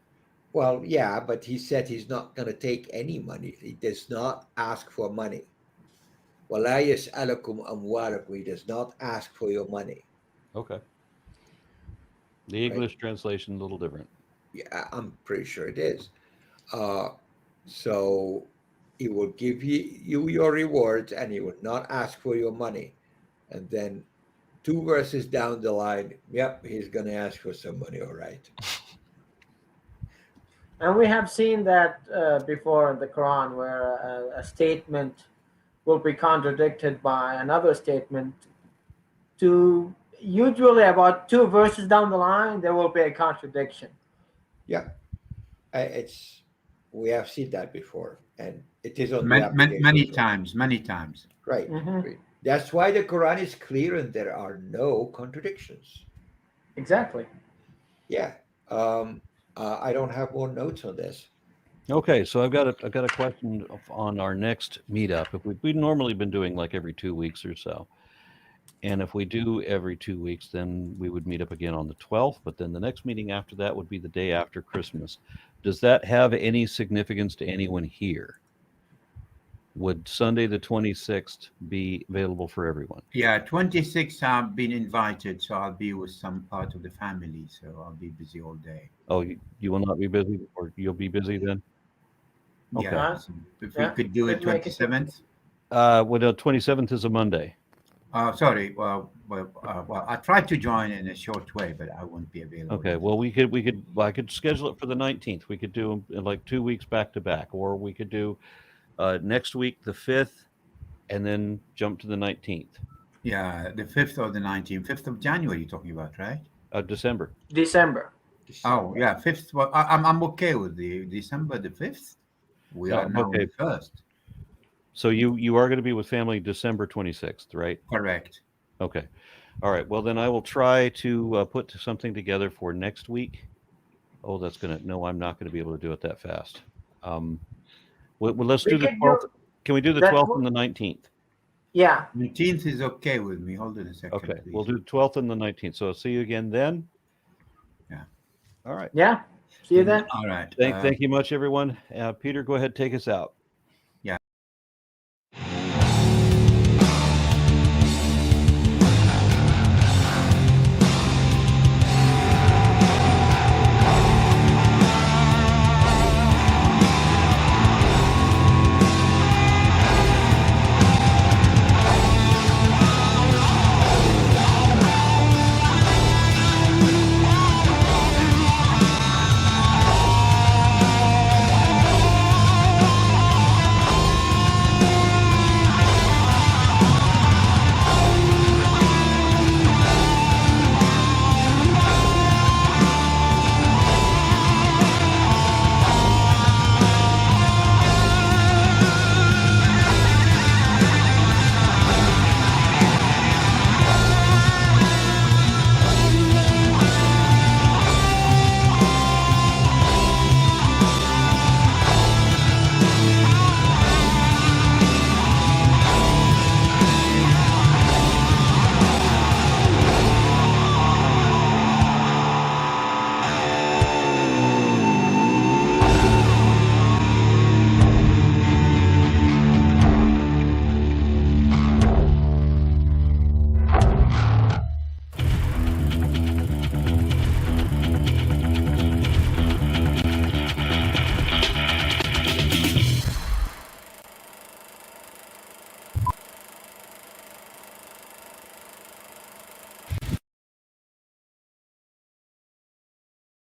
Well, yeah, but he said he's not going to take any money. He does not ask for money. وَلَا يَسْأَلَكُمْ أَمْوَالَكُمْ. He does not ask for your money. Okay. The English translation a little different. Yeah, I'm pretty sure it is. So he will give you your rewards and he will not ask for your money. And then 2 verses down the line, yep, he's going to ask for some money, all right. And we have seen that before in the Quran, where a statement will be contradicted by another statement. To usually about 2 verses down the line, there will be a contradiction. Yeah, we have seen that before, and it is on the Many application. times. Right. Mhm. Right. That's why the Quran is clear and there are no contradictions. Exactly. Yeah. I don't have more notes on this. Okay, so I've got a question on our next meetup. If we've normally been doing like every 2 weeks or so, and if we do every 2 weeks, then we would meet up again on the 12th. But then the next meeting after that would be the day after Christmas. Does that have any significance to anyone here? Would Sunday the 26th be available for everyone? Yeah, 26 I've been invited, so I'll be with some part of the family, so I'll be busy all day. Oh, you will not be busy, or you'll be busy then? Okay. Yeah, so if we could do it could make it 27th. Well, the 27th is a Monday. Sorry. Well, I tried to join in a short way, but I won't be available. Okay. Well, I could schedule it for the 19th. We could do them in like 2 weeks back to back, or we could do next week the 5th, and then jump to the 19th. Yeah, the 5th or the 19th, 5th of January. You're talking about, right? December. December. Oh, yeah, 5th. Well, I'm okay with the December the 5th. We are now okay. the 1st. So you are going to be with family December 26th, right? Correct. Okay. All right. Well, then I will try to put something together for next week. Oh, no, I'm not going to be able to do it that fast. Well, let's We do the could 12th. do Can we do the that 12th wo- and the 19th? Yeah. 19th is okay with me. Hold on a second, Okay, please. we'll do the 12th and the 19th. So I'll see you again then. Yeah. All right. Yeah. See you then. All right. Thank you much, everyone. Peter, go ahead, take us out.